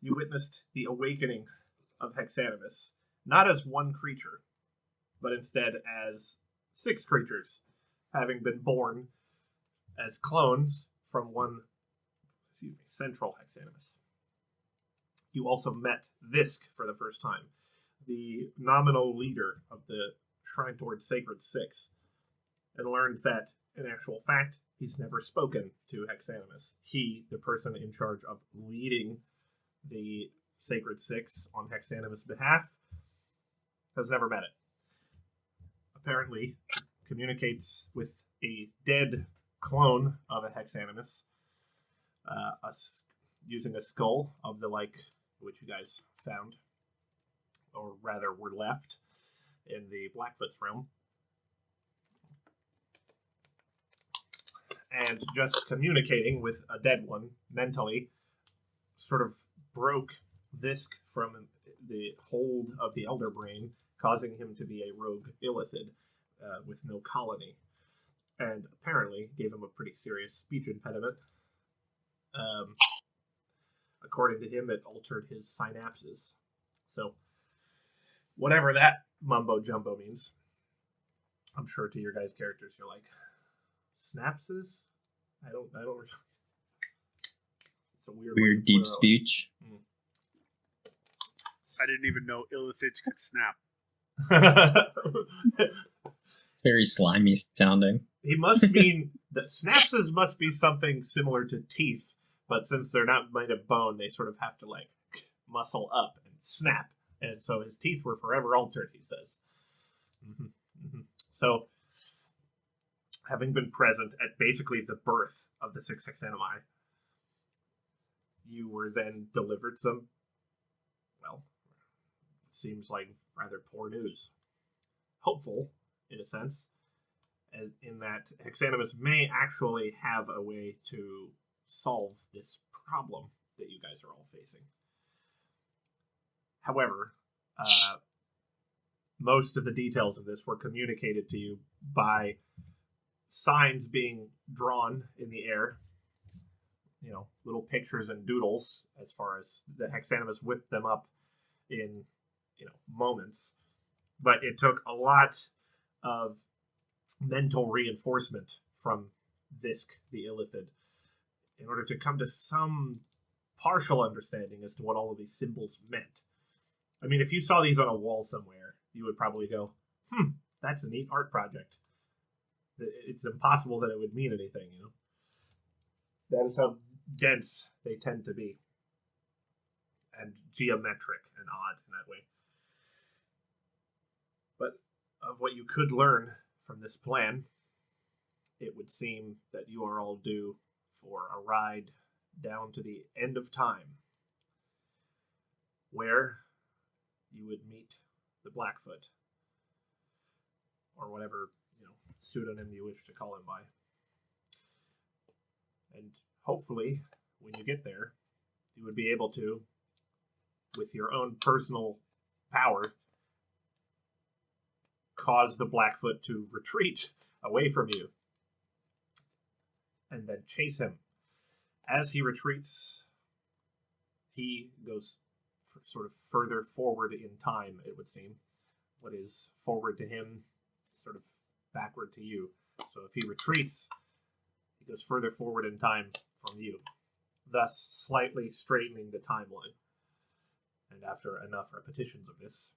you witnessed the awakening of Hexanimus, not as one creature, but instead as 6 creatures, having been born as clones from one central Hexanimus. You also met Visk for the first time, the nominal leader of the Shrine towards Sacred Six, and learned that, in actual fact, he's never spoken to Hexanimus. He, the person in charge of leading the Sacred Six on Hexanimus' behalf, has never met it. Apparently, communicates with a dead clone of a Hexanimus, using a skull of the like which you guys found, or rather were left, in the Blackfoot's realm. And just communicating with a dead one mentally sort of broke Visk from the hold of the Elder Brain, causing him to be a rogue illithid with no colony. And apparently gave him a pretty serious speech impediment. According to him, it altered his synapses. So, whatever that mumbo-jumbo means, I'm sure to your guys' characters, you're like, synapses? I don't it's a weird deep speech. I didn't even know illithids could snap. It's very slimy sounding. He must mean that synapses must be something similar to teeth, but since they're not made of bone, they sort of have to like muscle up and snap. And so his teeth were forever altered, he says. So, having been present at basically the birth of the 6 Hexanimi, you were then delivered some, well, seems like rather poor news. Hopeful, in a sense, in that Hexanimus may actually have a way to solve this problem that you guys are all facing. However, most of the details of this were communicated to you by signs being drawn in the air, little pictures and doodles, as far as the Hexanimus whipped them up in, moments. But it took a lot of mental reinforcement from Visk, the illithid, in order to come to some partial understanding as to what all of these symbols meant. I mean, if you saw these on a wall somewhere, you would probably go, that's a neat art project. It's impossible that it would mean anything, That is how dense they tend to be. And geometric and odd in that way. But of what you could learn from this plan, it would seem that you are all due for a ride down to the end of time, where you would meet the Blackfoot, or whatever pseudonym you wish to call him by. And hopefully, when you get there, you would be able to, with your own personal power, cause the Blackfoot to retreat away from you, and then chase him. As he retreats, he goes sort of further forward in time, it would seem. What is forward to him, sort of backward to you. So if he retreats, he goes further forward in time from you, thus slightly straightening the timeline. And after enough repetitions of this,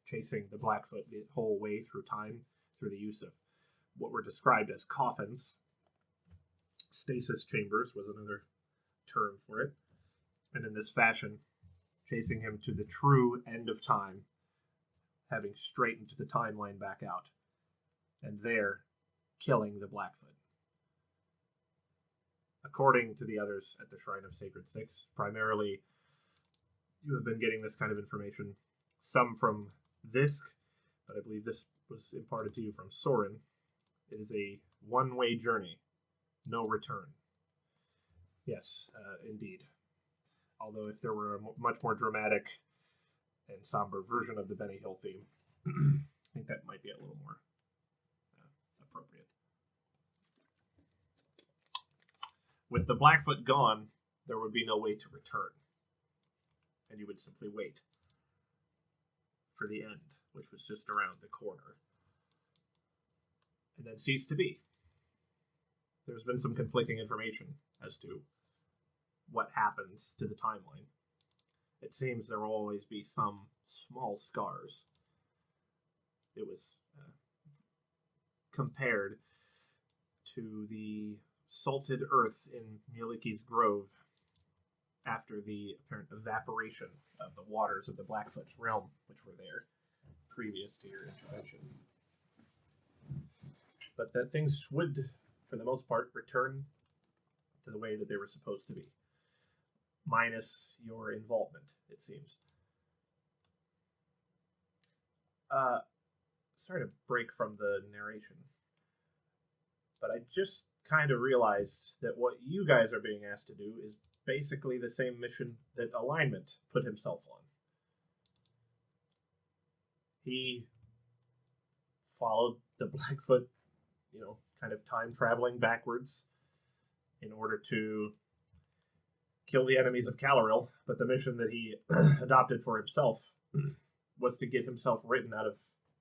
chasing the Blackfoot the whole way through time, through the use of what were described as coffins. Stasis chambers was another term for it. And in this fashion, chasing him to the true end of time, having straightened the timeline back out, and there, killing the Blackfoot. According to the others at the Shrine of Sacred Six, primarily, you have been getting this kind of information, some from Visk, but I believe this was imparted to you from Soren. It is a one-way journey, no return. Yes, indeed. Although if there were a much more dramatic and somber version of the Benny Hill theme, I think that might be a little more appropriate. With the Blackfoot gone, there would be no way to return. and you would simply wait for the end, which was just around the corner, and then cease to be. There's been some conflicting information as to what happens to the timeline. It seems there will always be some small scars. It was compared to the salted earth in Muliki's Grove after the apparent evaporation of the waters of the Blackfoot realm, which were there previous to your intervention. But that things would, for the most part, return to the way that they were supposed to be, minus your involvement, it seems. Sorry to break from the narration, but I just kind of realized that what you guys are being asked to do is basically the same mission that Alignment put himself on. He followed the Blackfoot, kind of time traveling backwards in order to kill the enemies of Caloril, but the mission that he adopted for himself was to get himself written out of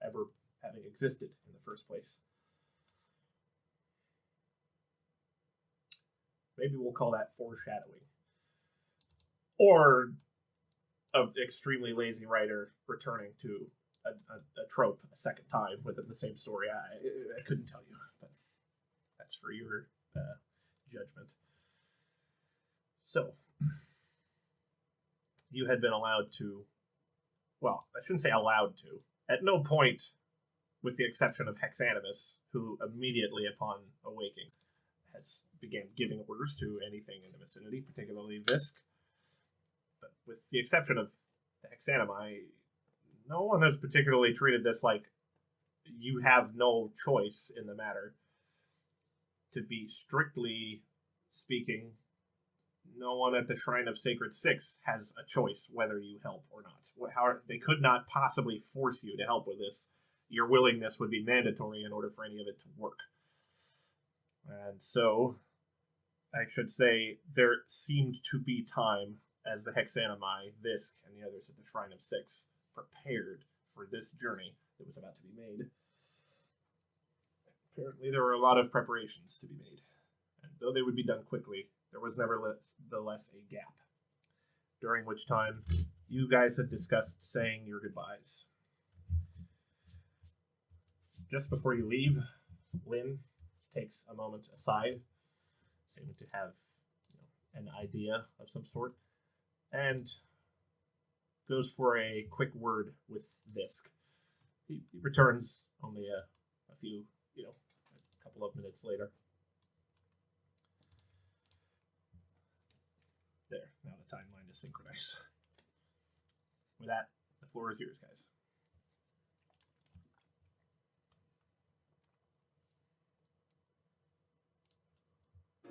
ever having existed in the first place. Maybe we'll call that foreshadowing. Or an extremely lazy writer returning to a trope a second time within the same story. I couldn't tell you, but that's for your judgment. So, you had been allowed to, well, I shouldn't say allowed to. At no point, with the exception of Hexanimus, who immediately upon awaking began giving orders to anything in the vicinity, particularly Visk. But with the exception of the Hexanimi, no one has particularly treated this like you have no choice in the matter. To be strictly speaking, no one at the Shrine of Sacred Six has a choice whether you help or not. They could not possibly force you to help with this. Your willingness would be mandatory in order for any of it to work. And so, I should say, there seemed to be time as the Hexanimi, Visk, and the others at the Shrine of Six prepared for this journey that was about to be made. Apparently there were a lot of preparations to be made, and though they would be done quickly, there was nevertheless a gap, during which time you guys had discussed saying your goodbyes. Just before you leave, Lynn takes a moment aside, seeming to have an idea of some sort, and goes for a quick word with Visk. He returns only a few, a couple of minutes later. There, now the timeline is synchronized. With that, the floor is yours, guys.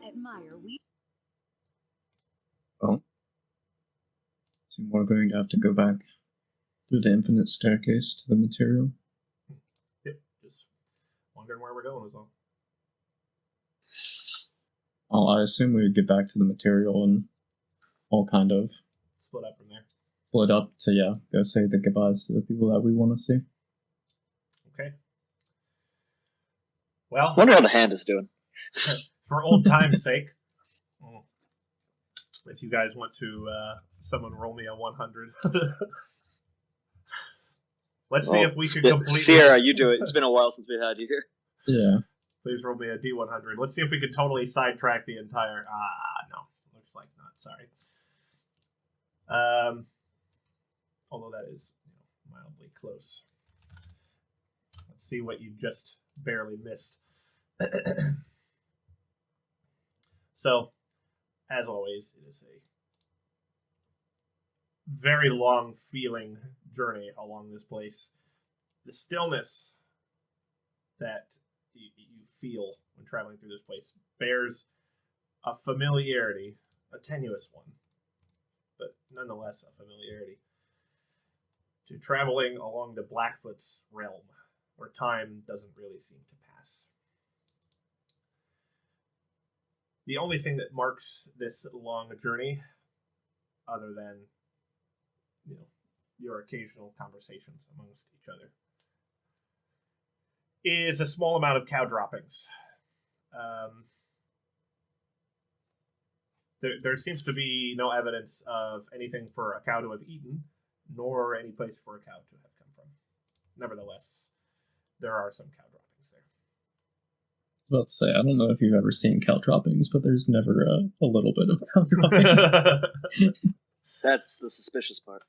Admire, Well, so we're going to have to go back through the infinite staircase to the material. Yep, just wondering where we're going is all. Oh, I assume we would get back to the material and all kind of Split up from there. split up to, go say the goodbyes to the people that we want to see. Okay. Well, I wonder how the hand is doing. for old time's sake, if you guys want to, someone roll me a 100. Let's see if we can complete. Sierra, you do it. It's been a while since we had you here. Yeah. Please roll me a D100. Let's see if we can totally sidetrack the entire. No, looks like not. Sorry. Although that is mildly close. Let's see what you just barely missed. So, as always, it is a very long feeling journey along this place. The stillness that you feel when traveling through this place bears a familiarity, a tenuous one, but nonetheless a familiarity, to traveling along the Blackfoot's realm, where time doesn't really seem to pass. The only thing that marks this long journey, other than your occasional conversations amongst each other, is a small amount of cow droppings. There seems to be no evidence of anything for a cow to have eaten, nor any place for a cow to have come from. Nevertheless, there are some cow droppings there. I was about to say, I don't know if you've ever seen cow droppings, but there's never a little bit of cow droppings. That's the suspicious part.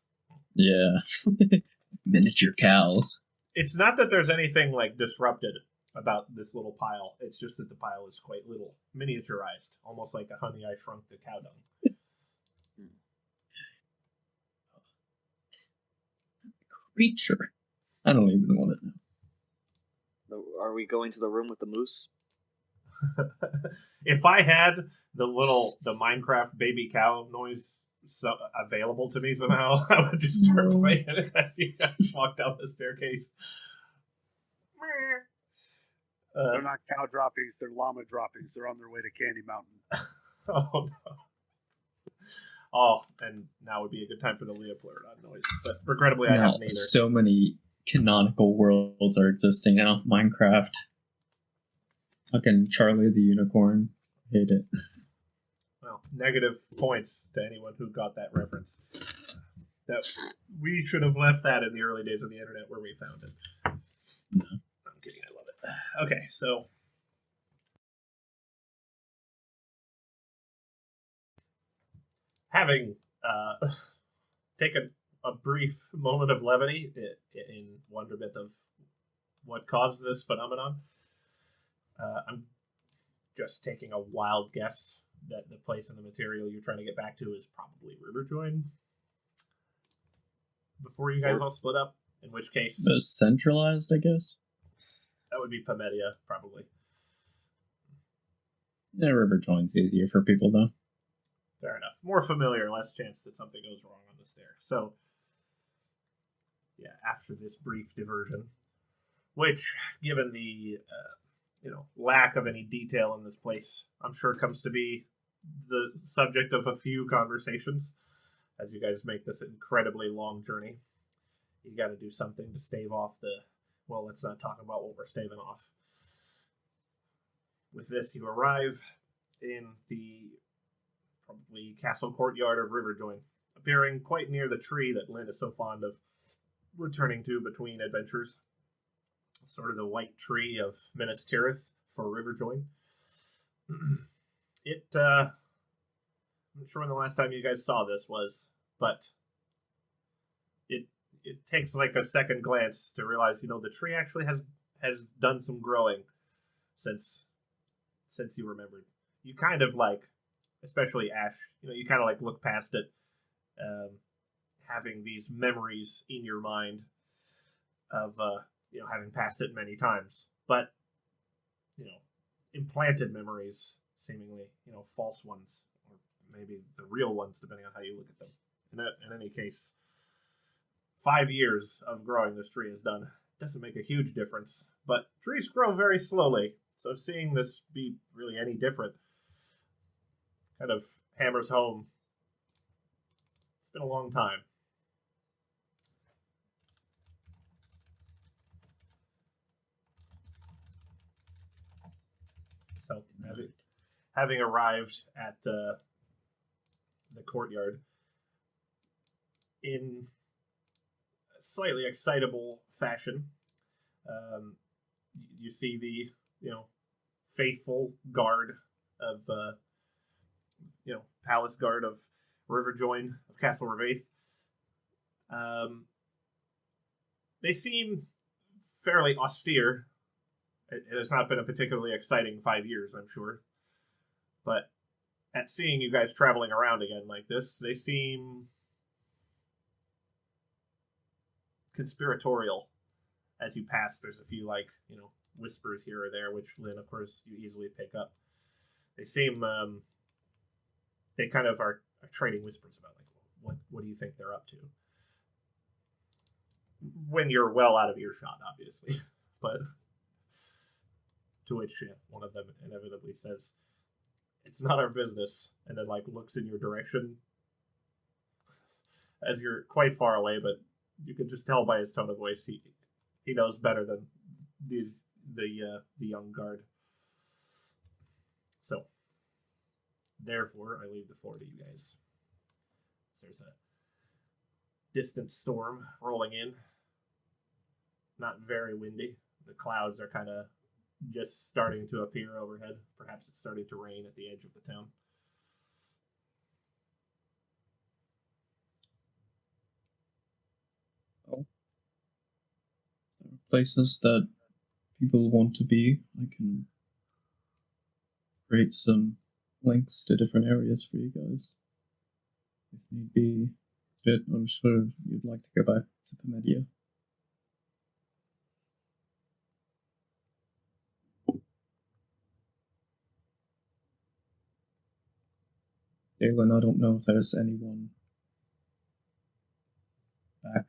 Yeah. Miniature cows. It's not that there's anything like disrupted about this little pile. It's just that the pile is quite little, miniaturized, almost like a Honey, I Shrunk the Cow dung. Creature. I don't even want to know. Are we going to the room with the moose? If I had the Minecraft baby cow noise available to me somehow, I would just start playing it as you guys walk down the staircase. They're not cow droppings, they're llama droppings. They're on their way to Candy Mountain. Oh, no. Oh, and now would be a good time for the Leopleurodon noise. But regrettably, I have neither. So many canonical worlds are existing now. Minecraft. Fucking Charlie the Unicorn. Hate it. Well, negative points to anyone who got that reference. That we should have left that in the early days of the internet where we found it. No. I'm kidding, I love it. Okay, so having taken a brief moment of levity in wonderment of what caused this phenomenon, I'm just taking a wild guess that the place in the material you're trying to get back to is probably Riverjoin before you guys all split up, in which case Most centralized, I guess. that would be Pamedia, probably. Yeah, Riverjoin's easier for people though. Fair enough. More familiar, less chance that something goes wrong on the stair. So, yeah, after this brief diversion, which, given the lack of any detail in this place, I'm sure comes to be the subject of a few conversations as you guys make this incredibly long journey. You got to do something to stave off let's not talk about what we're staving off. With this, you arrive in the probably castle courtyard of Riverjoin, appearing quite near the tree that Lynn is so fond of returning to between adventures. Sort of the white tree of Minas Tirith for Riverjoin. I'm not sure when the last time you guys saw this was, but it takes like a second glance to realize, the tree actually has done some growing since you remembered. You kind of especially Ash, you kind of look past it, having these memories in your mind of having passed it many times, but implanted memories, seemingly false ones, or maybe the real ones, depending on how you look at them. In any case, 5 years of growing this tree has done. Doesn't make a huge difference, but trees grow very slowly, so seeing this be really any different kind of hammers home. It's been a long time. So, having arrived at the courtyard in a slightly excitable fashion, you see the faithful guard of palace guard of Riverjoin of Castle Ravaith. They seem fairly austere. It has not been a particularly exciting 5 years, I'm sure. But at seeing you guys traveling around again like this, they seem conspiratorial. As you pass, there's a few whispers here or there, which Lynn, of course, you easily pick up. They seem they kind of are trading whispers about what do you think they're up to? When you're well out of earshot, obviously. But to which one of them inevitably says, "It's not our business," and then looks in your direction. as you're quite far away, but you can just tell by his tone of voice he knows better than the young guard. So, therefore, I leave the floor to you guys. There's a distant storm rolling in. Not very windy. The clouds are kind of just starting to appear overhead. Perhaps it's starting to rain at the edge of the town. Oh. There are places that people want to be. I can create some links to different areas for you guys. If need be. But I'm sure you'd like to go back to Pamedia. Galen, I don't know if there's anyone back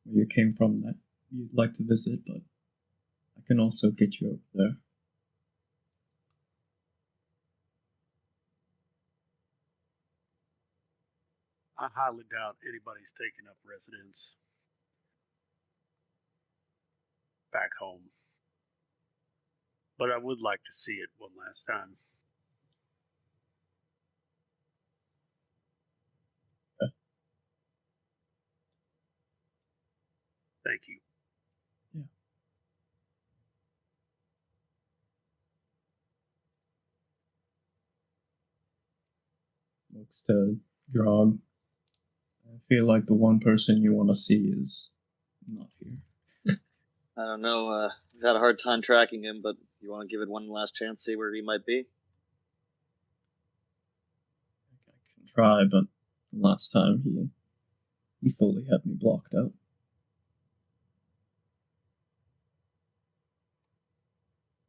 where you came from that you'd like to visit, but I can also get you over there. I highly doubt anybody's taking up residence back home. But I would like to see it one last time. Okay. Thank you. Yeah. Looks to Drog. I feel like the one person you want to see is not here. I don't know. We've had a hard time tracking him, but you want to give it one last chance, see where he might be? I can try, but last time he fully had me blocked out.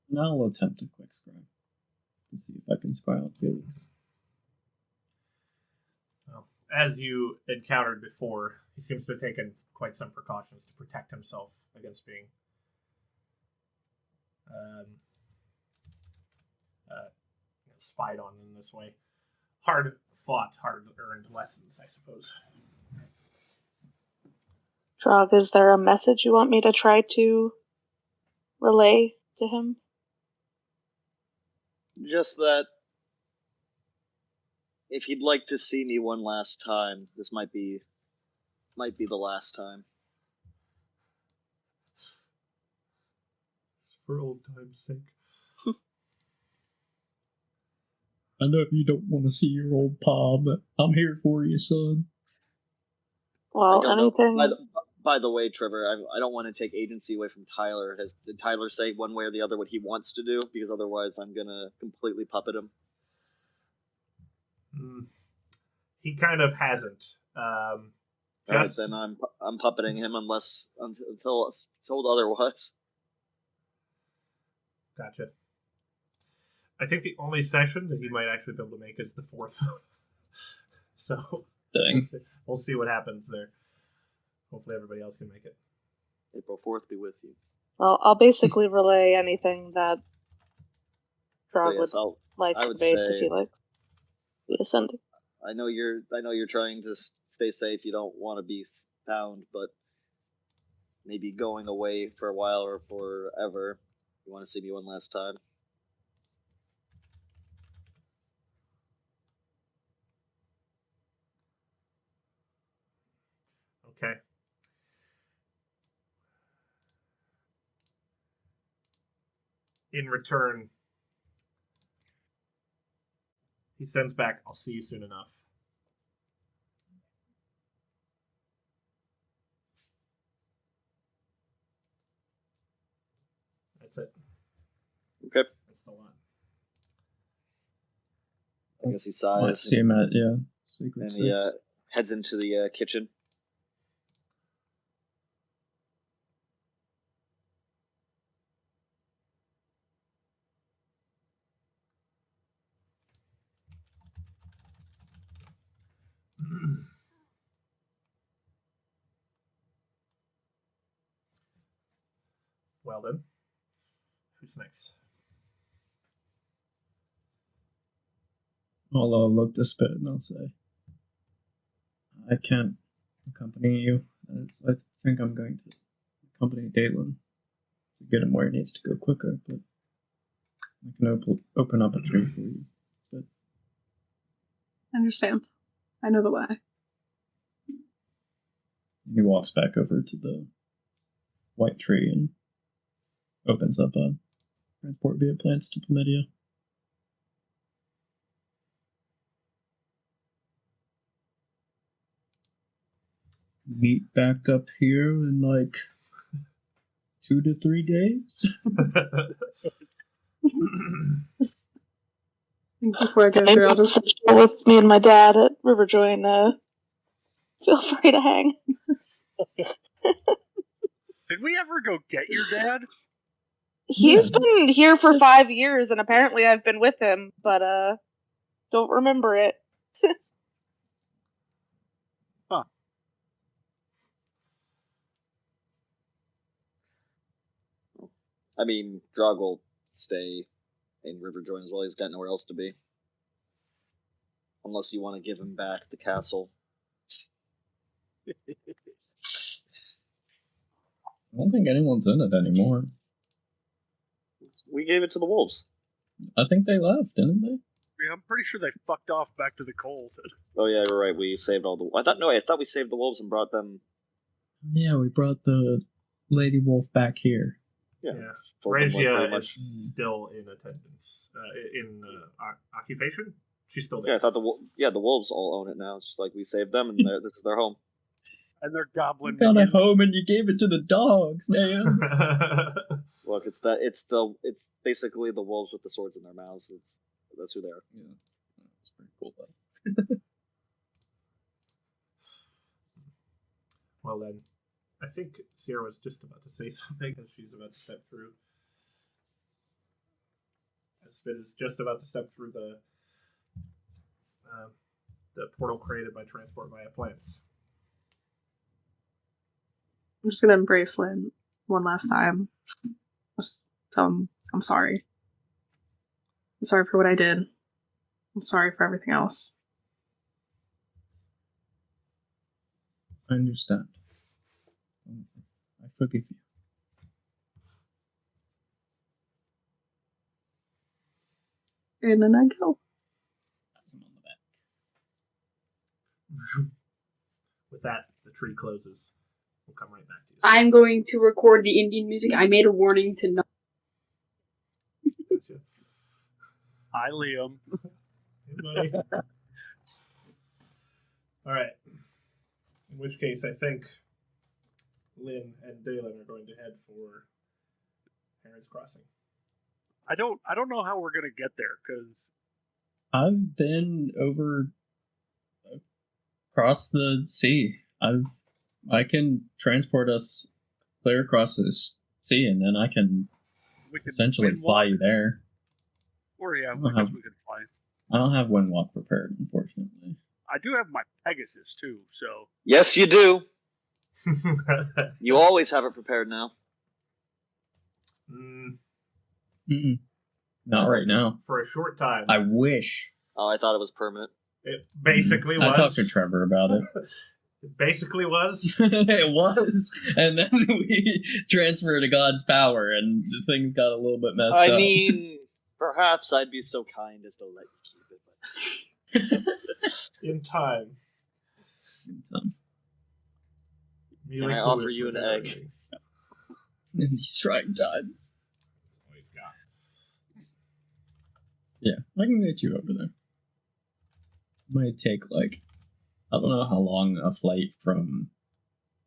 And I'll attempt a quick scry to see if I can scry out Felix. Well, as you encountered before, he seems to have taken quite some precautions to protect himself against being spied on in this way. Hard fought, hard earned lessons, I suppose. Drog, is there a message you want me to try to relay to him? Just that if he'd like to see me one last time, this might be the last time. For old time's sake. I know you don't want to see your old pa, but I'm here for you, son. Well, anything. By the way, Trevor, I don't want to take agency away from Tyler. Did Tyler say one way or the other what he wants to do? Because otherwise, I'm gonna completely puppet him. He kind of hasn't. Right, then I'm puppeting him until told otherwise. Gotcha. I think the only session that he might actually be able to make is the 4th. So Dang. We'll see what happens there. Hopefully everybody else can make it. April 4th be with you. Well, I'll basically relay anything that Drog would like I would conveyed say, to Felix. Ascending. I know you're trying to stay safe. You don't want to be found, but maybe going away for a while or forever. You want to see me one last time? Okay. In return, he sends back, I'll see you soon enough. That's it. Okay. That's the lot. I guess he sighs. Let's see him at, Secret and Six. he heads into the kitchen. Well then, who's next? I'll look this bit and I'll say, I can't accompany you. As I think I'm going to accompany Dalen to get him where he needs to go quicker, but I can open up a tree for you. So, I understand. I know the way. he walks back over to the white tree and opens up a transport via plants to Plumedia. Meet back up here in like 2 to 3 days. I think before I go through, I'll just chill with me and my dad at Riverjoy and feel free to hang. Did we ever go get your dad? He's been here for 5 years, and apparently I've been with him, but don't remember it. Huh. I mean, Drog will stay in Riverjoy as well. He's got nowhere else to be. Unless you want to give him back the castle. I don't think anyone's in it anymore. We gave it to the wolves. I think they left, didn't they? Yeah, I'm pretty sure they fucked off back to the cold. Oh yeah, you're right. We saved all the. I thought we saved the wolves and brought them. Yeah, we brought the lady wolf back here. Yeah. Yeah. told them, like, Regia pretty is much. still in attendance. In occupation? She's still Yeah, there. I thought the wolves all own it now. It's just like we saved them, and this is their home. And their You goblin got a minions. home and you gave it to the dogs, man. Look, it's basically the wolves with the swords in their mouths. That's who they are. Yeah, that's pretty cool though. Well then, I think Sierra was just about to say something as she's about to step through. As Spit is just about to step through the portal created by transport via plants. I'm just gonna embrace Lynn one last time. Just tell him I'm sorry. I'm sorry for what I did. I'm sorry for everything else. I understand. I forgive you. And then I go. That's him on the back. With that, the tree closes. We'll come right back to you. I'm going to record the Indian music. I made a warning to not. Gotcha. Hi, Liam. Hey, buddy. All right. In which case, I think Lynn and Dalen are going to head for Heron's Crossing. I don't know how we're gonna get there because I've been over across the sea. I can transport us clear across this sea, and then I can we can essentially windwalk. fly you there. Or yeah, I I don't guess have- we could fly. I don't have windwalk prepared, unfortunately. I do have my Pegasus too, so Yes, you do. You always have it prepared now. Not right now. For a short time. I wish. Oh, I thought it was permanent. It basically was. I talked to Trevor about it. It basically was. It was, and then we transferred to God's power, and things got a little bit messed up. I mean, perhaps I'd be so kind as to let you keep it. But... In time. Can I offer you an egg? In these trying times. Always got. Yeah, I can get you over there. Might take like, I don't know how long a flight from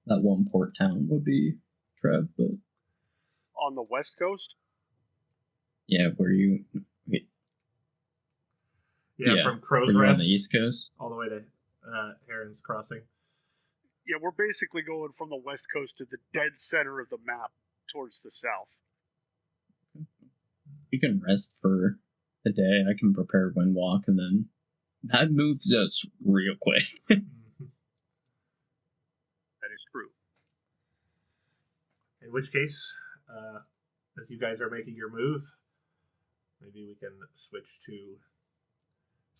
that one port town would be, Trev, but on the west coast. yeah, where you Yeah, from Crow's where you're on Rest the East Coast. all the way to Heron's Crossing. Yeah, we're basically going from the west coast to the dead center of the map towards the south. You can rest for a day. I can prepare windwalk, and then that moves us real quick. That is true. In which case, as you guys are making your move, maybe we can switch to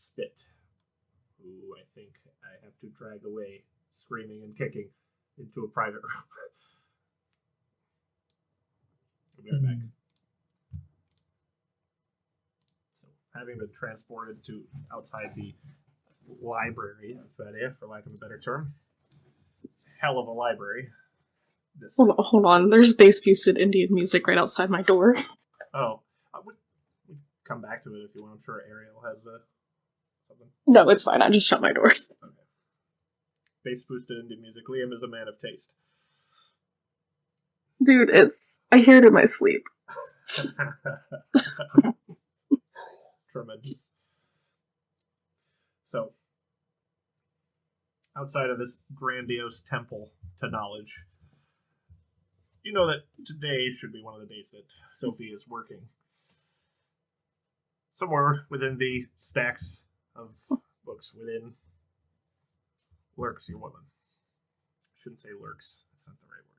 Spit, who I think I have to drag away, screaming and kicking, into a private room. I'll be right back. So, having been transported to outside the library of Badia, for lack of a better term, hell of a library. This. Hold on. There's bass boosted Indian music right outside my door. Oh, we come back to it if you want. I'm sure Ariel has something. No, it's fine. I just shut my door. Okay. Bass boosted Indian music. Liam is a man of taste. Dude, I hear it in my sleep. Tremendous. So, outside of this grandiose temple to knowledge, you know that today should be one of the days that Sophie is working. Somewhere within the stacks of books within lurks your woman. I shouldn't say lurks. That's not the right word.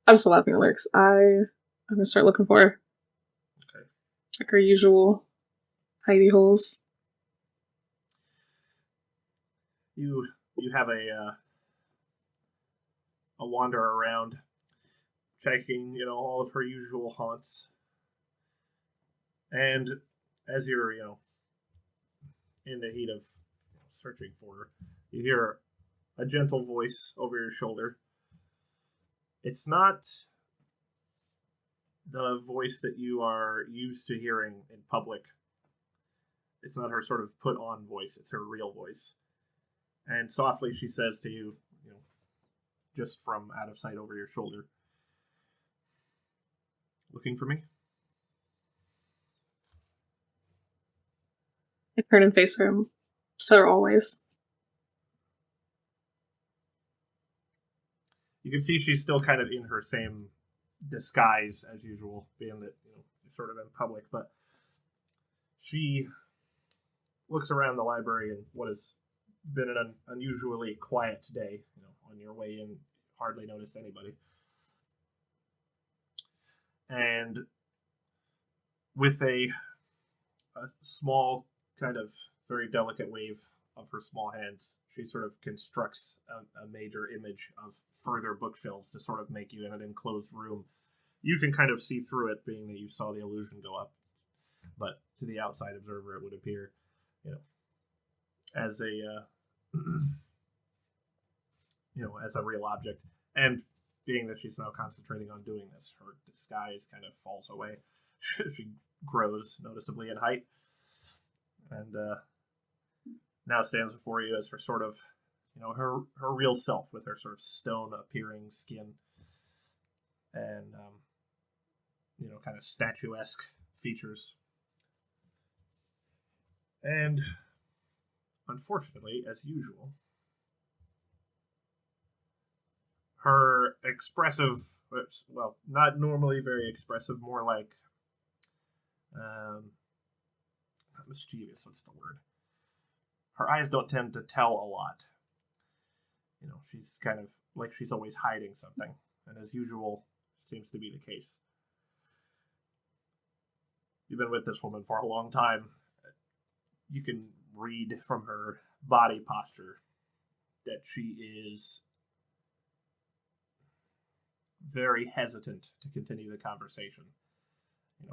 I'm still laughing at lyrics. I'm gonna start looking for her. Okay. Like her usual hidey holes. You have a wander around, checking all of her usual haunts, and as you're in the heat of searching for her, you hear a gentle voice over your shoulder. It's not the voice that you are used to hearing in public. It's not her sort of put on voice, it's her real voice. And softly she says to you, just from out of sight over your shoulder, "Looking for me?" I turn and face her. So always. You can see she's still kind of in her same disguise as usual, being that you're sort of in public, but she looks around the library in what has been an unusually quiet day. On your way in, hardly noticed anybody. And with a small, kind of very delicate wave of her small hands, she sort of constructs a major image of further bookshelves to sort of make you in an enclosed room. You can kind of see through it, being that you saw the illusion go up. But to the outside observer, it would appear, as a as a real object. And being that she's now concentrating on doing this, her disguise kind of falls away. She grows noticeably in height, and now stands before you as her sort of, her real self, with her sort of stone-appearing skin and, kind of statuesque features. And unfortunately, as usual, her expressive, well, not normally very expressive, more like, not mischievous, what's the word? Her eyes don't tend to tell a lot. She's kind of like she's always hiding something, and as usual, seems to be the case. You've been with this woman for a long time. You can read from her body posture that she is very hesitant to continue the conversation,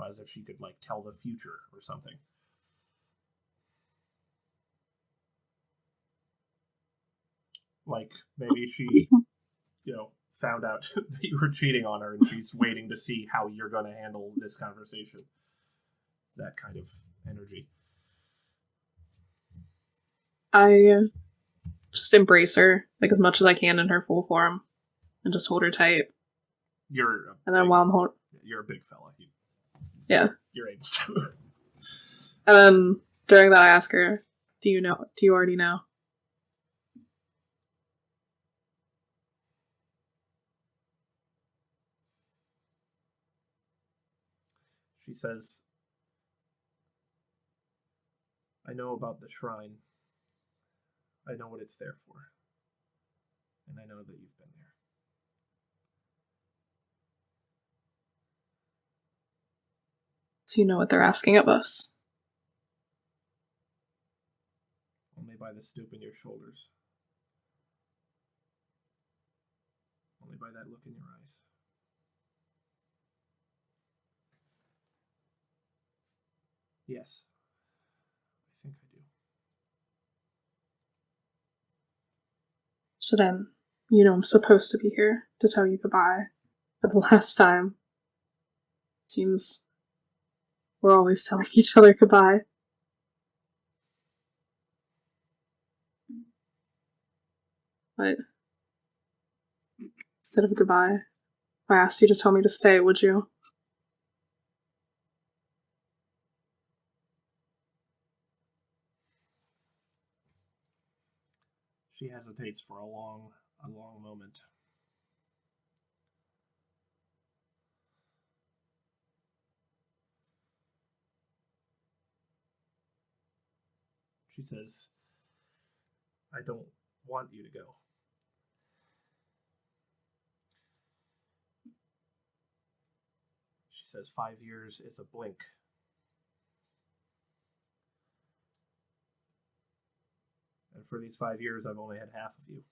as if she could tell the future or something. Like maybe she found out that you were cheating on her and she's waiting to see how you're going to handle this conversation. That kind of energy. I just embrace her as much as I can in her full form and just hold her tight. You're a big fella. Yeah. You're able to. And then during that I ask her, do you already know? She says, "I know about the shrine. I know what it's there for. And I know that you've been there." So you know what they're asking of us. Only by the stoop in your shoulders. Only by that look in your eyes. Yes. I think I do. So then, you know I'm supposed to be here to tell you goodbye for the last time. Seems we're always telling each other goodbye. But instead of goodbye, if I asked you to tell me to stay, would you? She hesitates for a long moment. She says, I don't want you to go. She says 5 years is a blink. And for these 5 years, I've only had half of you.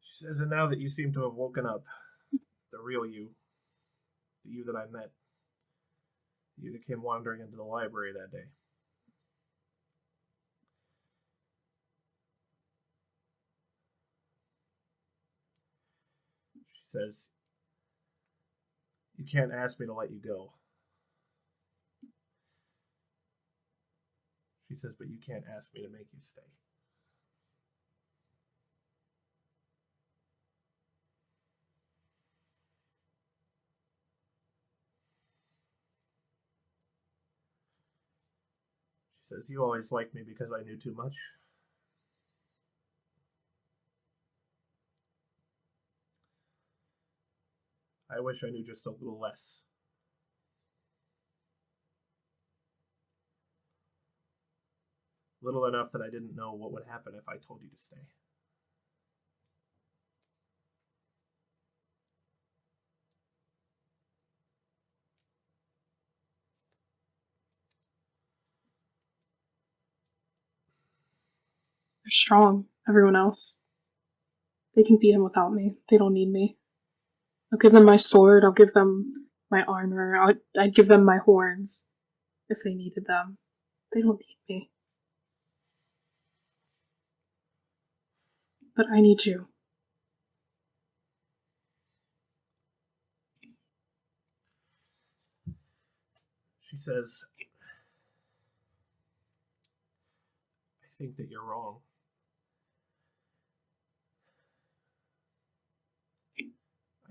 She says, and now that you seem to have woken up, the real you, the you that I met, the you that came wandering into the library that day. She says, you can't ask me to let you go. She says, but you can't ask me to make you stay. She says, you always liked me because I knew too much. I wish I knew just a little less. Little enough that I didn't know what would happen if I told you to stay. They're strong, everyone else. They can beat him without me. They don't need me. I'll give them my sword, I'll give them my armor, I'd give them my horns if they needed them. They don't need me. But I need you. She says, I think that you're wrong.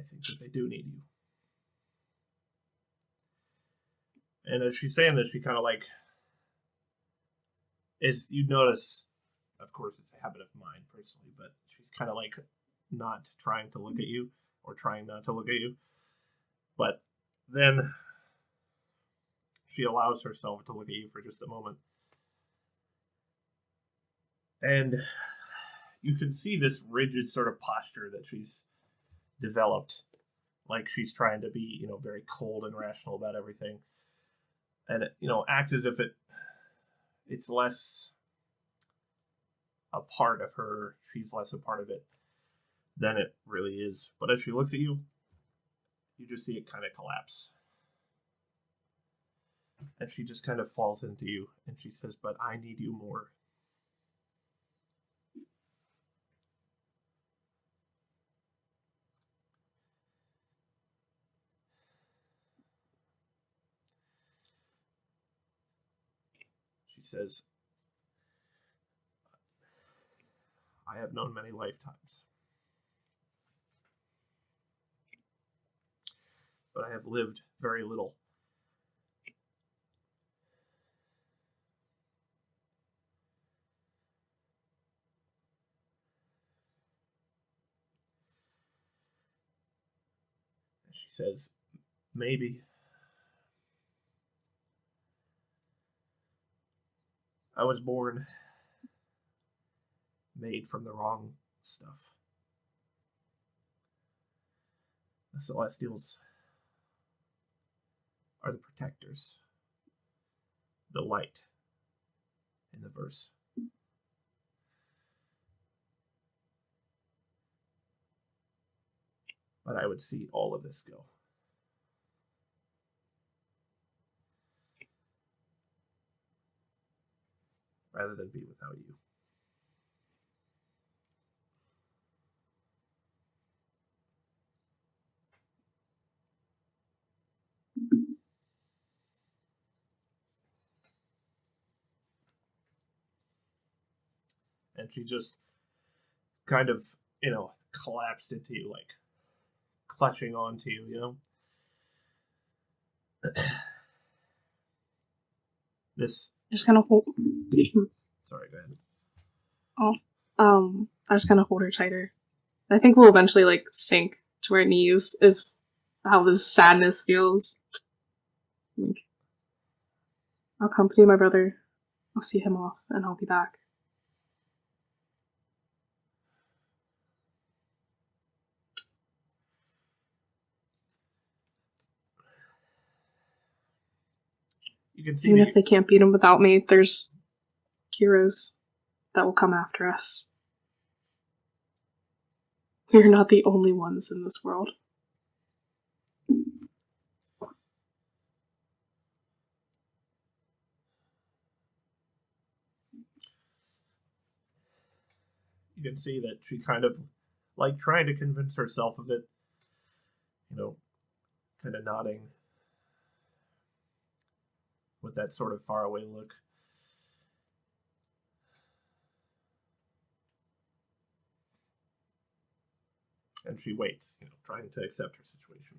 I think that they do need you. And as she's saying this, she kind of like is, you notice, of course it's a habit of mine personally, but she's kind of like not trying to look at you or trying not to look at you. But then she allows herself to look at you for just a moment. And you can see this rigid sort of posture that she's developed. Like she's trying to be, very cold and rational about everything. And, act as if it's less a part of her. She's less a part of it than it really is. But as she looks at you, you just see it kind of collapse. And she just kind of falls into you. And she says, but I need you more. She says, I have known many lifetimes, but I have lived very little. And she says, maybe I was born made from the wrong stuff. The Celestials are the protectors, the light in the verse. But I would see all of this go. Rather than be without you. And she just kind of, collapsed into you, like clutching onto you, This. Just kind of hold. Sorry, go ahead. I just kind of hold her tighter. I think we'll eventually like sink to our knees. Is how this sadness feels. Like, I'll accompany my brother. I'll see him off, and I'll be back. You can see Even if they can't beat him without me, there's heroes that will come after us. We're not the only ones in this world. You can see that she kind of, like, trying to convince herself of it, kind of nodding with that sort of faraway look. And she waits, trying to accept her situation.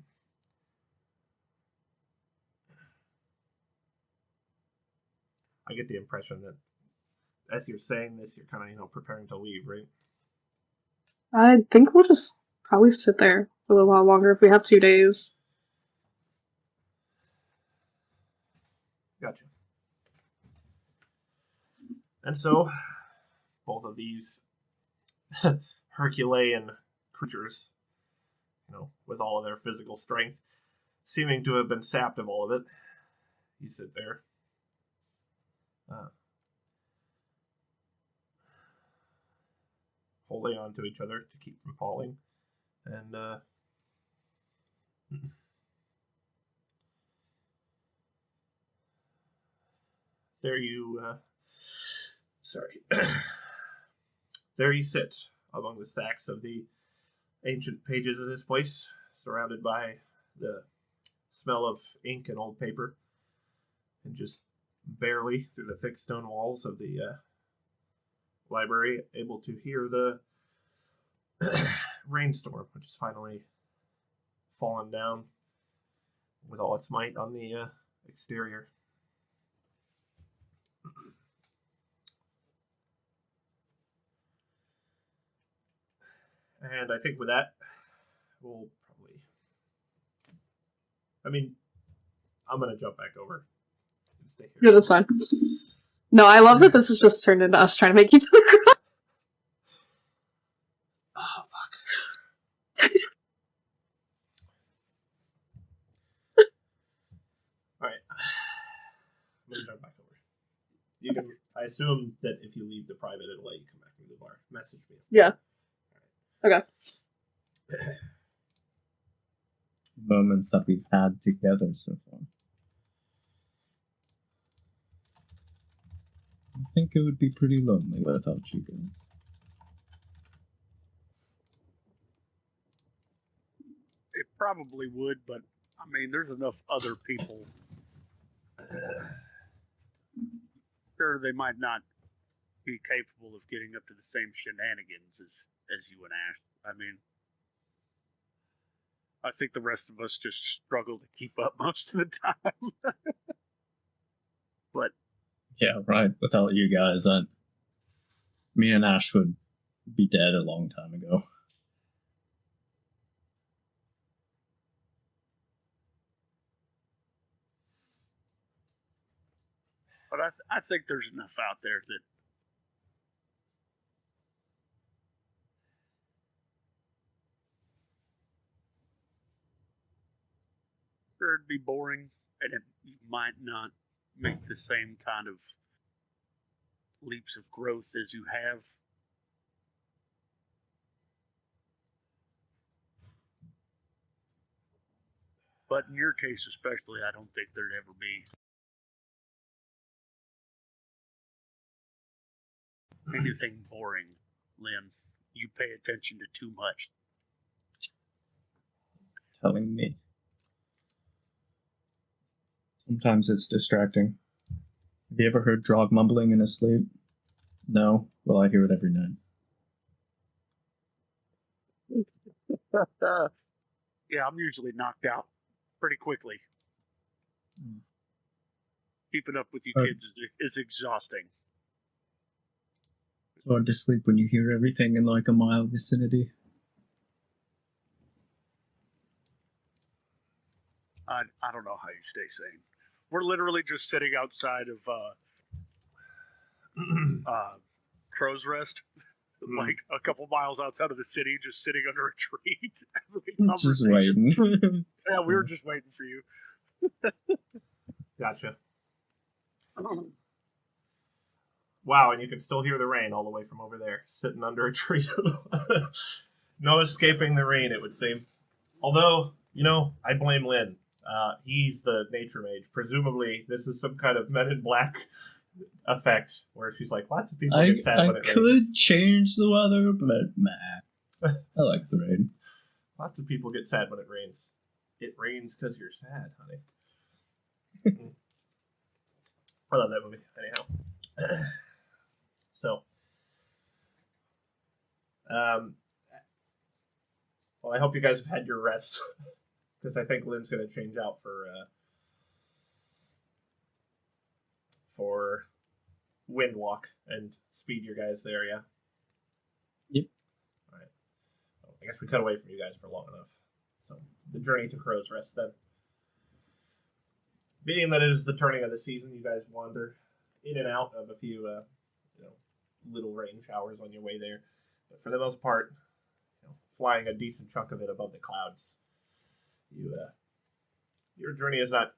I get the impression that as you're saying this, you're kind of, preparing to leave, right? I think we'll just probably sit there for a little while longer if we have 2 days. Gotcha. And so, both of these Herculean creatures, with all of their physical strength, seeming to have been sapped of all of it, you sit there. Holding on to each other to keep from falling. And, there you, there you sit among the stacks of the ancient pages of this place, surrounded by the smell of ink and old paper, and just barely through the thick stone walls of the library able to hear the rainstorm, which has finally fallen down with all its might on the exterior. And I think with that, we'll probably... I'm going to jump back over and stay here. Yeah, that's fine. No, I love that this has just turned into us trying to make each other cry. Oh, fuck. Alright. I'm going to jump back over. You can... I assume that if you leave the private, it'll let you come back into the bar. Message me. Yeah. Okay. Moments that we've had together so far. I think it would be pretty lonely without you guys. It probably would, but there's enough other people. Sure, they might not be capable of getting up to the same shenanigans as you and Ash. I think the rest of us just struggle to keep up most of the time. But yeah, right. Without you guys, me and Ash would be dead a long time ago. But I think there's enough out there that it'd be boring, and you might not make the same kind of leaps of growth as you have. But in your case especially, I don't think there'd ever be anything boring, Lynn. You pay attention to too much. Telling me. Sometimes it's distracting. Have you ever heard Drog mumbling in his sleep? No? Well, I hear it every night. Yeah, I'm usually knocked out pretty quickly. Keeping up with you kids is exhausting. It's hard to sleep when you hear everything in like a mile vicinity. I don't know how you stay sane. We're literally just sitting outside of Crow's Rest, like a couple miles outside of the city, just sitting under a tree. Just waiting. Yeah, we were just waiting for you. Gotcha. Wow, and you can still hear the rain all the way from over there, sitting under a tree. No escaping the rain, it would seem. Although, I blame Lynn. He's the nature mage. Presumably, this is some kind of Men in Black effect, where she's like, lots of people get sad when it rains. I could change the weather, but nah. I like the rain. Lots of people get sad when it rains. It rains because you're sad, honey. I love that movie. Anyhow. So, well, I hope you guys have had your rest, because I think Lynn's going to change out for Windwalk and speed your guys there, yeah? Yep. All right. Well, I guess we cut away from you guys for long enough. So, the journey to Crow's Rest then. Being that it is the turning of the season, you guys wander in and out of a few, little rain showers on your way there. But for the most part, flying a decent chunk of it above the clouds, your journey is not,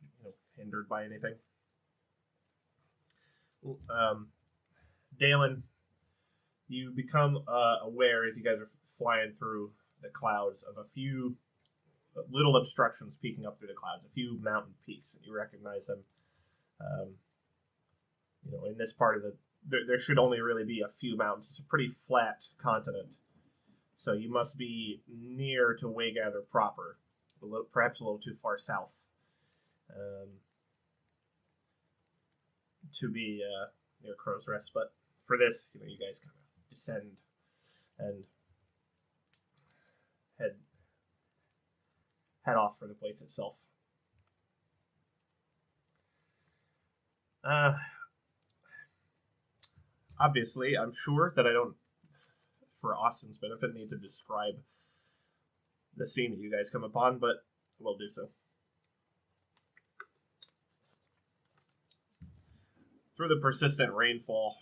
hindered by anything. Dalen, you become aware as you guys are flying through the clouds of a few little obstructions peeking up through the clouds, a few mountain peaks, and you recognize them. In this part of there should only really be a few mountains. It's a pretty flat continent, so you must be near to Waygather proper, perhaps a little too far south to be near Crow's Rest. But for this, you guys kind of descend and head off for the place itself. Obviously, I'm sure that I don't, for Austin's benefit, need to describe the scene that you guys come upon, but we'll do so. Through the persistent rainfall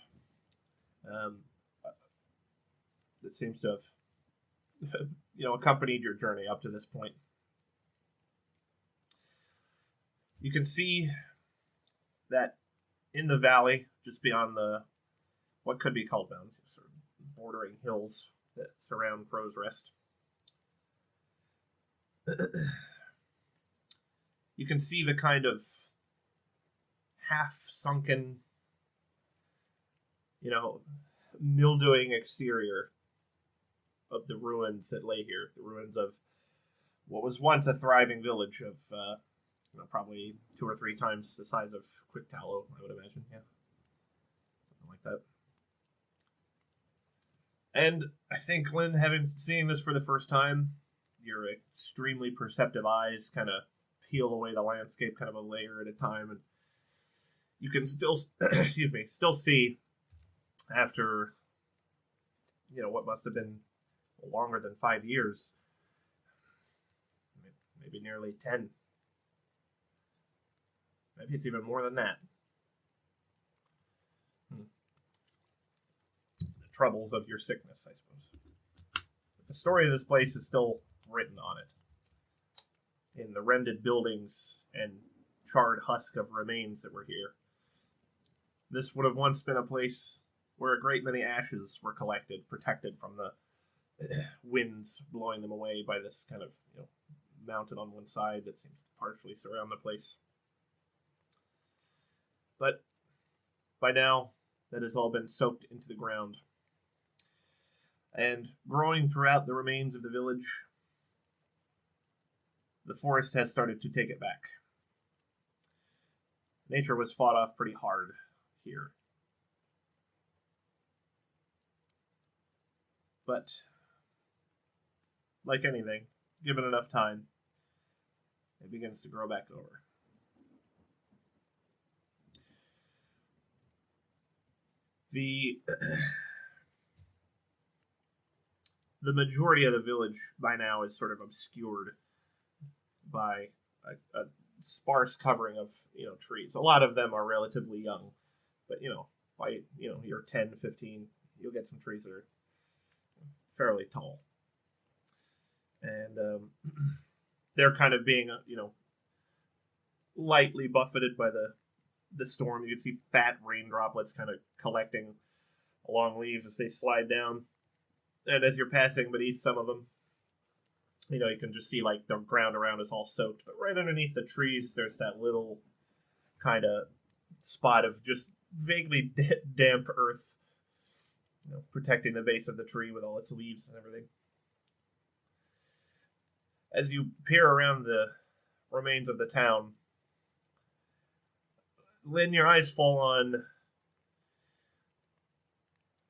that seems to have accompanied your journey up to this point, you can see that in the valley, just beyond what could be called mountains, sort of bordering hills that surround Crow's Rest, you can see the kind of half-sunken, mildewing exterior of the ruins that lay here. The ruins of what was once a thriving village of, probably 2 or 3 times the size of Quick Tallow, I would imagine. Yeah. Something like that. And I think, Lynn, seeing this for the first time, your extremely perceptive eyes kind of peel away the landscape kind of a layer at a time, and you can still, still see after, what must have been longer than 5 years, maybe nearly 10. Maybe it's even more than that. troubles of your sickness, I suppose. But the story of this place is still written on it in the rended buildings and charred husk of remains that were here. This would have once been a place where a great many ashes were collected, protected from the winds blowing them away by this kind of, mountain on one side that seems to partially surround the place. But by now, that has all been soaked into the ground. And growing throughout the remains of the village, the forest has started to take it back. Nature was fought off pretty hard here. But, like anything, given enough time, it begins to grow back over. The majority of the village by now is sort of obscured by a sparse covering of trees. A lot of them are relatively young, but by you're 10, 15, you'll get some trees that are fairly tall, and they're kind of being lightly buffeted by the storm. You can see fat rain droplets kind of collecting along leaves as they slide down, and as you're passing beneath some of them, you can just see like the ground around is all soaked, but right underneath the trees there's that little kind of spot of just vaguely damp earth, protecting the base of the tree with all its leaves and everything. As you peer around the remains of the town, Lynn, your eyes fall on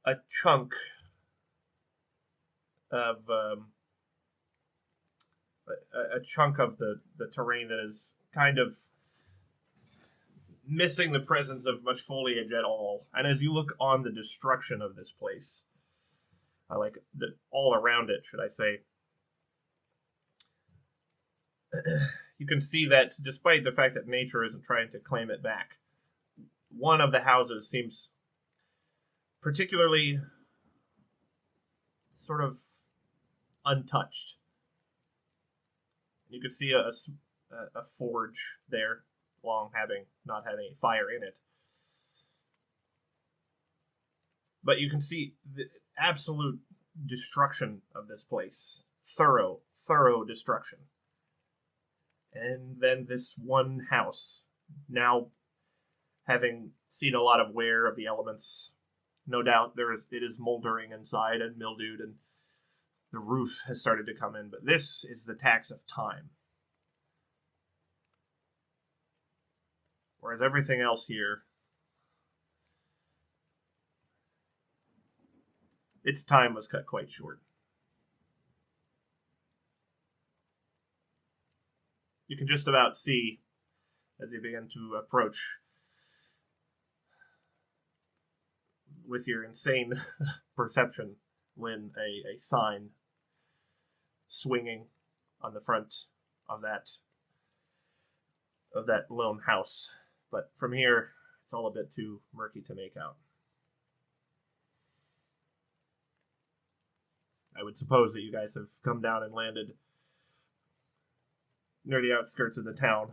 a chunk of the terrain that is kind of missing the presence of much foliage at all. And as you look on the destruction of this place, all around it, should I say, you can see that despite the fact that nature isn't trying to claim it back, one of the houses seems particularly sort of untouched. You can see a forge there, not having a fire in it. But you can see the absolute destruction of this place. Thorough destruction. And then this one house, now having seen a lot of wear of the elements, no doubt it is moldering inside and mildewed, and the roof has started to come in. But this is the tax of time. Whereas everything else here, its time was cut quite short. You can just about see, as you begin to approach, with your insane perception, Lynn, a sign swinging on the front of that lone house. But from here, it's all a bit too murky to make out. I would suppose that you guys have come down and landed near the outskirts of the town.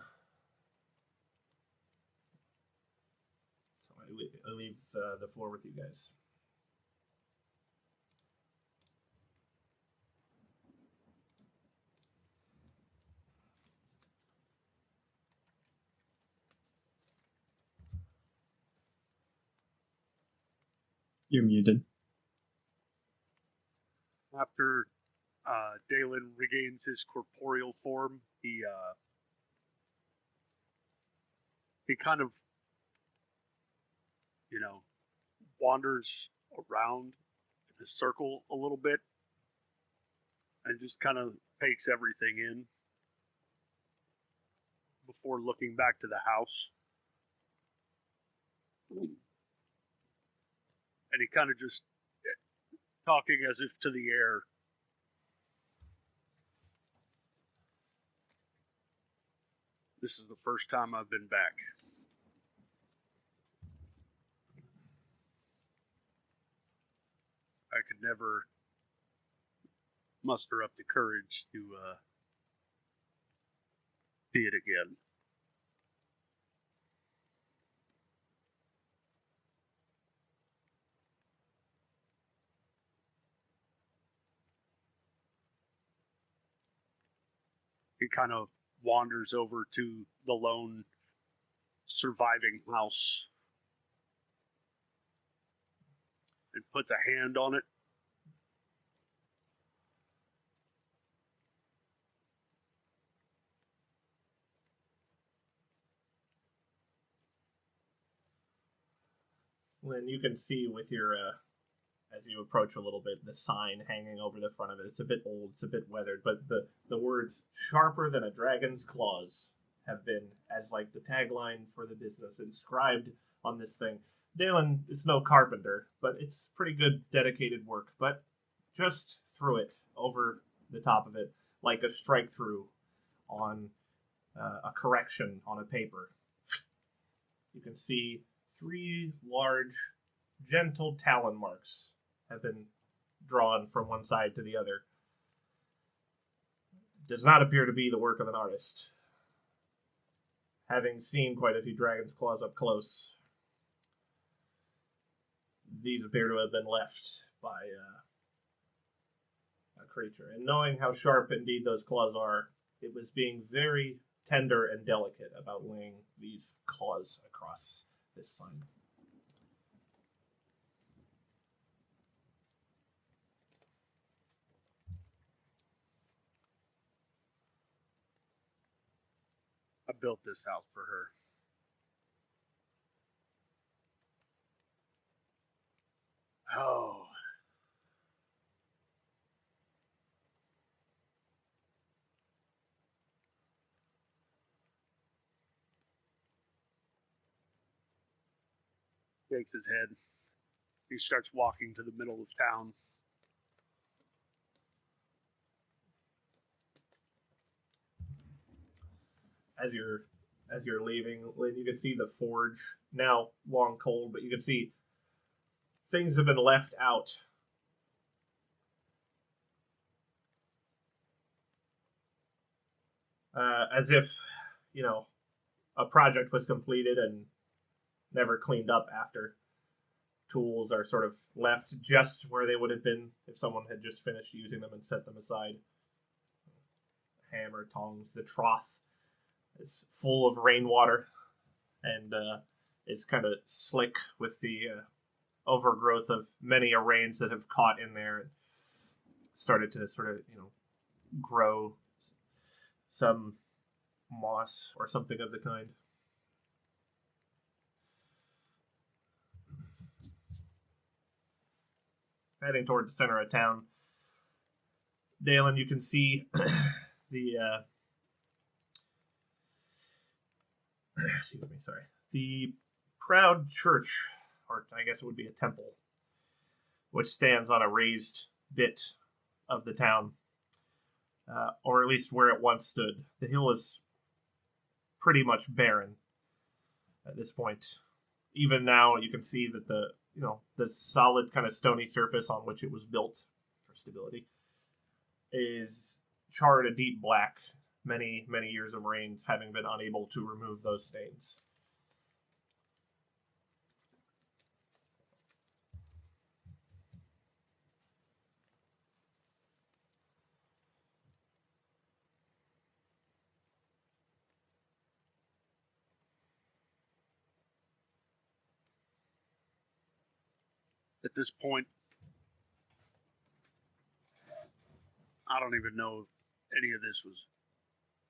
So I leave the floor with you guys. You're muted. After Dalen regains his corporeal form, he kind of, wanders around in a circle a little bit and just kind of takes everything in before looking back to the house. And he kind of just talking as if to the air. This is the first time I've been back. I could never muster up the courage to see it again. He kind of wanders over to the lone surviving house and puts a hand on it. Lynn, you can see with your as you approach a little bit, the sign hanging over the front of it. It's a bit old, it's a bit weathered, but the words "sharper than a dragon's claws" have been, as like the tagline for the business, inscribed on this thing. Dalen is no carpenter, but it's pretty good, dedicated work. But just through it, over the top of it, like a strike through on a correction on a paper, you can see 3 large, gentle talon marks have been drawn from one side to the other. Does not appear to be the work of an artist. Having seen quite a few dragon's claws up close, these appear to have been left by a creature. And knowing how sharp indeed those claws are, it was being very tender and delicate about laying these claws across this sign. I built this house for her. Oh. Shakes his head. He starts walking to the middle of town. As you're leaving, you can see the forge now long cold, but you can see things have been left out. As if, a project was completed and never cleaned up after. Tools are sort of left just where they would have been if someone had just finished using them and set them aside. Hammer, tongs, the trough is full of rainwater, and it's kind of slick with the overgrowth of many rains that have caught in there and started to sort of, grow some moss or something of the kind. Heading toward the center of town, Dalen, you can see the the proud church, or I guess it would be a temple, which stands on a raised bit of the town, or at least where it once stood. The hill is pretty much barren at this point. Even now, you can see that the solid kind of stony surface on which it was built for stability is charred a deep black, many, many years of rains having been unable to remove those stains. At this point, I don't even know if any of this was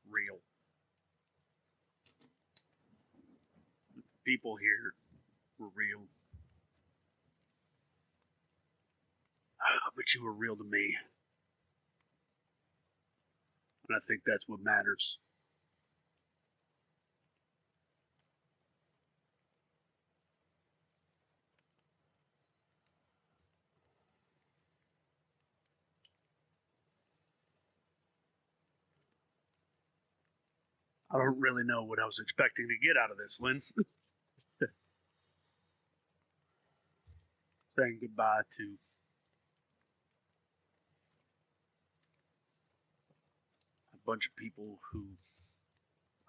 real. The people here were real. But you were real to me. And I think that's what matters. I don't really know what I was expecting to get out of this, Lynn. Saying goodbye to bunch of people who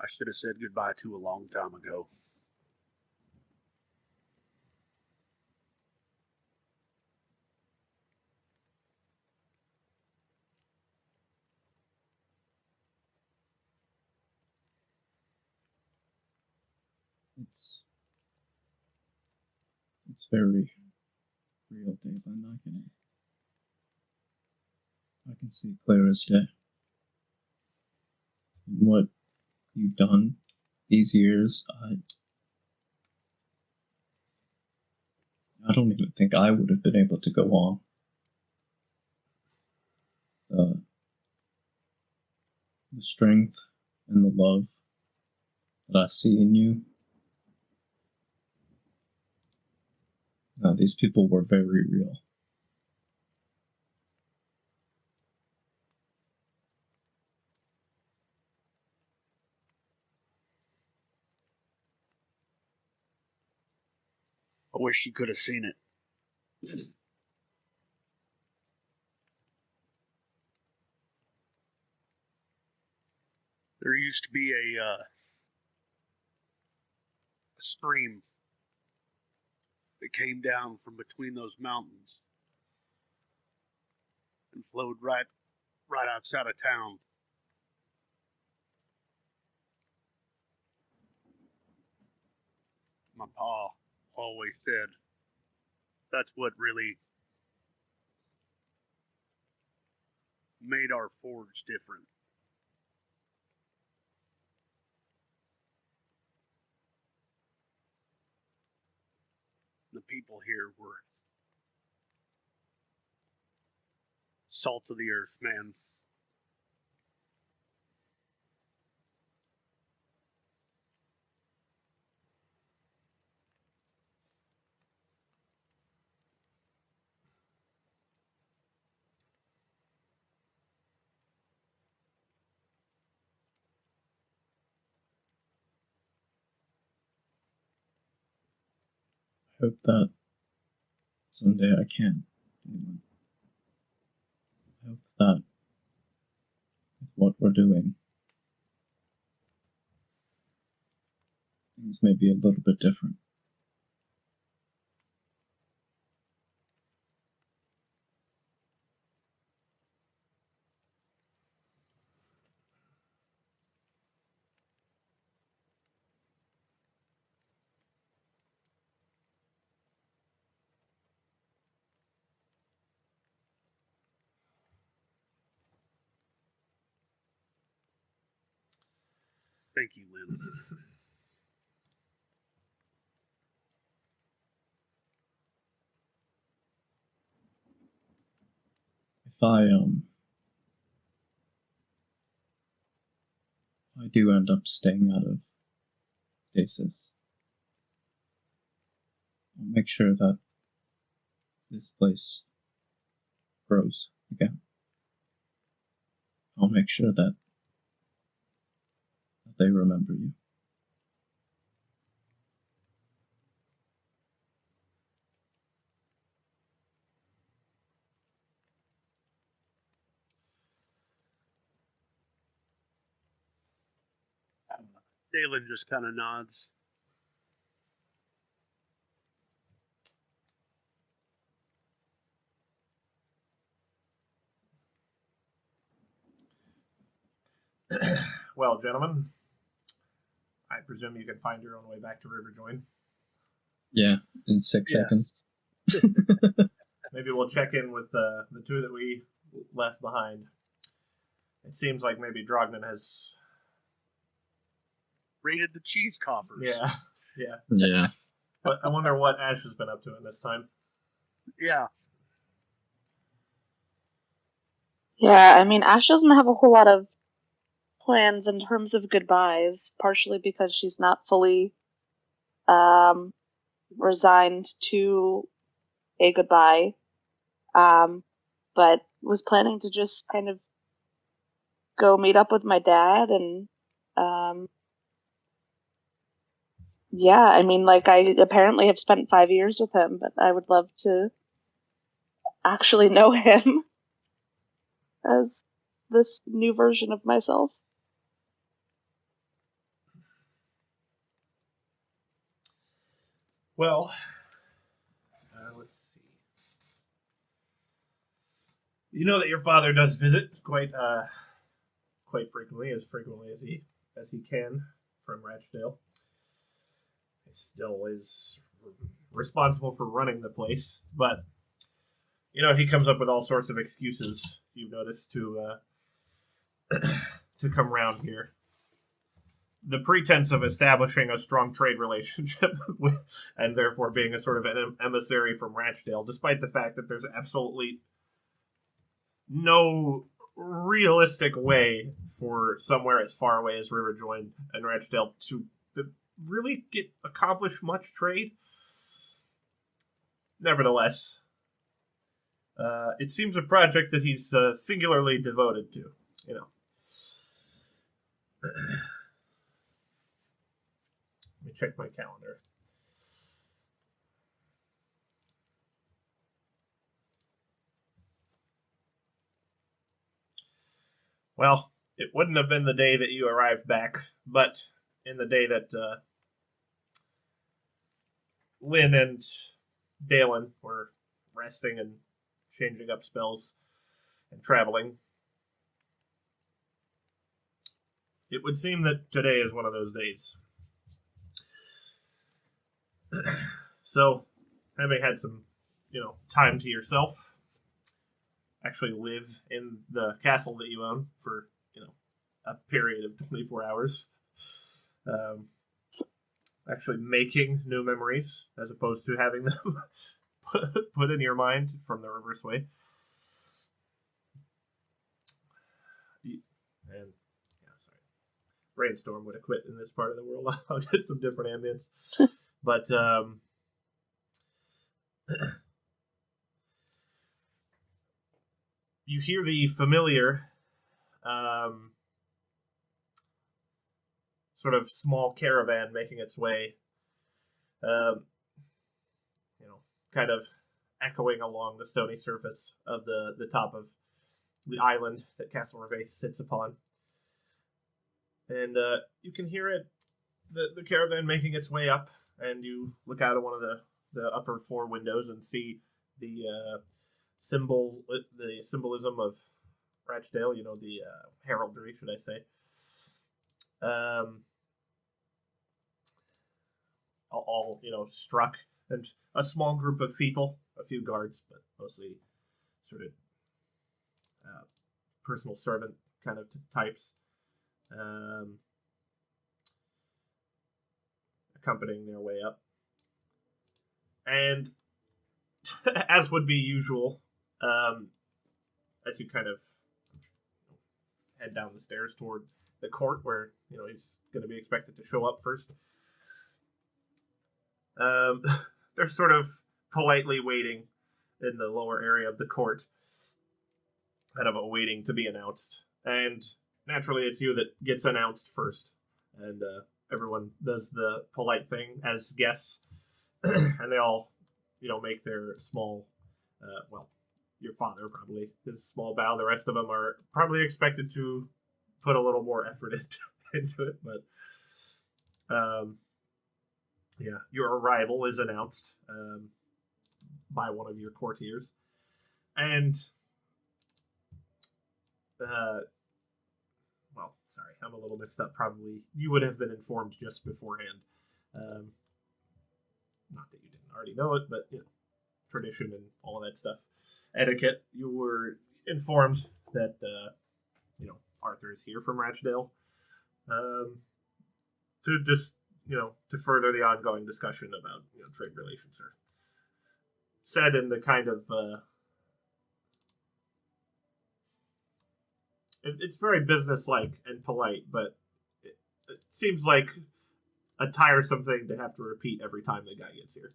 I should have said goodbye to a long time ago. It's very real, Dalen. I can see clear as day. And what you've done these years, I don't even think I would have been able to go on. The strength and the love that I see in you. These people were very real. I wish you could have seen it. There used to be a stream that came down from between those mountains and flowed right outside of town. My pa always said that's what really made our forge different. The people here were salt of the earth, man. I hope that someday I can. I hope that with what we're doing, things may be a little bit different. Thank you, Lynn. If I do end up staying out of stasis, I'll make sure that this place grows again. I'll make sure that they remember you. Dalen just kind of nods. Well, gentlemen, I presume you can find your own way back to Riverjoin. Yeah, in 6 seconds. Maybe we'll check in with the two that we left behind. It seems like maybe Drogman has raided the cheese coffers. Yeah. But I wonder what Ash has been up to in this time. Yeah. Yeah, I mean, Ash doesn't have a whole lot of plans in terms of goodbyes, partially because she's not fully resigned to a goodbye, but was planning to just kind of go meet up with my dad and yeah, I mean, like, I apparently have spent 5 years with him, but I would love to actually know him as this new version of myself. Well, let's see. You know that your father does visit quite frequently as he can from Ratchdale. He still is responsible for running the place, but you know he comes up with all sorts of excuses. You've noticed to come round here. The pretense of establishing a strong trade relationship with, and therefore being a sort of an emissary from Ratchdale, despite the fact that there's absolutely no realistic way for somewhere as far away as Riverjoin and Ratchdale to really accomplish much trade. Nevertheless, it seems a project that he's singularly devoted to. You know. Let me check my calendar. Well, it wouldn't have been the day that you arrived back, but in the day that Lynn and Dalen were resting and changing up spells and traveling. It would seem that today is one of those days. So, having had some, time to yourself, actually live in the castle that you own for, a period of 24 hours. Actually making new memories as opposed to having them put in your mind from the reverse way. And, sorry. Rainstorm would have quit in this part of the world. I'll get some different ambience. But, you hear the familiar sort of small caravan making its way, kind of echoing along the stony surface of the top of the island that Castle Revaith sits upon. And you can hear it, the caravan making its way up, and you look out of one of the upper floor windows and see the symbolism of Ratchdale, the heraldry, should I say. All struck, and a small group of people, a few guards, but mostly sort of personal servant kind of types, accompanying their way up. And as would be usual, as you kind of head down the stairs toward the court where he's going to be expected to show up first, they're sort of politely waiting in the lower area of the court, kind of awaiting to be announced. And naturally, it's you that gets announced first, and everyone does the polite thing as guests, and they all, make their small, your father probably, his small bow. The rest of them are probably expected to put a little more effort into it, but your arrival is announced by one of your courtiers, and sorry, I'm a little mixed up. Probably you would have been informed just beforehand. Not that you didn't already know it, but tradition and all of that stuff, etiquette. You were informed that Arthur is here from Ratchdale, to just to further the ongoing discussion about trade relations. Are said in the kind of it's very businesslike and polite, but it seems like a tiresome thing to have to repeat every time the guy gets here.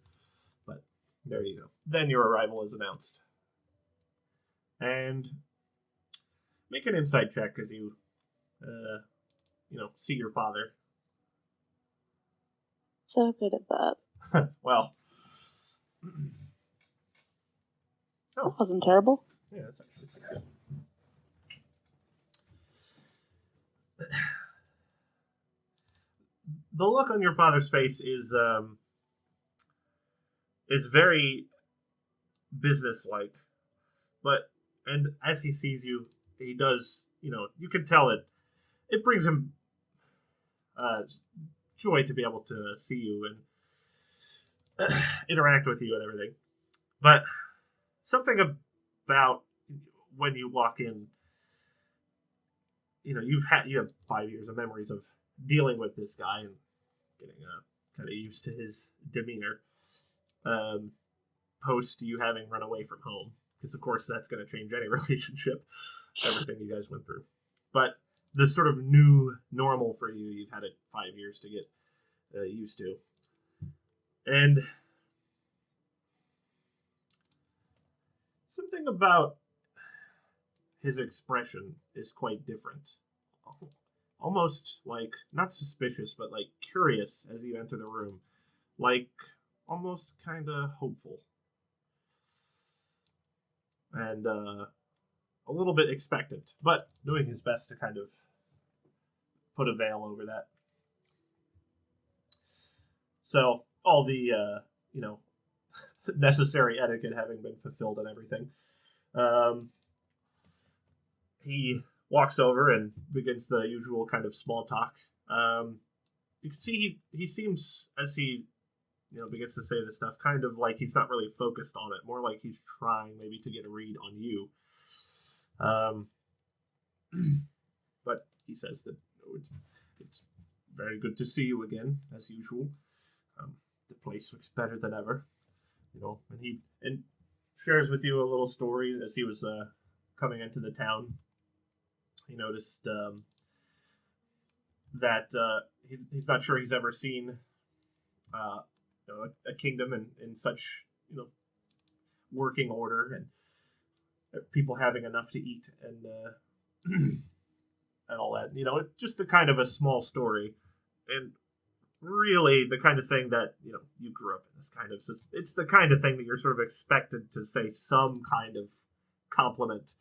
But there you go. Then your arrival is announced. And make an insight check as you, see your father. So good at that. Well. That wasn't terrible. Yeah, that's actually pretty good. the look on your father's face is very businesslike, but and as he sees you, he does. You can tell it brings him joy to be able to see you and interact with you and everything. But something about when you walk in, you have 5 years of memories of dealing with this guy and getting kind of used to his demeanor. Post you having run away from home, because of course that's going to change any relationship, everything you guys went through. But the sort of new normal for you, you've had it 5 years to get used to. And something about his expression is quite different. Almost like, not suspicious, but like curious as you enter the room. Like, almost kind of hopeful. And a little bit expectant, but doing his best to kind of put a veil over that. So, all the, necessary etiquette having been fulfilled and everything, he walks over and begins the usual kind of small talk. You can see he seems, as he begins to say this stuff, kind of like he's not really focused on it, more like he's trying maybe to get a read on you. But he says that it's very good to see you again, as usual. The place looks better than ever, and he shares with you a little story as he was coming into the town. He noticed that he's not sure he's ever seen a kingdom in such working order and people having enough to eat and and all that. It's just a kind of a small story, and really the kind of thing that you grew up in. It's the kind of thing that you're sort of expected to say some kind of compliment,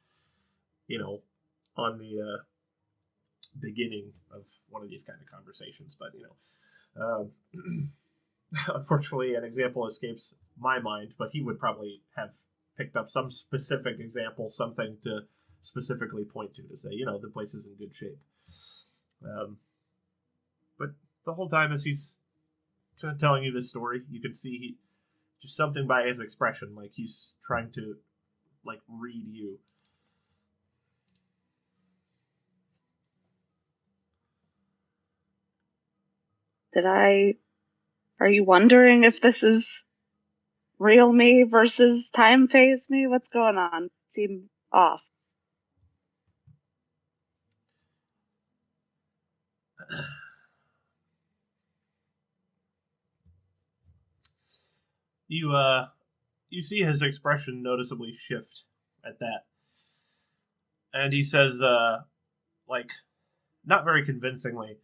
on the beginning of one of these kind of conversations. But unfortunately, an example escapes my mind, but he would probably have picked up some specific example, something to specifically point to say, the place is in good shape. But the whole time as he's kind of telling you this story, you can see just something by his expression, like he's trying to read you. Are you wondering if this is real me versus time phase me? What's going on? Seem off. You see his expression noticeably shift at that. And he says, not very convincingly,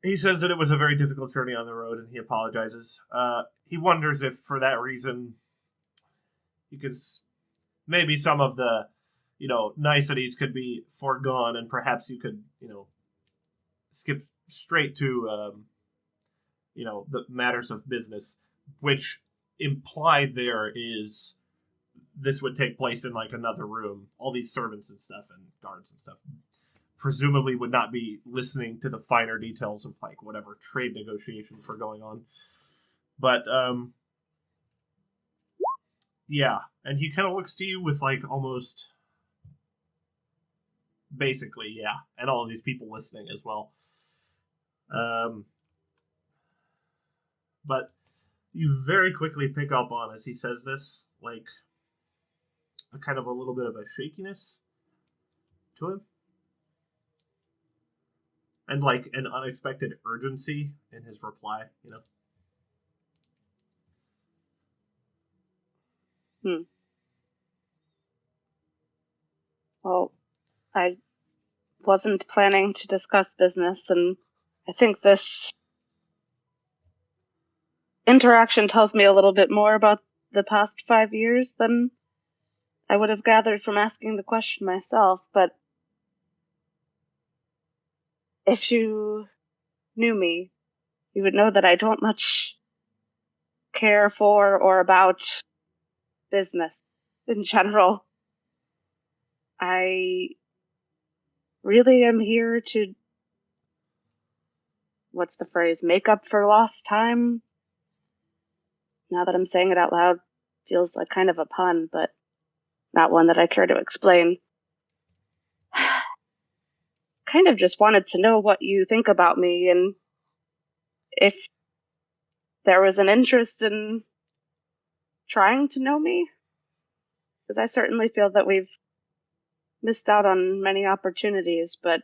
he says that it was a very difficult journey on the road, and he apologizes. He wonders if, for that reason, you could maybe some of the, niceties could be foregone, and perhaps you could, skip straight to, the matters of business, which implied there is this would take place in another room. All these servants and stuff and guards and stuff presumably would not be listening to the finer details of whatever trade negotiations were going on. But yeah, and he kind of looks to you with almost basically, yeah, and all of these people listening as well. But you very quickly pick up on, as he says this, a kind of a little bit of a shakiness to him. And an unexpected urgency in his reply, Well, I wasn't planning to discuss business, and I think this interaction tells me a little bit more about the past 5 years than I would have gathered from asking the question myself. But if you knew me, you would know that I don't much care for or about business in general. I really am here to, what's the phrase, make up for lost time? Now that I'm saying it out loud, feels like kind of a pun, but not one that I care to explain. Kind of just wanted to know what you think about me and if there was an interest in trying to know me. Because I certainly feel that we've missed out on many opportunities, but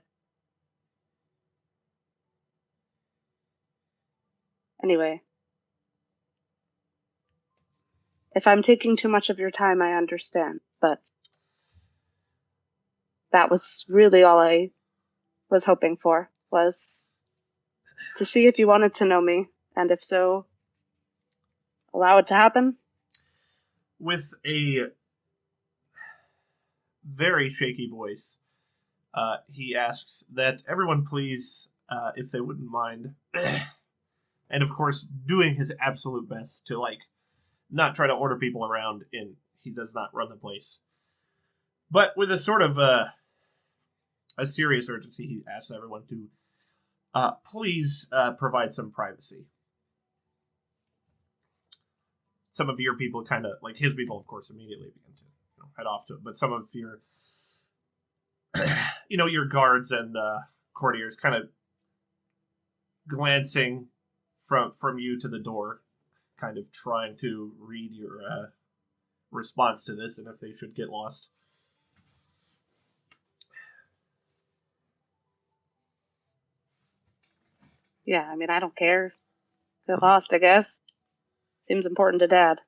anyway. If I'm taking too much of your time, I understand, but that was really all I was hoping for, was to see if you wanted to know me, and if so, allow it to happen. With a very shaky voice, he asks that everyone please, if they wouldn't mind, and of course, doing his absolute best to, not try to order people around, and he does not run the place. But with a sort of a serious urgency, he asks everyone to please provide some privacy. Some of your people kind of, his people, of course, immediately begin to head off to it. But some of your, your guards and courtiers kind of glancing from you to the door, kind of trying to read your response to this and if they should get lost. Yeah, I mean, I don't care. Get lost, I guess. Seems important to Dad.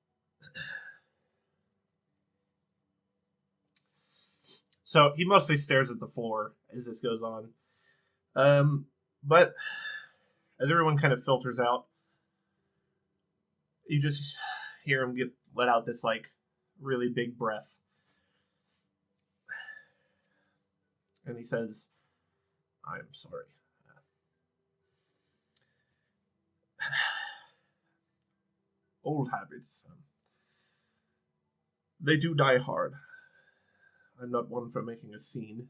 So he mostly stares at the floor as this goes on. But as everyone kind of filters out, you just hear him get let out this really big breath. And he says, I am sorry. Old habits. They do die hard. I'm not one for making a scene.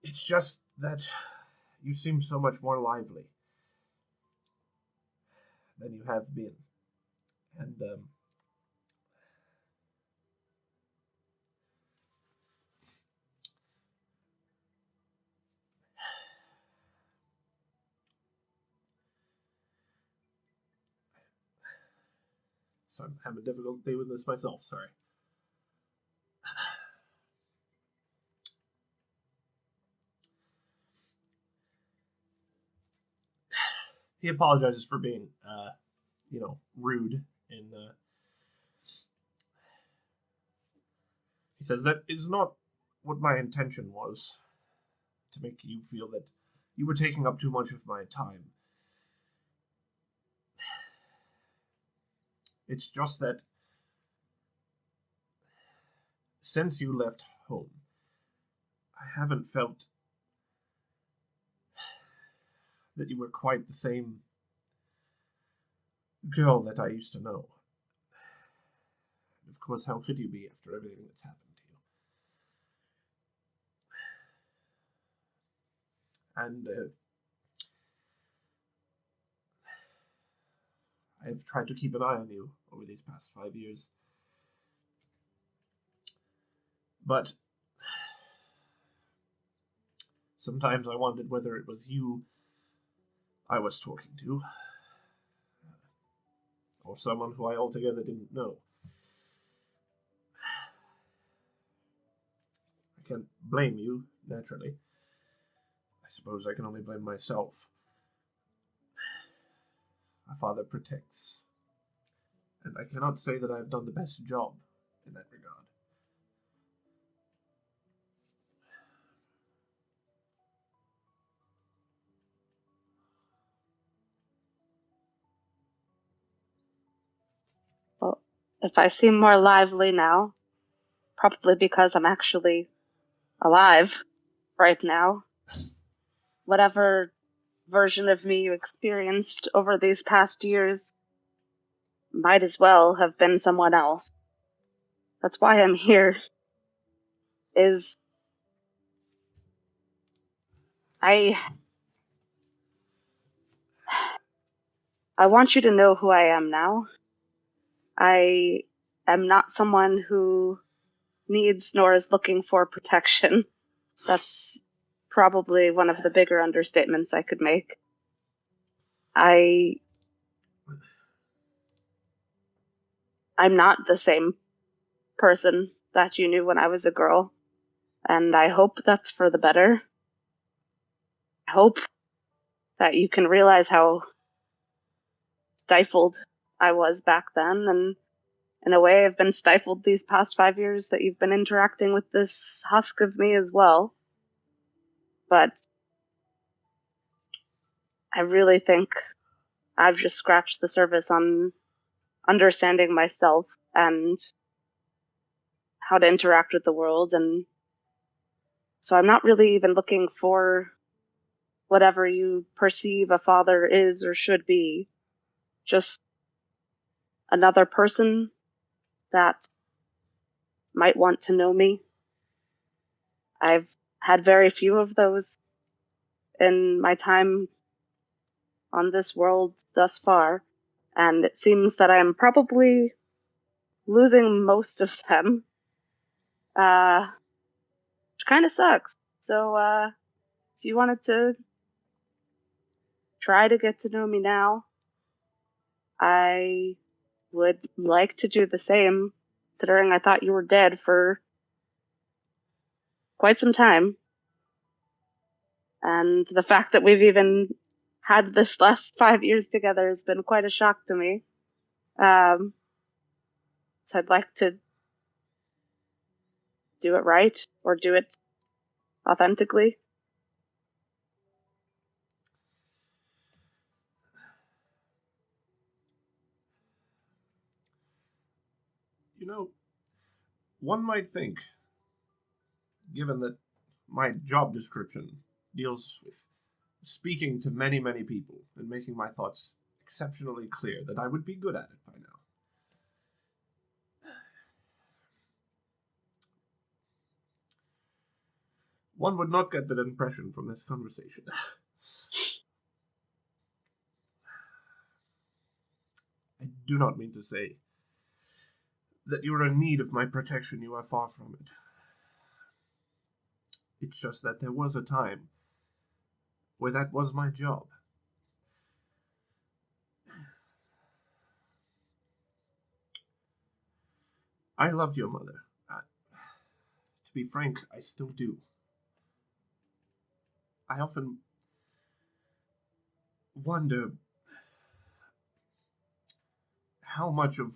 It's just that you seem so much more lively than you have been. And, so I'm having a difficulty with this myself, sorry. He apologizes for being, rude, and he says that is not what my intention was, to make you feel that you were taking up too much of my time. It's just that since you left home, I haven't felt that you were quite the same girl that I used to know. Of course, how could you be after everything that's happened to you? And I've tried to keep an eye on you over these past 5 years. But sometimes I wondered whether it was you I was talking to, or someone who I altogether didn't know. I can't blame you, naturally. I suppose I can only blame myself. My father protects, and I cannot say that I have done the best job in that regard. Well, if I seem more lively now, probably because I'm actually alive right now. Whatever version of me you experienced over these past years might as well have been someone else. That's why I'm here. I want you to know who I am now. I am not someone who needs nor is looking for protection. That's probably one of the bigger understatements I could make. I'm not the same person that you knew when I was a girl, and I hope that's for the better. I hope that you can realize how stifled I was back then, and in a way I've been stifled these past 5 years that you've been interacting with this husk of me as well. But I really think I've just scratched the surface on understanding myself and how to interact with the world, and so I'm not really even looking for whatever you perceive a father is or should be. Just another person that might want to know me. I've had very few of those in my time on this world thus far, and it seems that I'm probably losing most of them, which kind of sucks. So if you wanted to try to get to know me now, I would like to do the same, considering I thought you were dead for quite some time. And the fact that we've even had this last 5 years together has been quite a shock to me. So I'd like to do it right, or do it authentically. You know, one might think, given that my job description deals with speaking to many, many people and making my thoughts exceptionally clear, that I would be good at it by now. One would not get that impression from this conversation. I do not mean to say that you are in need of my protection. You are far from it. It's just that there was a time where that was my job. I loved your mother. To be frank, I still do. I often wonder how much of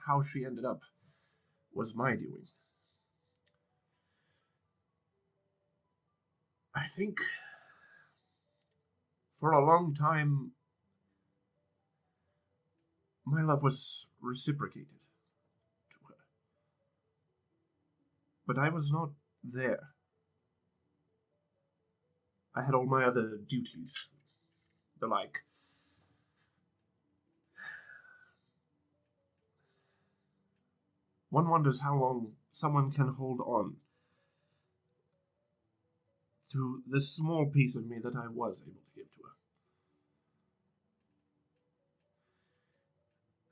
how she ended up was my doing. I think for a long time my love was reciprocated to her. But I was not there. I had all my other duties, the like. One wonders how long someone can hold on to the small piece of me that I was able to give to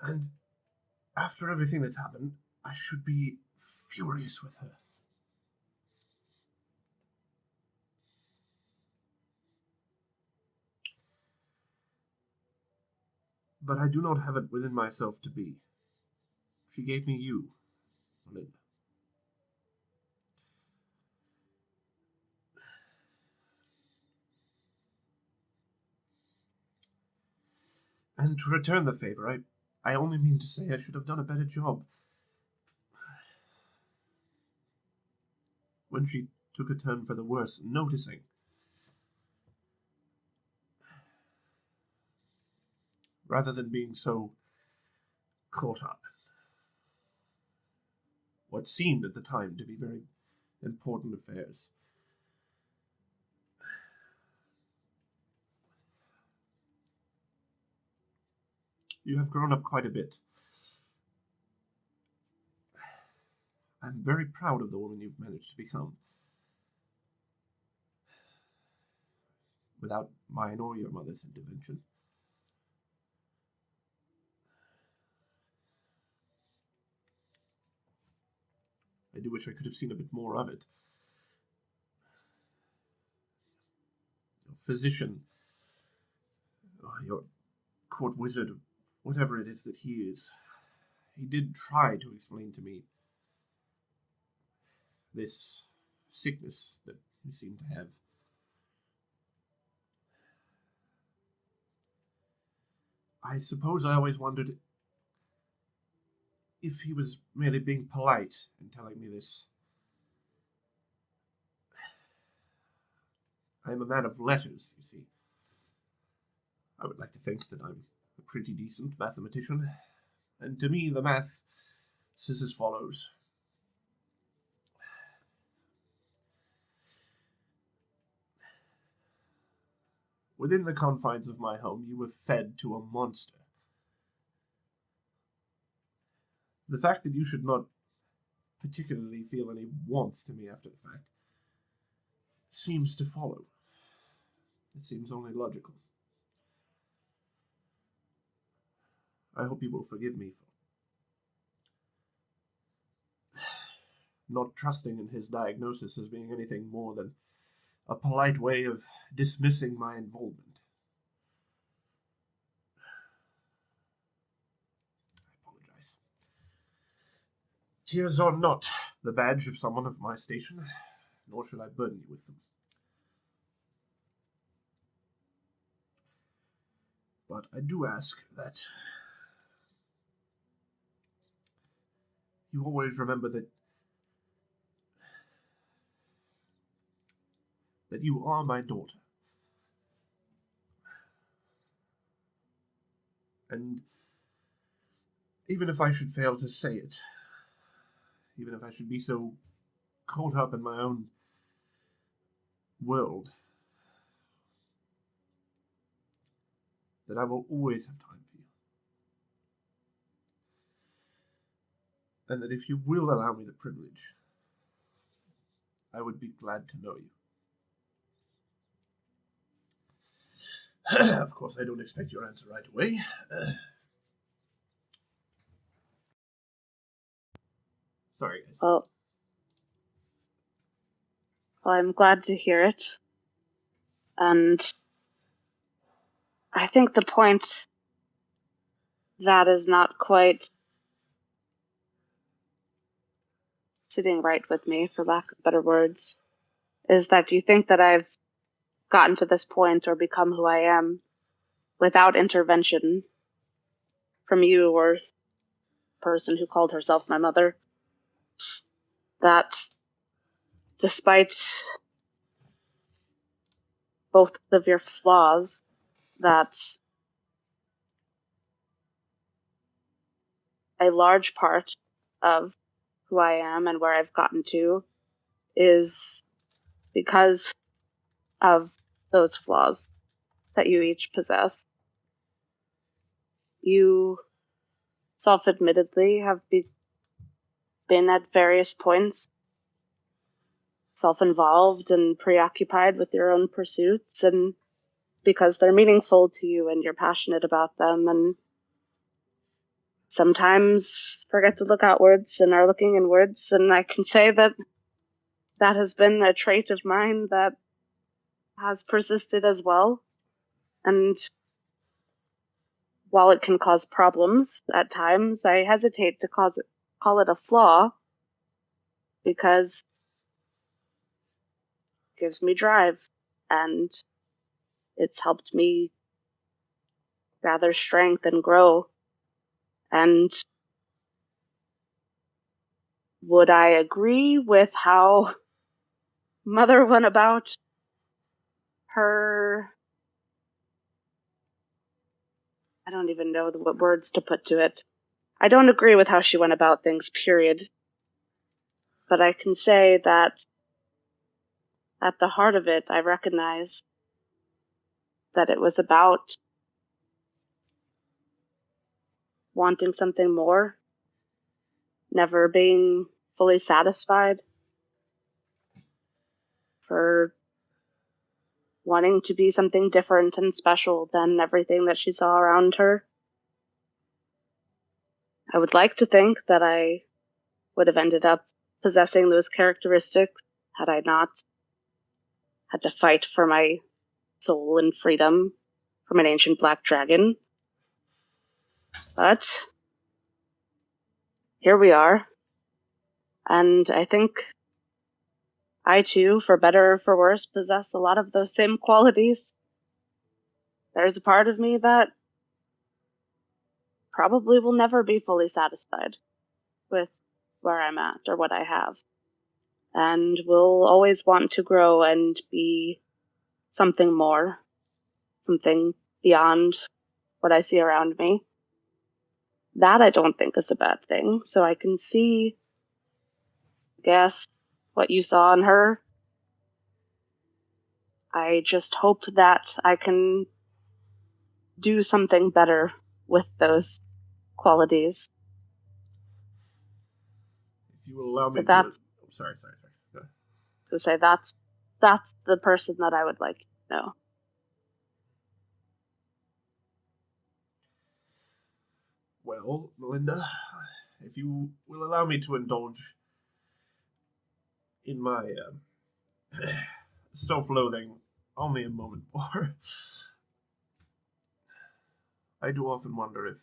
her. And after everything that's happened, I should be furious with her. But I do not have it within myself to be. She gave me you, Melinda. And to return the favor, I only mean to say I should have done a better job. When she took a turn for the worse, noticing. Rather than being so caught up. what seemed at the time to be very important affairs. You have grown up quite a bit. I'm very proud of the woman you've managed to become. Without mine or your mother's intervention. I do wish I could have seen a bit more of it. Your physician, your court wizard, whatever it is that he is, he did try to explain to me this sickness that you seem to have. I suppose I always wondered if he was merely being polite in telling me this. I am a man of letters, you see. I would like to think that I'm a pretty decent mathematician, and to me the math says as follows. Within the confines of my home, you were fed to a monster. The fact that you should not particularly feel any warmth to me after the fact seems to follow. It seems only logical. I hope you will forgive me for not trusting in his diagnosis as being anything more than a polite way of dismissing my involvement. I apologize. Tears are not the badge of someone of my station, nor should I burden you with them. But I do ask that you always remember that you are my daughter. And even if I should fail to say it, even if I should be so caught up in my own world, that I will always have time for you. And that if you will allow me the privilege, I would be glad to know you. Of course, I don't expect your answer right away. Sorry, guys. Well, I'm glad to hear it. And I think the point that is not quite sitting right with me, for lack of better words, is that you think that I've gotten to this point or become who I am without intervention from you or the person who called herself my mother. That despite both of your flaws, that a large part of who I am and where I've gotten to is because of those flaws that you each possess. You self-admittedly have been at various points self-involved and preoccupied with your own pursuits, and because they're meaningful to you and you're passionate about them, and sometimes forget to look outwards and are looking inwards. And I can say that that has been a trait of mine that has persisted as well. And while it can cause problems at times, I hesitate to call it a flaw, because it gives me drive and it's helped me gather strength and grow. And would I agree with how Mother went about her? I don't even know what words to put to it. I don't agree with how she went about things, period. But I can say that at the heart of it, I recognize that it was about wanting something more, never being fully satisfied, for wanting to be something different and special than everything that she saw around her. I would like to think that I would have ended up possessing those characteristics had I not had to fight for my soul and freedom from an ancient black dragon. But here we are. And I think I too, for better or for worse, possess a lot of those same qualities. There's a part of me that probably will never be fully satisfied with where I'm at or what I have, and will always want to grow and be something more, something beyond what I see around me. That I don't think is a bad thing. So I can see, I guess, what you saw in her. I just hope that I can do something better with those qualities. If you will allow me So that's sorry. Go. to say that's the person that I would like to know. Well, Melinda, if you will allow me to indulge in my self-loathing only a moment more, I do often wonder if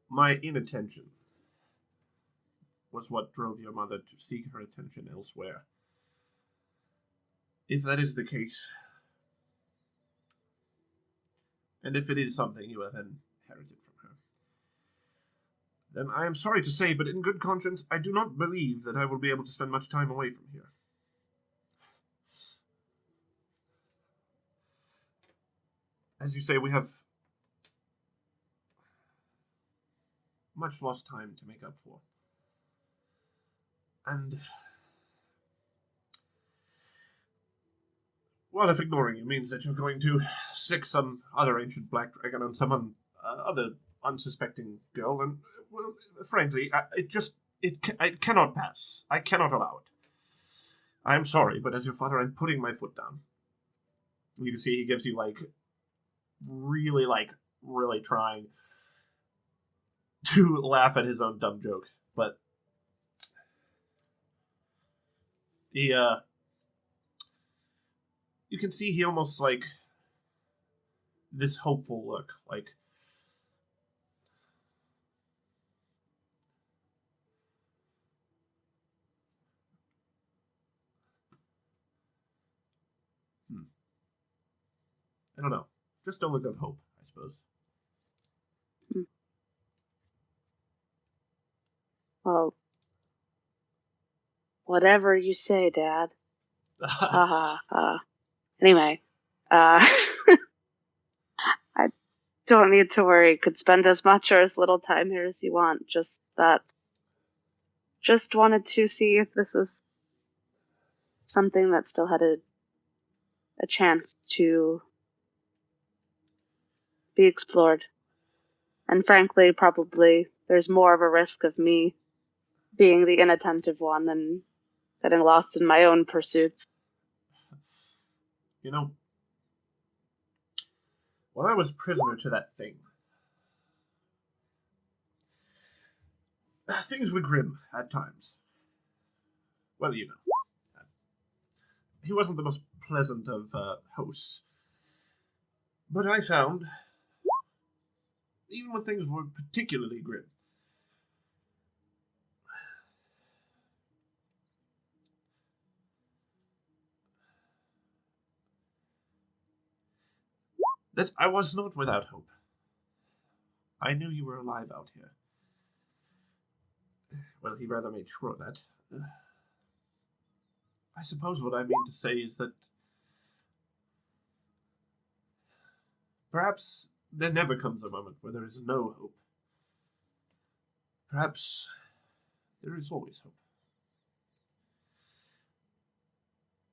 my inattention was what drove your mother to seek her attention elsewhere. If that is the case, and if it is something you have inherited from her, then I am sorry to say, but in good conscience, I do not believe that I will be able to spend much time away from here. As you say, we have much lost time to make up for. And, well, if ignoring you means that you're going to sick some other ancient black dragon on some other unsuspecting girl, then, well, frankly, it cannot pass. I cannot allow it. I am sorry, but as your father, I'm putting my foot down. You can see he gives you, really trying to laugh at his own dumb joke. But he, you can see he almost, this hopeful look, I don't know. Just a look of hope, I suppose. Well, whatever you say, Dad. Anyway, I don't need to worry. Could spend as much or as little time here as you want. Just wanted to see if this was something that still had a chance to be explored. And frankly, probably there's more of a risk of me being the inattentive one and getting lost in my own pursuits. You know, when I was prisoner to that thing, things were grim at times. Well, you know. He wasn't the most pleasant of hosts. But I found, even when things were particularly grim, that I was not without hope. I knew you were alive out here. Well, he rather made sure of that. I suppose what I mean to say is that perhaps there never comes a moment where there is no hope. Perhaps there is always hope.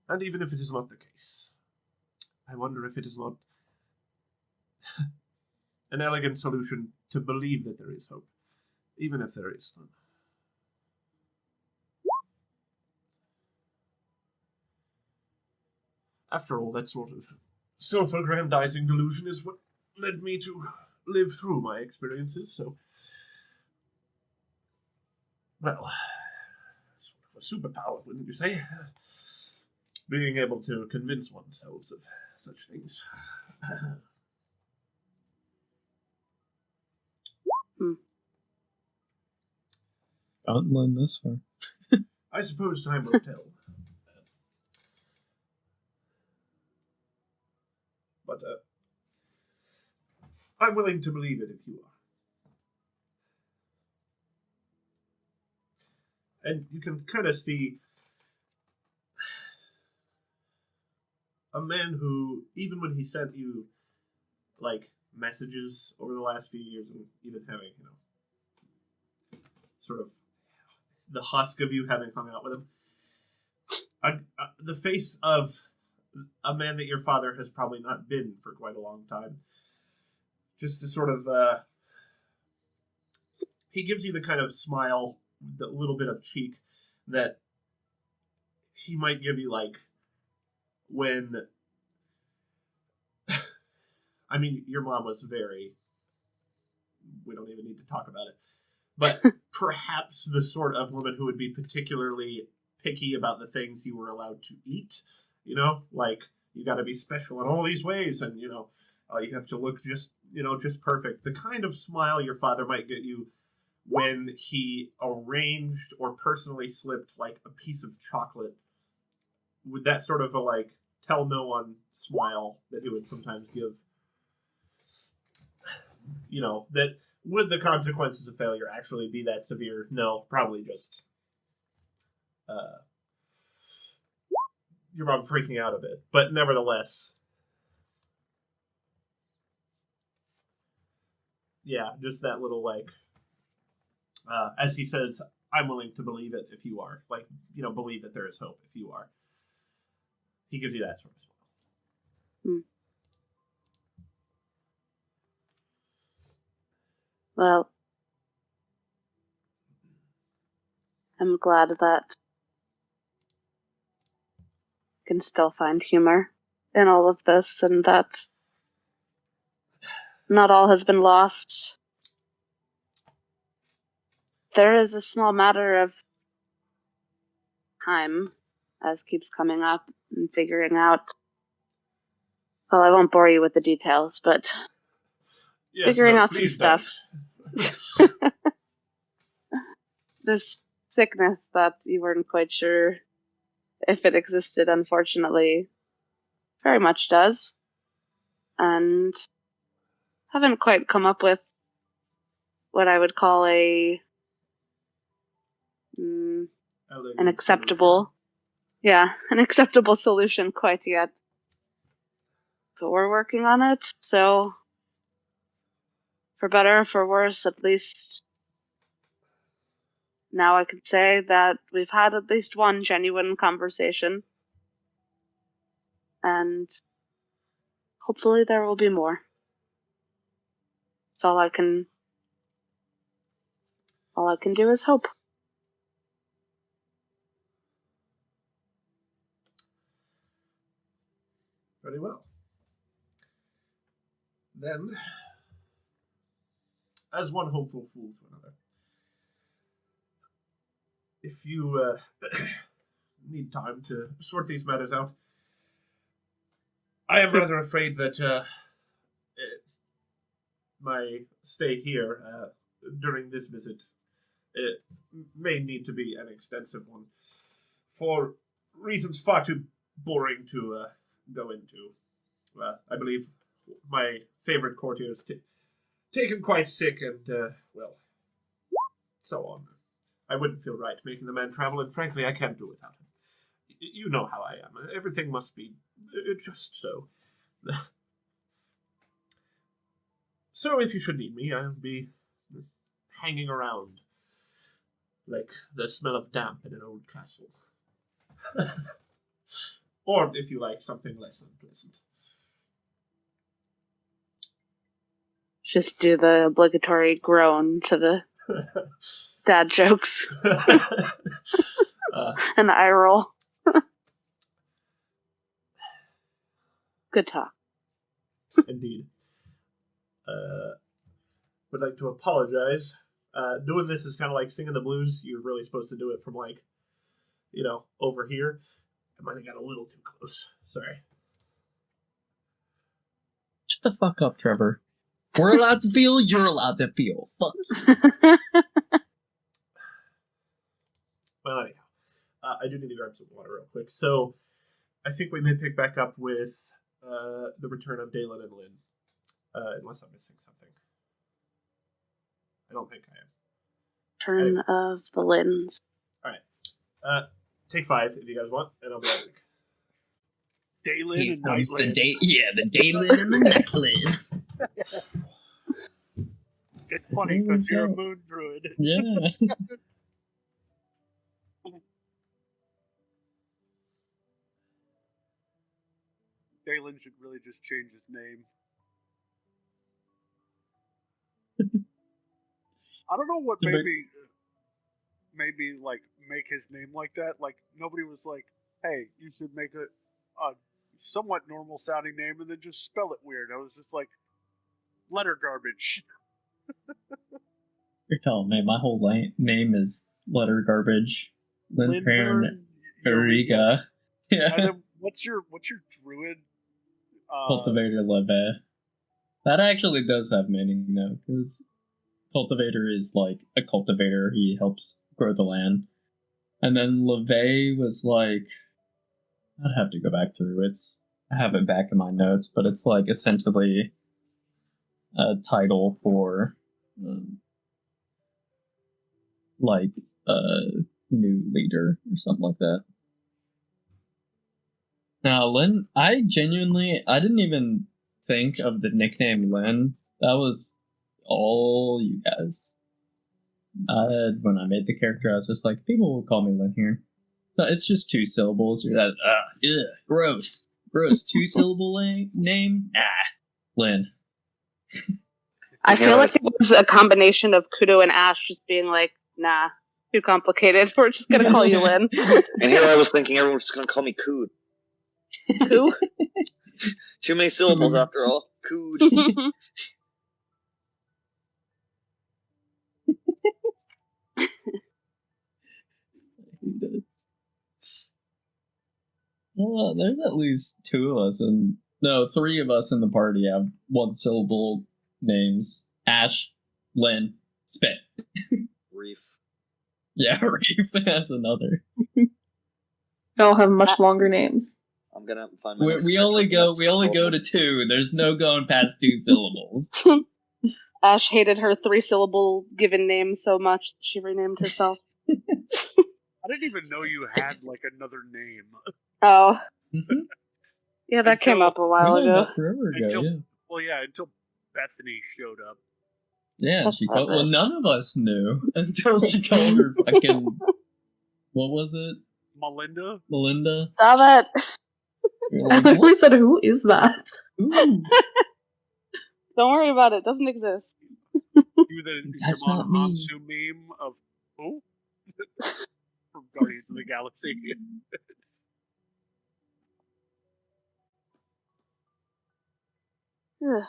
And even if it is not the case, I wonder if it is not an elegant solution to believe that there is hope, even if there is none. After all, that sort of self-aggrandizing delusion is what led me to live through my experiences, so... Well, sort of a superpower, wouldn't you say? Being able to convince oneself of such things. Can't learn this far. I suppose time will tell. But I'm willing to believe it if you are. And you can kind of see a man who, even when he sent you, like, messages over the last few years, and even having, sort of the husk of you having hung out with him, the face of a man that your father has probably not been for quite a long time. Just to sort of, he gives you the kind of smile, the little bit of cheek that he might give you, like, when, I mean, your mom was very, we don't even need to talk about it, but perhaps the sort of woman who would be particularly picky about the things you were allowed to eat, like, you got to be special in all these ways, and, you have to look just perfect. The kind of smile your father might get you when he arranged or personally slipped, like, a piece of chocolate, with that sort of a, like, tell no one smile that he would sometimes give. That would the consequences of failure actually be that severe? No, probably just your mom freaking out a bit. But nevertheless, yeah, just that little, like, as he says, I'm willing to believe it if you are. Like, believe that there is hope if you are. He gives you that sort of smile. Well, I'm glad that I can still find humor in all of this, and that not all has been lost. There is a small matter of time, as keeps coming up, and figuring out. Well, I won't bore you with the details, but figuring out some stuff. This sickness that you weren't quite sure if it existed, unfortunately, very much does. And haven't quite come up with what I would call an acceptable solution quite yet. But we're working on it, so for better or for worse, at least now I can say that we've had at least one genuine conversation. And hopefully there will be more. That's all I can do is hope. Very well. Then, as one hopeful fool to another, if you need time to sort these matters out, I am rather afraid that my stay here during this visit may need to be an extensive one, for reasons far too boring to go into. I believe my favorite courtier is taken quite sick, and, so on. I wouldn't feel right making the man travel, and frankly, I can't do without him. You know how I am. Everything must be just so. So if you should need me, I'll be hanging around like the smell of damp in an old castle. Or if you like something less unpleasant. Just do the obligatory groan to the dad jokes and eye roll. Good talk. Indeed. Would like to apologize. Doing this is kind of like singing the blues. You're really supposed to do it from like, over here. I might have got a little too close. Sorry. Shut the fuck up, Trevor. We're allowed to feel, you're allowed to feel. Fuck. Well, anyhow. I do need to grab some water real quick. So, I think we may pick back up with the return of Dalen and Lynn. Unless I'm missing something. I don't think I am. Turn Anyway. of the Lins. Take 5 if you guys want, and I'll be right back. Daylin Here and comes the Nightland. the Daylin and the Nightland. It's funny because you're a moon druid. Yeah. Daylin should really just change his name. I don't know what made me like make his name like that. Like nobody was like, "Hey, you should make a somewhat normal sounding name and then just spell it weird." I was just like, letter garbage. You're telling me my whole name is letter garbage. Lindpern Eureka. Yeah. And then what's your druid? Cultivator Leve. That actually does have meaning though, because cultivator is like a cultivator. He helps grow the land. And then Leve was like, I'd have to go back through. I have it back in my notes, but it's like essentially a title for like a new leader or something like that. Now, Lynn, I didn't even think of the nickname Lynn. That was all you guys. When I made the character, I was just like, people will call me Lynn here. No, it's just 2 syllables. You're that, gross. 2-syllable name? Lynn. I feel like it was a combination of Kudo and Ash just being like, nah, too complicated. We're just going to call you Lynn. And here I was thinking everyone was just going to call me Cood. Who? Too many syllables after all. Cood. Well, there's at least 2 of us, 3 of us in the party have 1-syllable names. Ash, Lynn, Spit. Reef. Yeah, Reef has another. They all have much longer names. I'm gonna find my. We only go to 2. There's no going past 2 syllables. Ash hated her 3-syllable given name so much that she renamed herself. I didn't even know you had like another name. Oh. Mm-hmm. Yeah, that came up a while ago. Forever ago, yeah. Well, yeah, until Bethany showed up. Yeah, she called. Well, none of us knew until she called her fucking. What was it? Melinda. Stop it. I literally said, "Who is that?" Ooh. Don't worry about it. It doesn't exist. That's not me. Meme of who? From Guardians of the Galaxy. Ugh.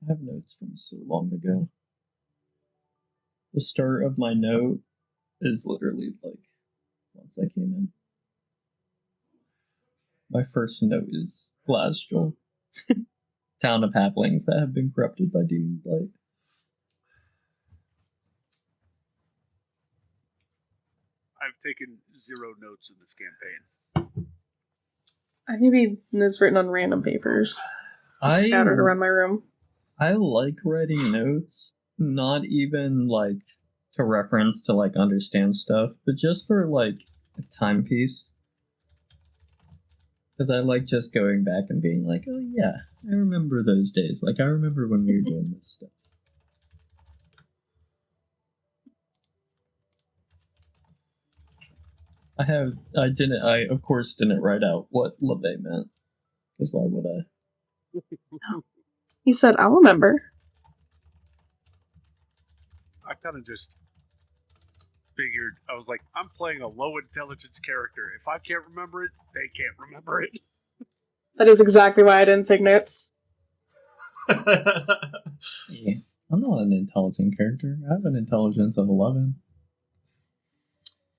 I have notes from so long ago. The start of my note is literally like once I came in. My first note is Glasgow, town of halflings that have been corrupted by demon blight. I've taken 0 notes in this campaign. I maybe notes written on random papers, scattered around my room. I like writing notes, not even like to reference to like understand stuff, but just for like a timepiece. Because I like just going back and being like, oh yeah, I remember those days. Like, I remember when we were doing this stuff. I of course didn't write out what LeVay meant. Because why would I? He said, I'll remember. I kind of just figured, I was like, I'm playing a low intelligence character. If I can't remember it, they can't remember it. That is exactly why I didn't take notes. Yeah. I'm not an intelligent character. I have an intelligence of 11.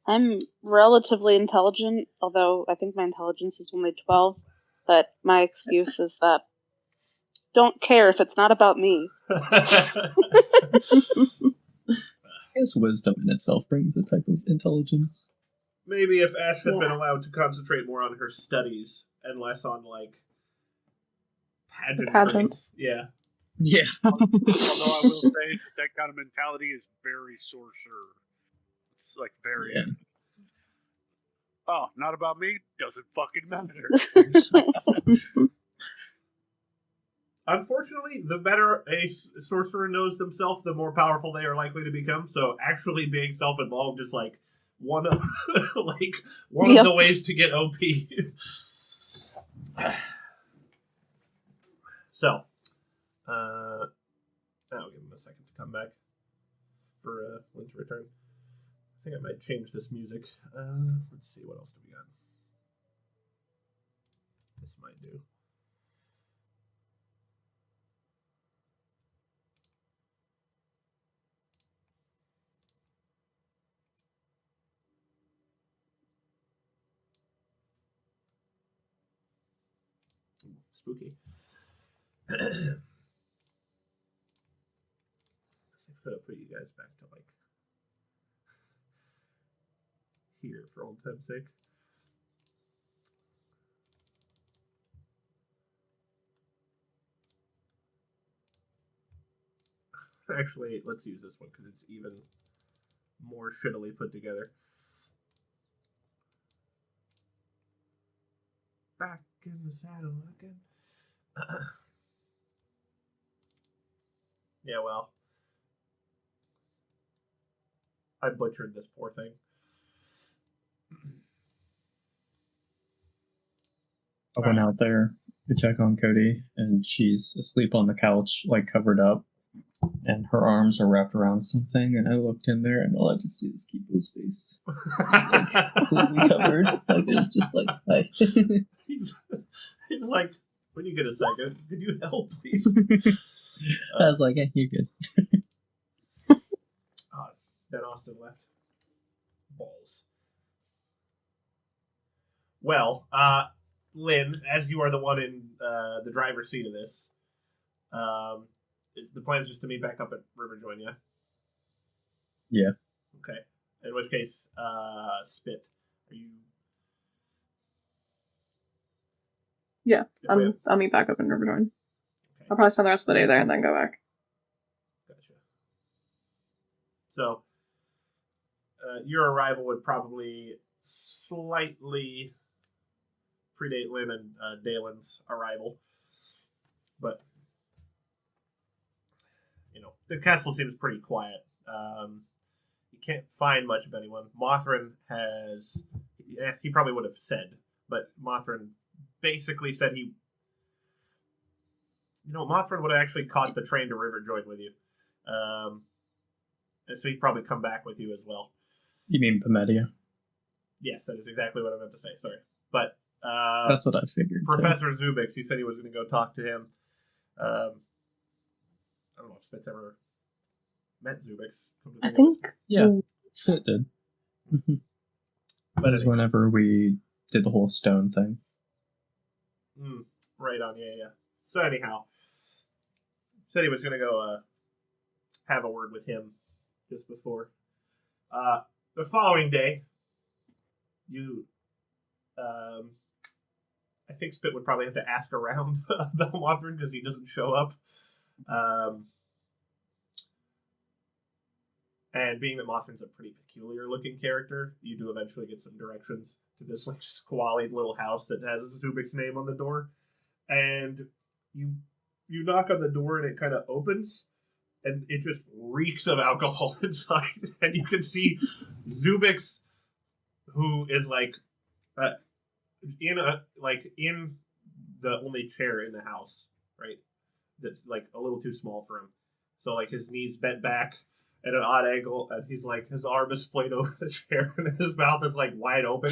I'm relatively intelligent, although I think my intelligence is only 12. But my excuse is that don't care if it's not about me. I guess wisdom in itself brings a type of intelligence. Maybe if Ash had been Yeah. allowed to concentrate more on her studies and less on, like, pageantry. Pageants. Yeah. Yeah. Although I will say that kind of mentality is very sorcerer. It's like very. Yeah. Oh, not about me? Doesn't fucking matter. Unfortunately, the better a sorcerer knows themselves, the more powerful they are likely to become. So actually being self-involved is like one of Yep. of the ways to get OP. So, I'll give him a second to come back for Lynn to return. I think I might change this music. Let's see, what else do we got? This might do. Spooky. I could have put you guys back to like here for old time's sake. Actually, let's use this one because it's even more shittily put together. Back in the saddle again. Yeah, well, I butchered this poor thing. I went out there to check on Cody, and she's asleep on the couch, like covered up, and her arms are wrapped around something. And I looked in there, and all I could see was Kipo's face, completely covered. Like it's just like, hi. he's like, when you get a second, could you help, please? I was like, yeah, you're good. Then Austin left. Balls. Well, Lynn, as you are the one in the driver's seat of this, the plan is just to meet back up at Riverjoin, yeah? Yeah. Okay. In which case, Spit, are you... Yeah, If we have- I'll meet back up in Riverdorn. Okay. I'll probably spend the rest of the day there and then go back. Gotcha. So, your arrival would probably slightly predate Lynn and Dalen's arrival. But, the castle seems pretty quiet. You can't find much of anyone. Mothrin has... he probably would have said, but Mothrin basically said he... Mothrin would have actually caught the train to Riverjoin with you. And so he'd probably come back with you as well. You mean Pomedia? Yes, that is exactly what I meant to say. Sorry. But That's what I figured. Professor Zubix, he said he was going to go talk to him. I don't know if Spitz ever met Zubix. I think. Yeah, it's- it did. Mm-hmm. But That was anyway. whenever we did the whole stone thing. Right on, yeah. So anyhow, said he was going to go have a word with him just before. The following day, you, I think Spit would probably have to ask around about Mothrin because he doesn't show up. And being that Mothman's a pretty peculiar looking character, you do eventually get some directions to this like squalid little house that has Zubik's name on the door. And you knock on the door and it kind of opens, and it just reeks of alcohol inside. And you can see Zubik's, who is like in the only chair in the house, right? That's like a little too small for him. So like his knees bent back at an odd angle, and he's like his arm is splayed over the chair, and his mouth is like wide open,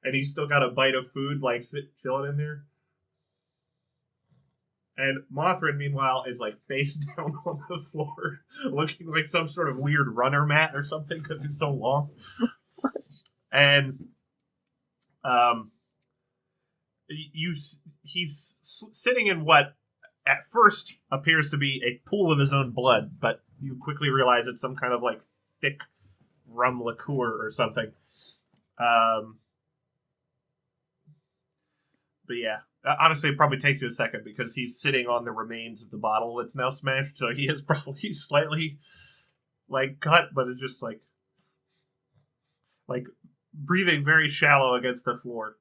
and he's still got a bite of food like chilling in there. And Mothrin, meanwhile, is like face down on the floor, looking like some sort of weird runner mat or something because he's so long. And he's sitting in what at first appears to be a pool of his own blood, but you quickly realize it's some kind of like thick rum liqueur or something. But yeah, honestly, it probably takes you a second because he's sitting on the remains of the bottle that's now smashed, so he is probably slightly like cut, but it's just like breathing very shallow against the floor.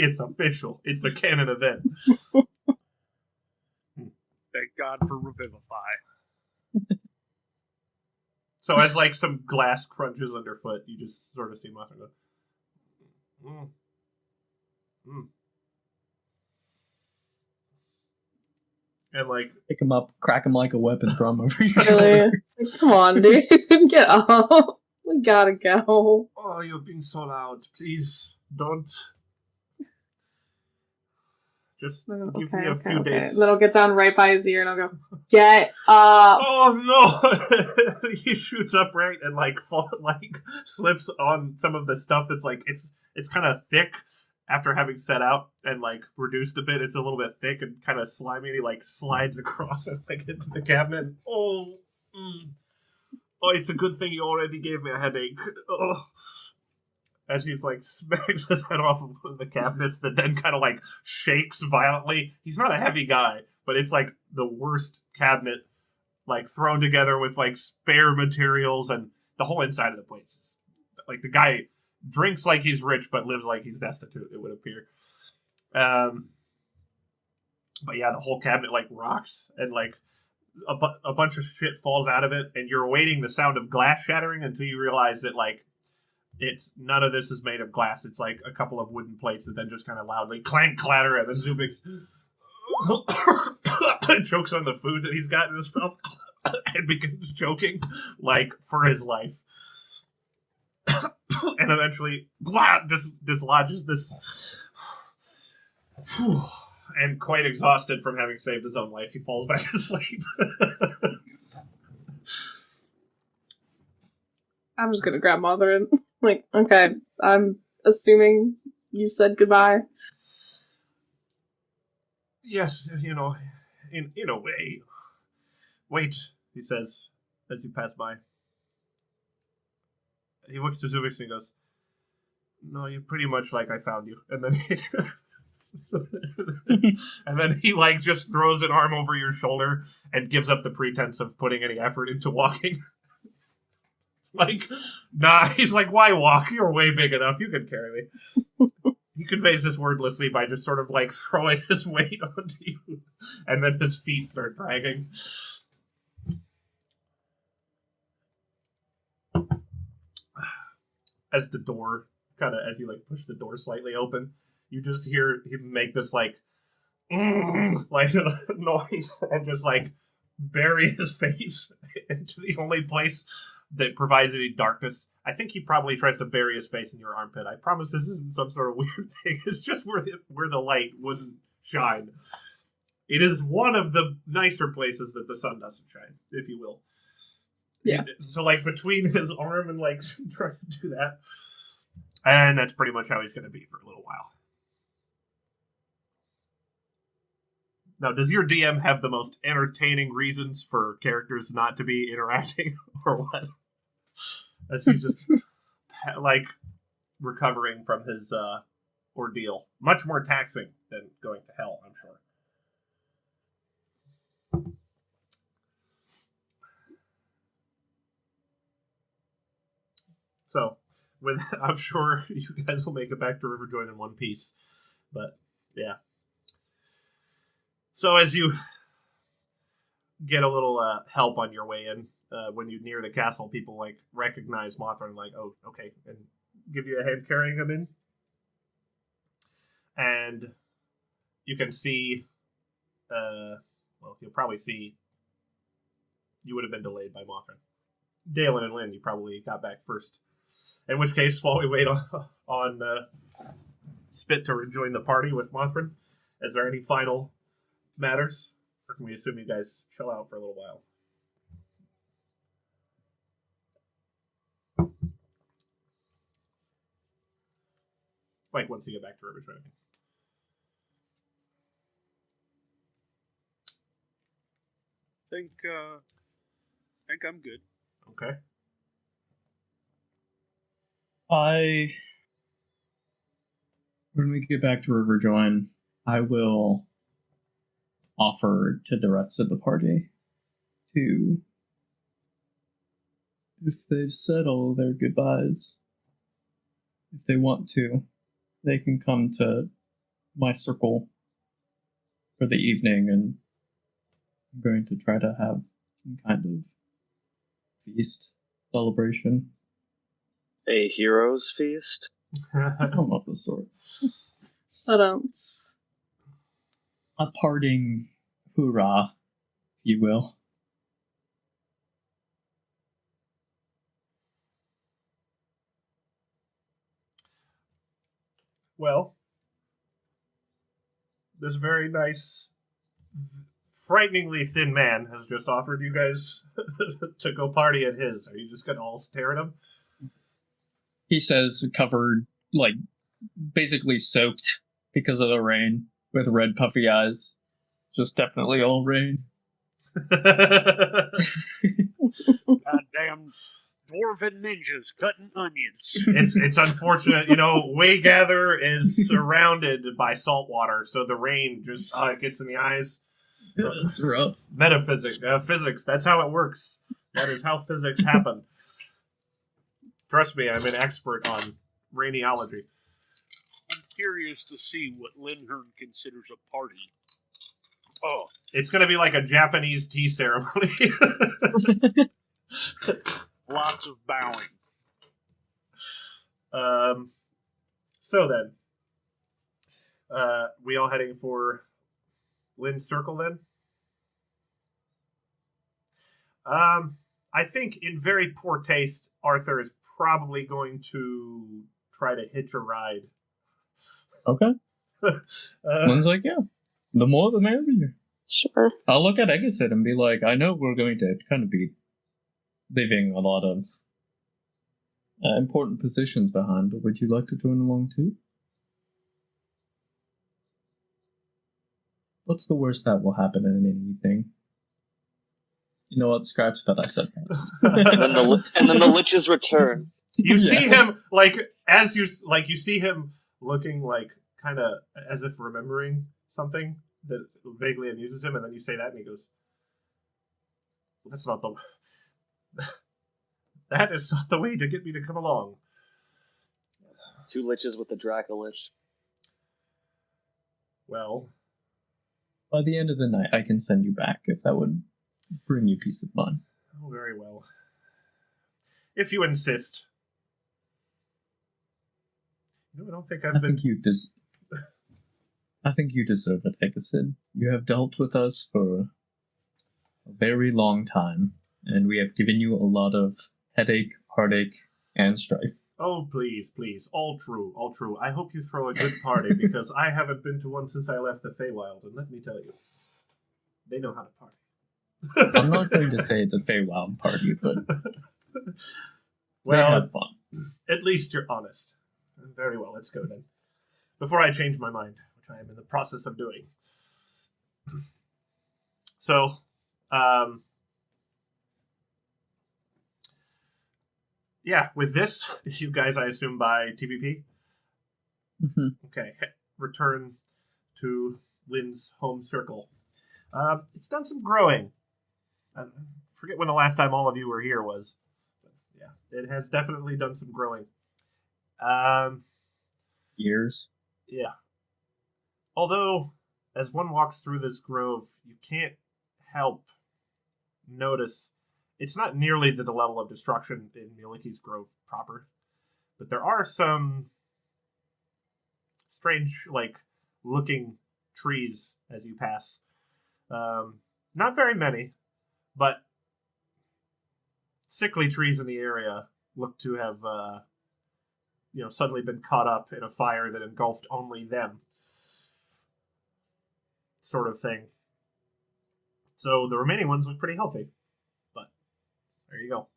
It's official. It's a canon event. Thank God for Revivify. So as like some glass crunches underfoot, you just sort of see Muffin go, and like Pick him up, crack him like a weapon, throw him over your Really? shoulder. It's like, come on, dude. Get up. We gotta go. oh, you're being so loud. Please don't. Just give me a few days. Then I'll get down right by his ear and I'll go, get up. Oh no! He shoots upright and like slips on some of the stuff that's like it's kind of thick after having set out and like reduced a bit. It's a little bit thick and kind of slimy. And he like slides across and like into the cabinet. Oh, it's a good thing you already gave me a headache. Oh. As he's like smacks his head off of one of the cabinets that then kind of like shakes violently. He's not a heavy guy, but it's like the worst cabinet, like thrown together with like spare materials, and the whole inside of the place. Like the guy drinks like he's rich, but lives like he's destitute, it would appear. But yeah, the whole cabinet like rocks, and like a bunch of shit falls out of it, and you're awaiting the sound of glass shattering until you realize that like it's none of this is made of glass. It's like a couple of wooden plates that then just kind of loudly clank, clatter, and then Zubik's chokes on the food that he's got in his mouth and begins choking like for his life. And eventually, dislodges this, and quite exhausted from having saved his own life, he falls back asleep. I'm just gonna grab Mother and like, okay, I'm assuming you said goodbye. Yes, in a way. Wait, he says as you pass by. He looks to Zubik and he goes, "No, you're pretty much like I found you." And then he like just throws an arm over your shoulder and gives up the pretense of putting any effort into walking. Like, nah, he's like, why walk? You're way big enough. You can carry me. He conveys this wordlessly by just sort of like throwing his weight onto you, and then his feet start dragging. As the door as you like push the door slightly open, you just hear him make this like noise and just like bury his face into the only place that provides any darkness. I think he probably tries to bury his face in your armpit. I promise this isn't some sort of weird thing. It's just where the light wouldn't shine. It is one of the nicer places that the sun doesn't shine, if you will. Yeah. So like between his arm and like trying to do that. And that's pretty much how he's going to be for a little while. Now, does your DM have the most entertaining reasons for characters not to be interacting, or what? As he's just like recovering from his ordeal. Much more taxing than going to hell, I'm sure. So, I'm sure you guys will make it back to Riverjoin in one piece. But, yeah. So, as you get a little help on your way in, when you near the castle, people like recognize Mothra and like, oh, okay, and give you a hand carrying him in. And you can see, you'll probably see, you would have been delayed by Mothra. Dalen and Lynn, you probably got back first. In which case, while we wait on Spit to rejoin the party with Mothra, is there any final matters? Or can we assume you guys chill out for a little while? Like once you get back to Riverjoin. Think I'm good. Okay. When we get back to Riverjoin, I will offer to the rest of the party to, if they've said all their goodbyes, if they want to, they can come to my circle for the evening, and I'm going to try to have some kind of feast celebration. A hero's feast? Some of the sort. But A parting hoorah, if you will. Well, this very nice, frighteningly thin man has just offered you guys to go party at his. Are you just going to all stare at him? He says, covered, like, basically soaked because of the rain, with red puffy eyes. Just definitely all rain. Goddamn dwarven ninjas cutting onions. It's unfortunate, Waygather is surrounded by salt water, so the rain just it gets in the eyes. It's rough. Physics, that's how it works. That is how physics happen. Trust me, I'm an expert on rainyology. I'm curious to see what Linhern considers a party. Oh, it's going to be like a Japanese tea ceremony. Lots of bowing. So then, we all heading for Lynn's circle then? I think in very poor taste, Arthur is probably going to try to hitch a ride. Okay. Lynn's like, yeah, the more the merrier. Sure. I'll look at Egasid and be like, I know we're going to kind of be leaving a lot of important positions behind, but would you like to join along too? What's the worst that will happen in anything? You know what? Scratch that I said that. and then the liches return. You see him you see him looking like kind of as if remembering something that vaguely amuses him, and then you say that, and he goes, "That's not the. That is not the way to get me to come along." 2 liches with the Dracolich. Well, by the end of the night, I can send you back if that would bring you peace of mind. Oh, very well. If you insist. No, I don't think I think you deserve it, Egasid. You have dealt with us for a very long time, and we have given you a lot of headache, heartache, and strife. Oh, please, please. All true, all true. I hope you throw a good party, because I haven't been to one since I left the Feywild, and let me tell you, they know how to party. I'm not going to say it's a Feywild party, but well, they have fun. At least you're honest. Very well, let's go then. Before I change my mind, which I am in the process of doing. So, yeah, with this, you guys, I assume, buy TVP? Okay, return to Lynn's home circle. It's done some growing. I forget when the last time all of you were here was. But yeah, it has definitely done some growing. Years. Yeah. Although, as one walks through this grove, you can't help notice it's not nearly to the level of destruction in Miliki's grove proper, but there are some strange, looking trees as you pass. Not very many, but sickly trees in the area look to have, suddenly been caught up in a fire that engulfed only them, sort of thing. So the remaining ones look pretty healthy, but there you go.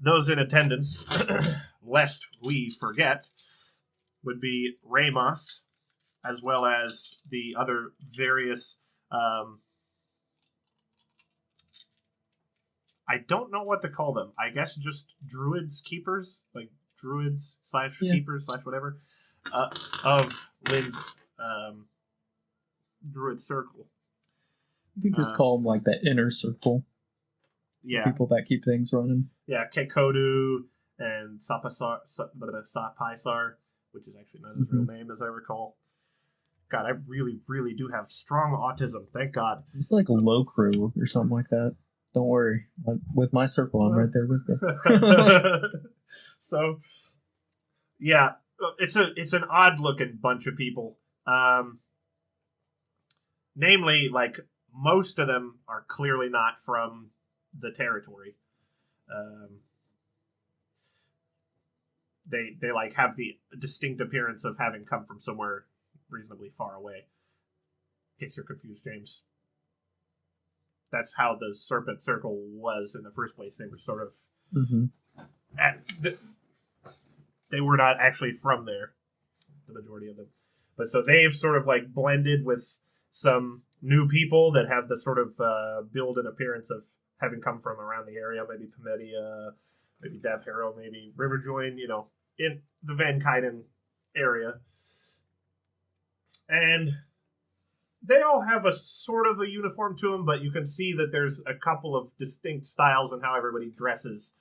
Those in attendance, lest we forget, would be Ramos, as well as the other various. I don't know what to call them. I guess just druids, keepers, like druids / keepers / whatever, of Lynn's druid circle. You could just call them like that inner circle. Yeah. People that keep things running. Yeah, Kekodu and Sapaisar, which is actually not his real name, as I recall. God, I really, really do have strong autism. Thank God. It's like a low crew or something like that. Don't worry. With my circle, I'm right there with you. So, yeah, it's an odd looking bunch of people. Namely, most of them are clearly not from the territory. They have the distinct appearance of having come from somewhere reasonably far away. In case you're confused, James. That's how the Serpent Circle was in the first place. They were sort of they were not actually from there, the majority of them. But so they've sort of blended with some new people that have the sort of build and appearance of having come from around the area, maybe Pamedia, maybe Death Harrow, maybe Riverjoin, in the Van Kyden area. And they all have a sort of a uniform to them, but you can see that there's a couple of distinct styles in how everybody dresses.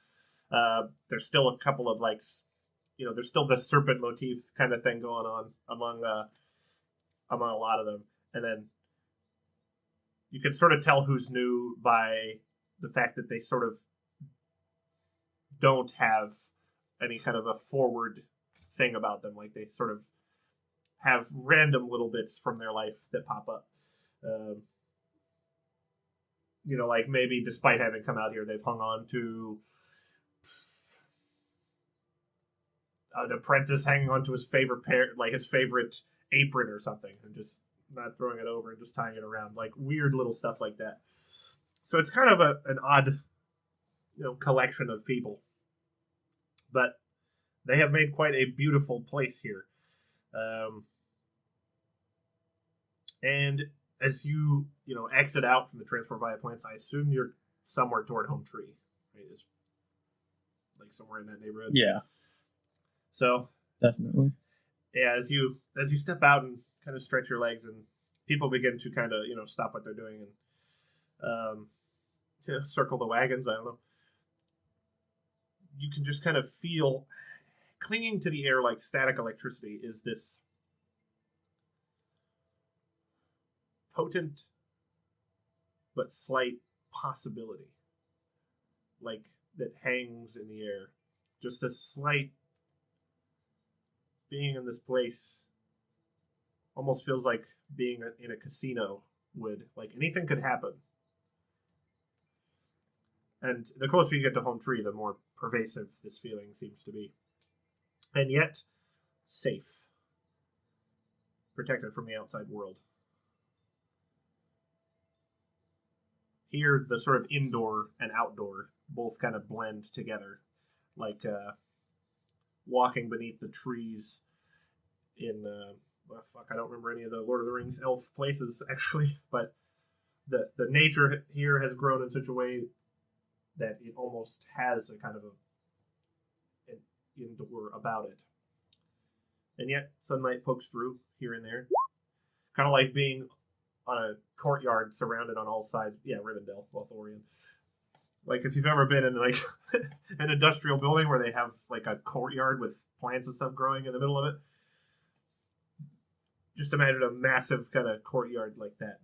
There's still a couple of there's still the serpent motif kind of thing going on among a lot of them. And then you can sort of tell who's new by the fact that they sort of don't have any kind of a forward thing about them. Like they sort of have random little bits from their life that pop up. Maybe despite having come out here, they've hung on to an apprentice hanging on to his favorite his favorite apron or something, and just not throwing it over and just tying it around, weird little stuff like that. So it's kind of an odd, collection of people. But they have made quite a beautiful place here. And as you exit out from the transport via plants, I assume you're somewhere toward Home Tree, right? It's somewhere in that neighborhood. Yeah. So definitely. Yeah, as you step out and kind of stretch your legs, and people begin to kind of stop what they're doing and circle the wagons. I don't know. You can just kind of feel clinging to the air like static electricity is this potent but slight possibility, that hangs in the air. Just a slight being in this place almost feels like being in a casino would. Anything could happen. And the closer you get to Home Tree, the more pervasive this feeling seems to be. And yet, safe. Protected from the outside world. Here, the sort of indoor and outdoor both kind of blend together. Walking beneath the trees in, I don't remember any of the Lord of the Rings elf places, actually. But the nature here has grown in such a way that it almost has a kind of an indoor about it. and yet sunlight pokes through here and there. Kind of like being on a courtyard surrounded on all sides. Yeah, Rivendell, Lothlorien. Like if you've ever been in like an industrial building where they have like a courtyard with plants and stuff growing in the middle of it. Just imagine a massive kind of courtyard like that.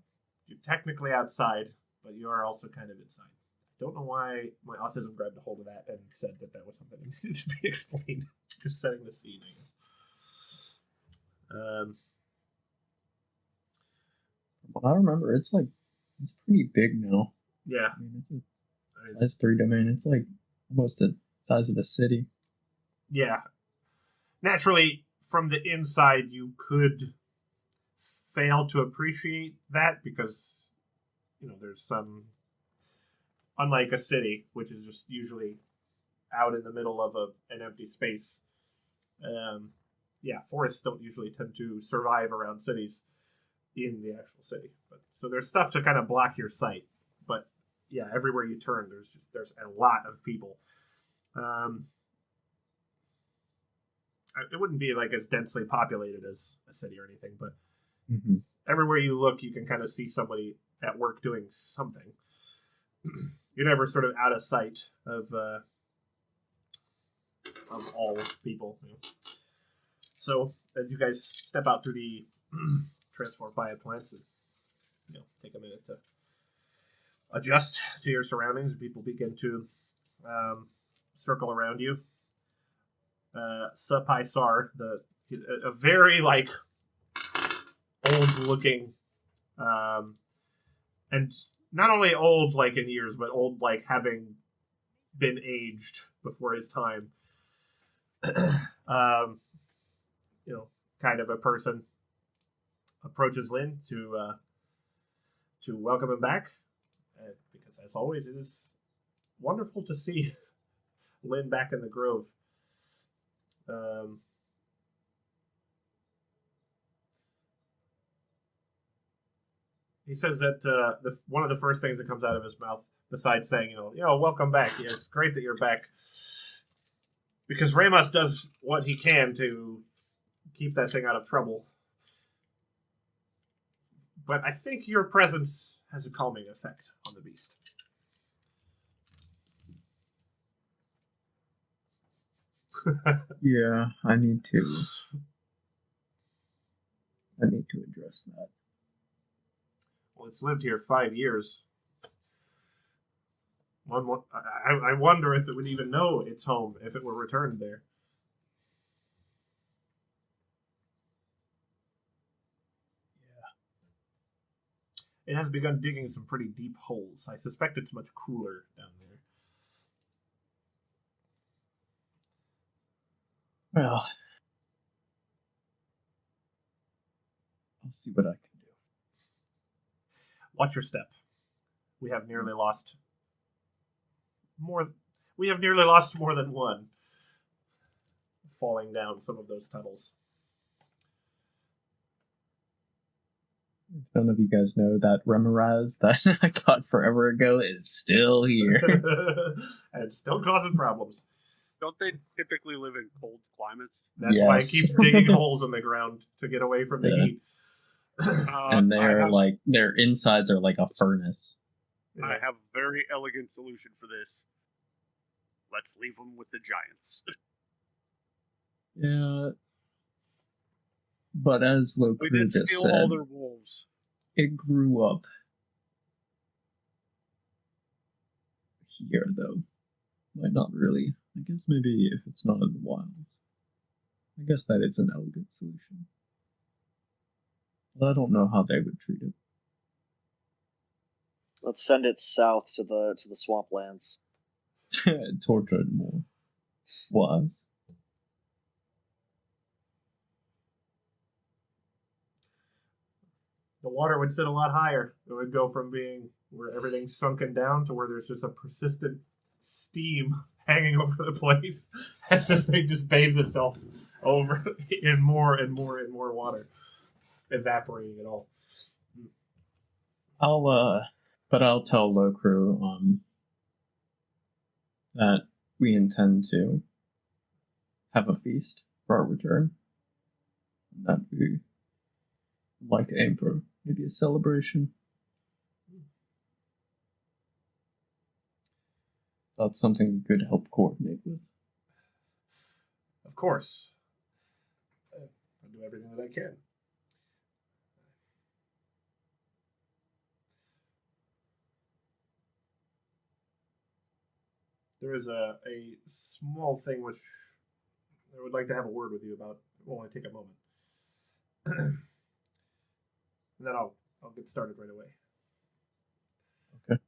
You're technically outside, but you are also kind of inside. I don't know why my autism grabbed a hold of that and said that that was something that needed to be explained. Just setting the scene, I guess. What I remember, it's pretty big now. Yeah. I mean, it's 3 domain. It's like almost the size of a city. Yeah. Naturally, from the inside, you could fail to appreciate that because, there's some, unlike a city, which is just usually out in the middle of an empty space. Forests don't usually tend to survive around cities in the actual city. So there's stuff to kind of block your sight. But yeah, everywhere you turn, there's a lot of people. It wouldn't be like as densely populated as a city or anything, but everywhere you look, you can kind of see somebody at work doing something. You're never sort of out of sight of all people. So as you guys step out through the transformed bio plants and take a minute to adjust to your surroundings, people begin to circle around you. Sapaisar, a very like old looking, and not only old like in years, but old like having been aged before his time. Kind of a person approaches Lynn to welcome him back, because as always, it is wonderful to see Lynn back in the grove. He says that one of the first things that comes out of his mouth, besides saying, welcome back. Yeah, it's great that you're back. Because Remus does what he can to keep that thing out of trouble. But I think your presence has a calming effect on the beast. Yeah, I need to address that. Well, it's lived here 5 years. I wonder if it would even know its home if it were returned there. Yeah. It has begun digging some pretty deep holes. I suspect it's much cooler down there. Well, I'll see what I can do. Watch your step. We have nearly lost more than one falling down some of those tunnels. None of you guys know that Remoraz that I got forever ago is still here. And still causing problems. Don't they typically live in cold climates? That's why it keeps digging holes in the ground to get away from the heat. And their insides are like a furnace. I have a very elegant solution for this. Let's leave them with the giants. Yeah. But as Locru We did just steal said, all their wolves. it grew up here, though. Might not really. I guess maybe if it's not in the wild. I guess that is an elegant solution. But I don't know how they would treat it. Let's send it south to the swamplands. Torture it more. Wise. The water would sit a lot higher. It would go from being where everything's sunken down to where there's just a persistent steam hanging over the place as this thing just bathes itself over in more and more and more water, evaporating it all. I'll tell Locru that we intend to have a feast for our return. and that we like to aim for maybe a celebration. That's something you could help coordinate with. Of course. I'll do everything that I can. There is a small thing which I would like to have a word with you about. It will only take a moment. And then I'll get started right away. Okay.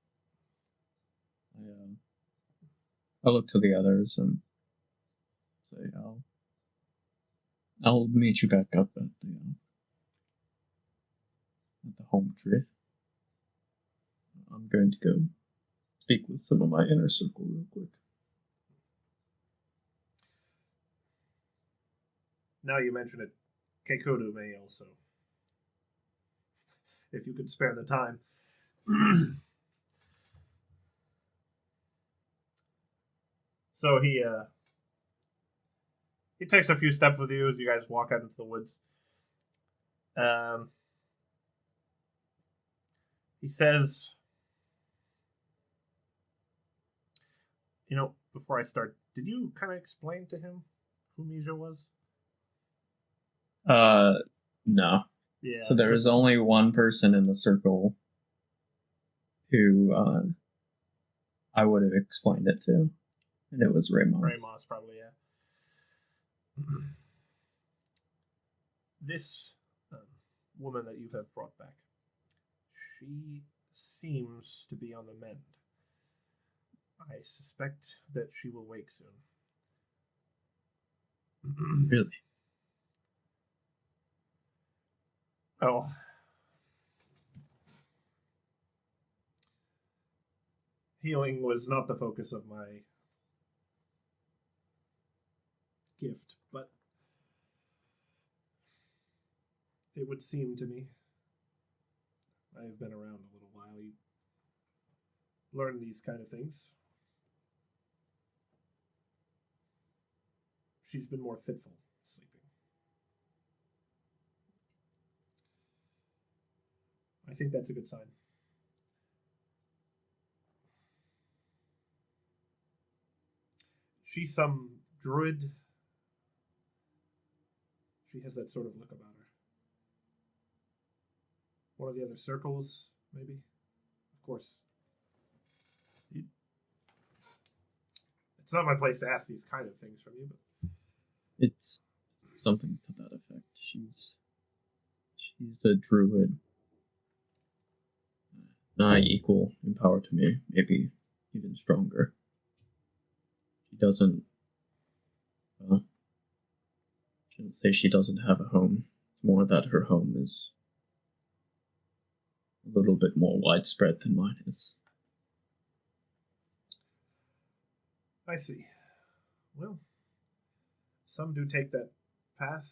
I look to the others and say, I'll meet you back up at the home tree. I'm going to go speak with some of my inner circle real quick. Now you mention it, Keikodu may also, if you could spare the time. So he takes a few steps with you as you guys walk out into the woods. He says, before I start, did you kind of explain to him who Misha was? No. Yeah. So there was only one person in the circle who I would have explained it to, and it was Ramos. Ramos, probably, yeah. This woman that you have brought back, she seems to be on the mend. I suspect that she will wake soon. Really? Oh. Healing was not the focus of my gift, but it would seem to me, I have been around a little while, you learn these kind of things. She's been more fitful sleeping. I think that's a good sign. She's some druid. She has that sort of look about her. One of the other circles, maybe? Of course. It's not my place to ask these kind of things from you, but it's something to that effect. She's a druid. Not equal in power to me, maybe even stronger. She doesn't, well, I shouldn't say she doesn't have a home. It's more that her home is a little bit more widespread than mine is. I see. Well, some do take that path,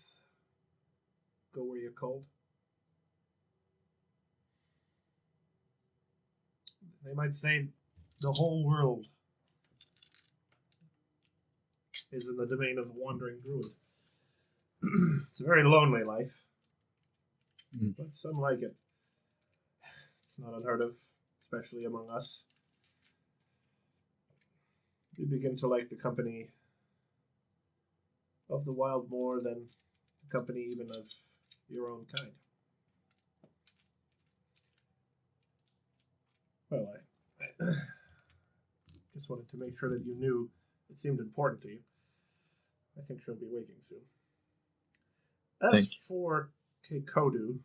go where you're called. They might say the whole world is in the domain of wandering druid. It's a very lonely life, but some like it. It's not unheard of, especially among us. You begin to like the company of the wild more than the company even of your own kind. Well, I just wanted to make sure that you knew it seemed important to you. I think she'll be waking soon. As for Keikodu,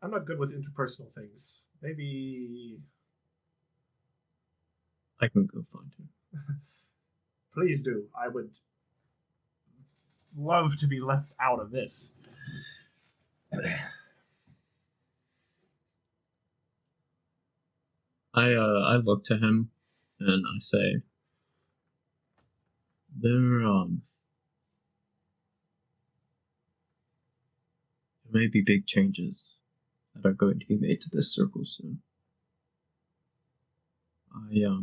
I'm not good with interpersonal things. Maybe I can go find him. Please do. I would love to be left out of this. I look to him and I say, there may be big changes that are going to be made to this circle soon. I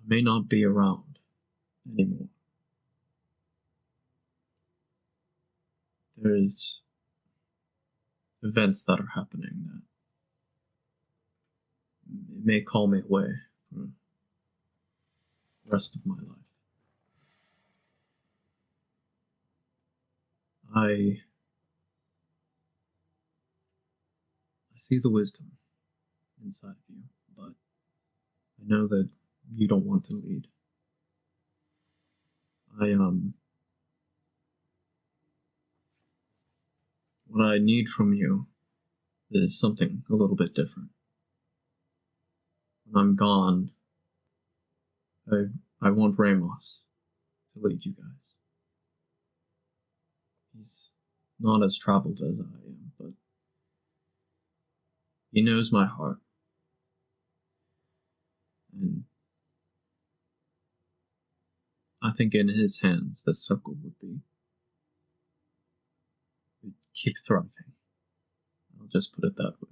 may not be around anymore. There's events that are happening that may call me away for the rest of my life. I see the wisdom inside of you, but I know that you don't want to lead. What I need from you is something a little bit different. When I'm gone, I want Ramos to lead you guys. He's not as traveled as I am, but he knows my heart. And I think in his hands, this circle would keep thriving. I'll just put it that way.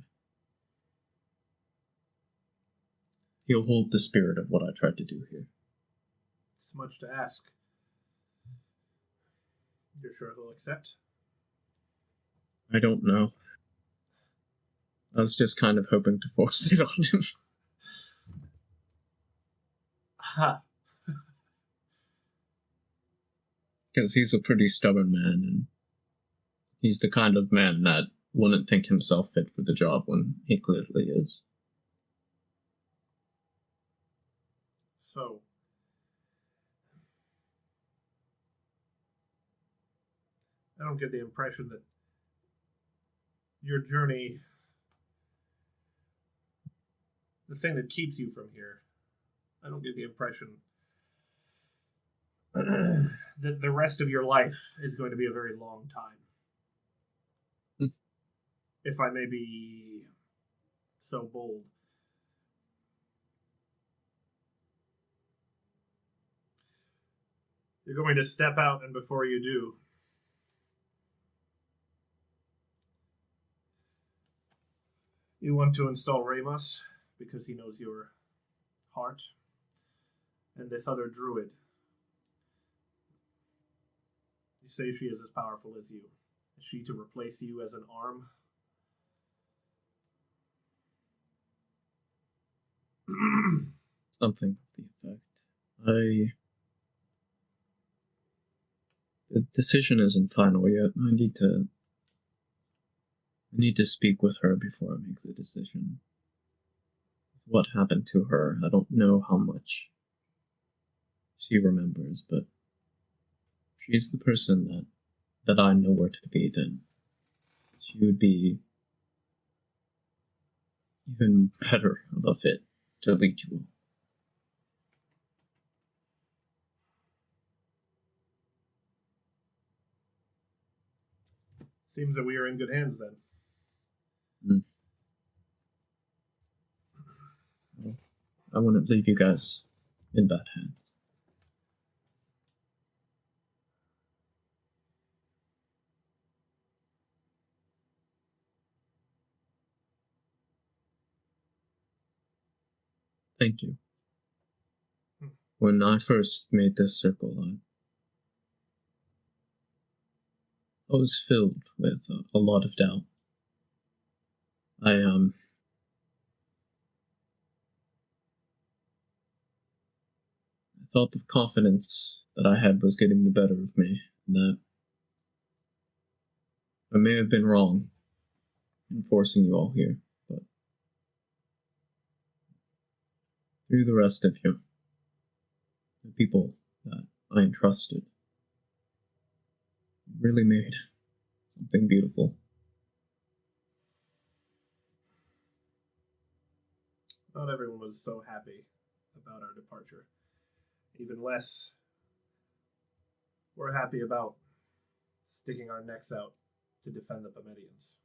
He'll hold the spirit of what I tried to do here. It's much to ask. You're sure he'll accept? I don't know. I was just kind of hoping to force it on him. Ha! Because he's a pretty stubborn man, and he's the kind of man that wouldn't think himself fit for the job when he clearly is. So, I don't get the impression that your journey, the thing that keeps you from here, I don't get the impression that the rest of your life is going to be a very long time. If I may be so bold. You're going to step out, and before you do, you want to install Ramos because he knows your heart, and this other druid. You say she is as powerful as you. Is she to replace you as an arm? Something of the effect. The decision isn't final yet. I need to speak with her before I make the decision. What happened to her, I don't know how much she remembers, but she's the person that I know her to be, then she would be even better of a fit to lead you all. Seems that we are in good hands then. Well, I wouldn't leave you guys in bad hands. Thank you. When I first made this circle, I was filled with a lot of doubt. I thought the confidence that I had was getting the better of me, and that I may have been wrong in forcing you all here, but through the rest of you, the people that I entrusted, really made something beautiful. Not everyone was so happy about our departure. Even less were happy about sticking our necks out to defend the Pomedians.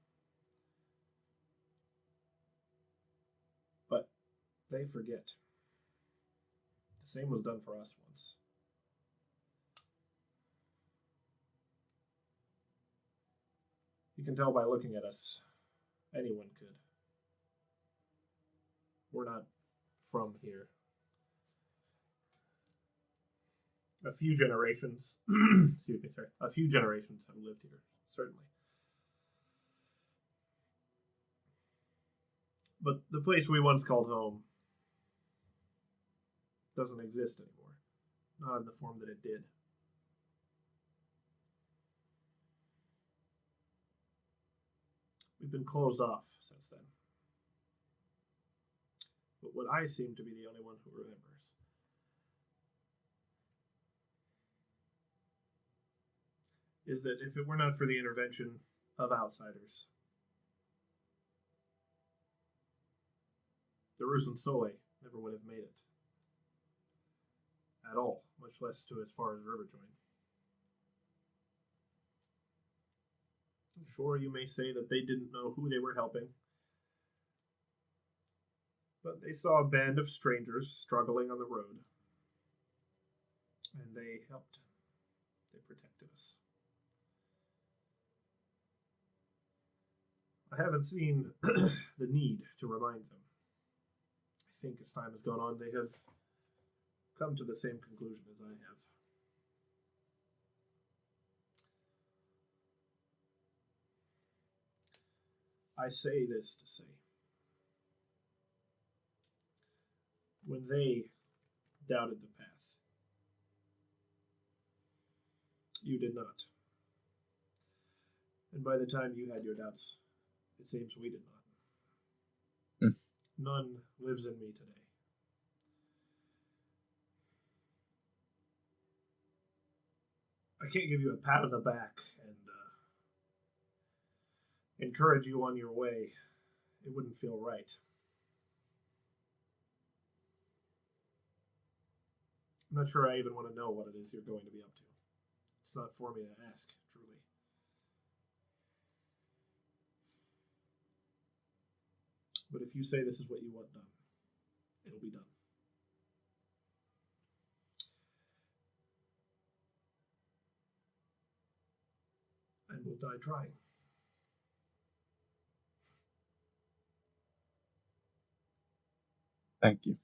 But they forget. The same was done for us once. You can tell by looking at us. Anyone could. we're not from here. A few generations, excuse me, sorry, a few generations have lived here, certainly. But the place we once called home doesn't exist anymore. Not in the form that it did. We've been closed off since then. But what I seem to be the only one who remembers. Is that if it were not for the intervention of outsiders, the Rusan Sole never would have made it. At all, much less to as far as Riverjoin. Sure, you may say that they didn't know who they were helping, but they saw a band of strangers struggling on the road, and they helped. They protected us. I haven't seen the need to remind them. I think as time has gone on, they have come to the same conclusion as I have. I say this to say, when they doubted the path, you did not. And by the time you had your doubts, it seems we did not. None lives in me today. I can't give you a pat on the back and encourage you on your way. It wouldn't feel right. I'm not sure I even want to know what it is you're going to be up to. It's not for me to ask, truly. But if you say this is what you want done, it'll be done. And we'll die trying. Thank you.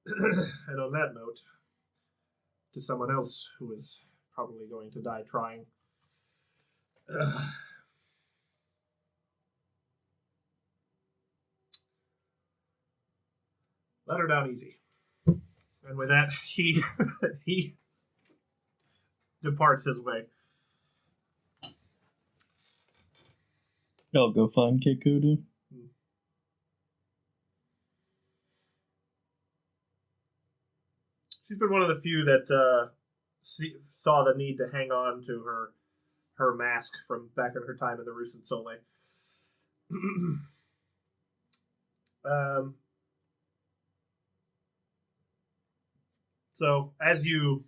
And on that note, to someone else who is probably going to die trying, let her down easy. And with that, he departs his way. I'll go find Keikodu. She's been one of the few that saw the need to hang on to her mask from back in her time in the Rusan Sole. So as you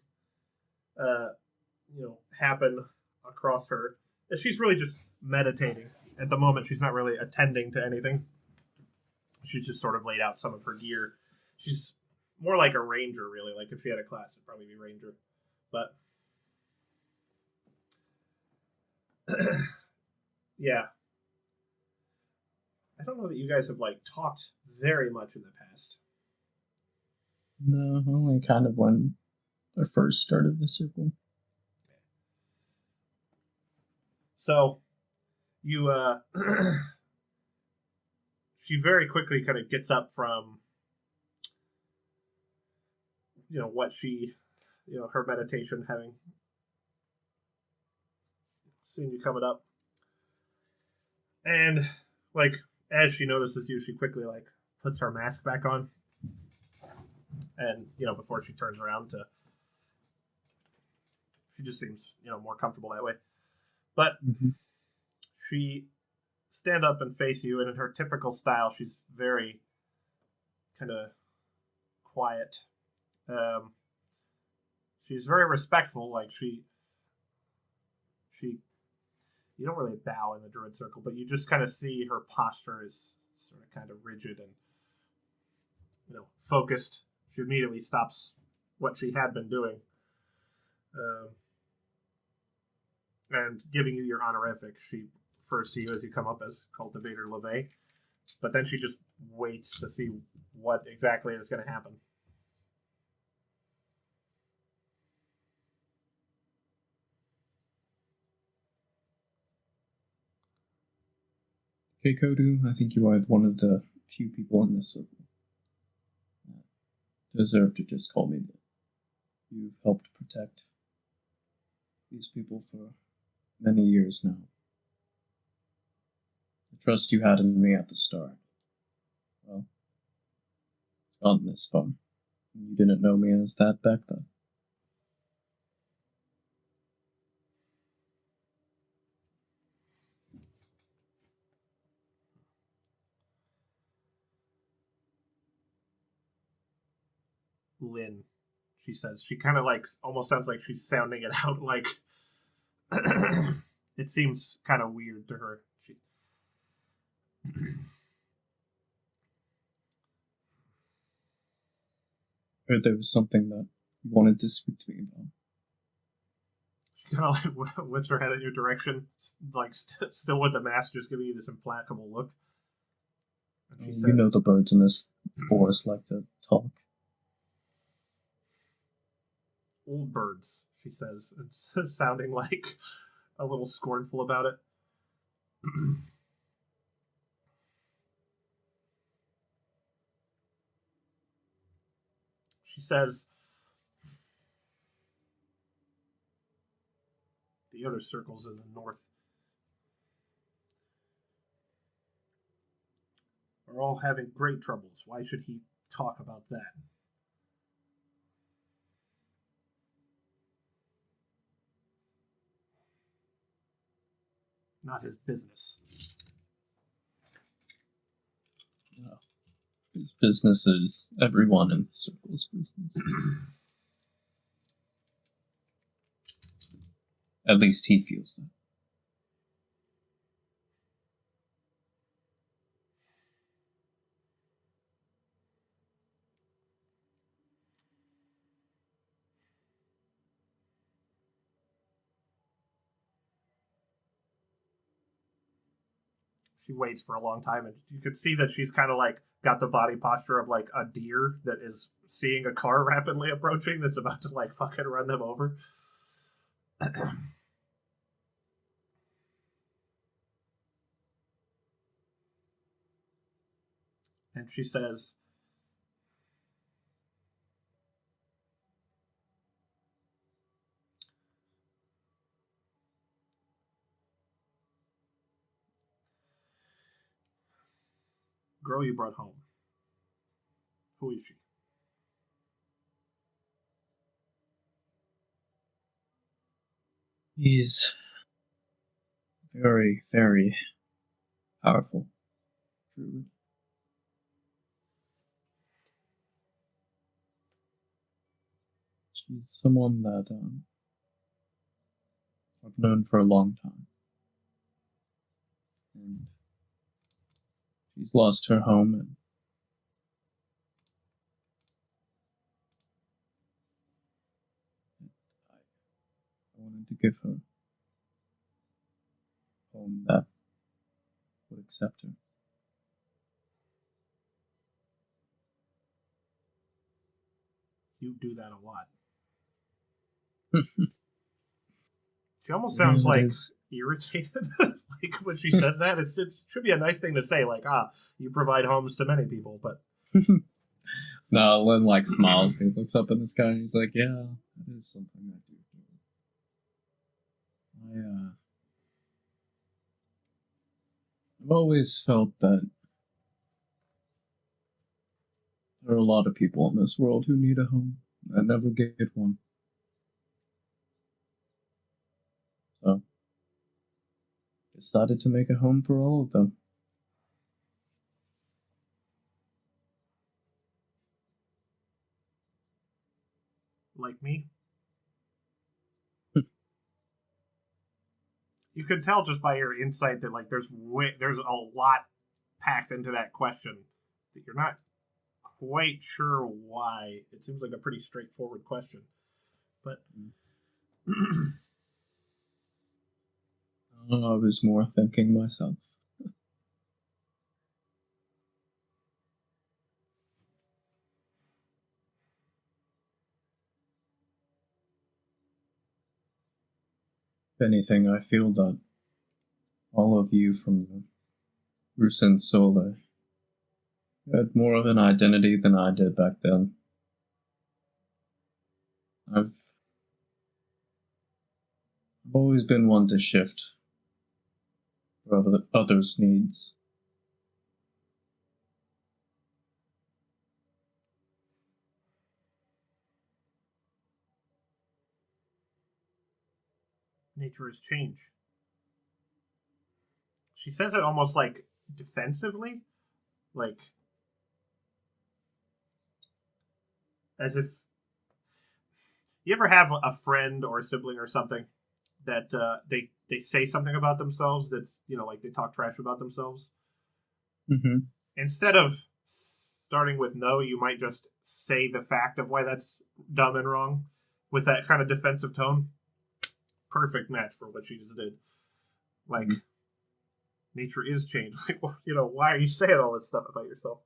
happen across her, she's really just meditating at the moment. She's not really attending to anything. She's just sort of laid out some of her gear. She's more like a ranger, really. Like if she had a class, it'd probably be ranger. But yeah, I don't know that you guys have talked very much in the past. No, only kind of when I first started the circle. So you she very quickly kind of gets up from what she her meditation, having seen you coming up, and as she notices you, she quickly puts her mask back on, and before she turns around she just seems more comfortable that way. But she stand up and face you, and in her typical style, she's very kind of quiet. She's very respectful. You don't really bow in the druid circle, but you just kind of see her posture is sort of kind of rigid and focused. She immediately stops what she had been doing, and giving you your honorific. She refers to you as you come up as Cultivator LeVay, But then she just waits to see what exactly is going to happen. Okay, Kodu, I think you are one of the few people in this circle that deserve to just call me that. You've helped protect these people for many years now. The trust you had in me at the start, well, it's gotten this far. You didn't know me as that back then. Lynn, she says. She kind of like almost sounds like she's sounding it out. Like it seems kind of weird to her. She Heard there was something that you wanted to speak to me about. She kind of like whips her head in your direction, like still with the mask, just giving you this implacable look. And she says, You know the birds in this forest like to talk. Old birds, she says, sounding like a little scornful about it. She says, the other circles in the north are all having great troubles. Why should he talk about that? Not his business. No. His business is everyone in the circle's business. At least he feels that. She waits for a long time, and you could see that she's kind of like got the body posture of like a deer that is seeing a car rapidly approaching that's about to like fucking run them over. And she says, girl you brought home, who is she? He's very, very powerful. Druid. She's someone that I've known for a long time. And she's lost her home, and I wanted to give her a home that would accept her. You do that a lot. She almost sounds Yeah, like is. Irritated. Like when she says that, it should be a nice thing to say. Like, you provide homes to many people, but No, Lynn like smiles. He looks up in the sky and he's like, "Yeah, that is something I do. I've always felt that there are a lot of people in this world who need a home and never get one. So, decided to make a home for all of them." like me. You can tell just by your insight that like there's a lot packed into that question that you're not quite sure why. It seems like a pretty straightforward question, but I was more thinking myself. If anything, I feel that all of you from Rusin Solar had more of an identity than I did back then. I've always been one to shift for others' needs. Nature has changed. She says it almost like defensively, like as if you ever have a friend or a sibling or something that they say something about themselves that's, you know, like they talk trash about themselves. Mm-hmm. Instead of starting with no, you might just say the fact of why that's dumb and wrong with that kind of defensive tone. Perfect match for what she just did. Like, nature is changed. Like, well, you know, why are you saying all this stuff about yourself?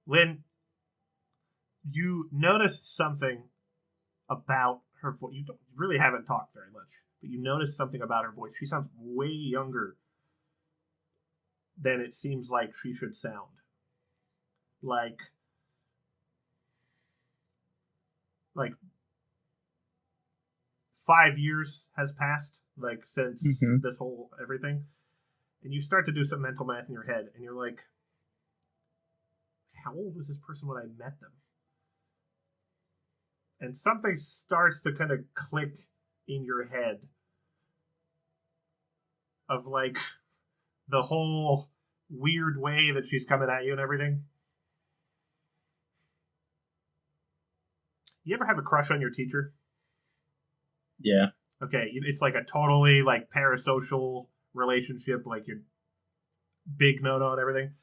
Lynn, you noticed something about her voice. You really haven't talked very much, but you noticed something about her voice. She sounds way younger than it seems like she should sound. Like 5 years has passed, like, since this whole everything. And you start to do some mental math in your head, and you're like, how old was this person when I met them? And something starts to kind of click in your head of, like, the whole weird way that she's coming at you and everything. You ever have a crush on your teacher? Yeah. Okay, it's like a totally, like, parasocial relationship, like your big no-no and everything.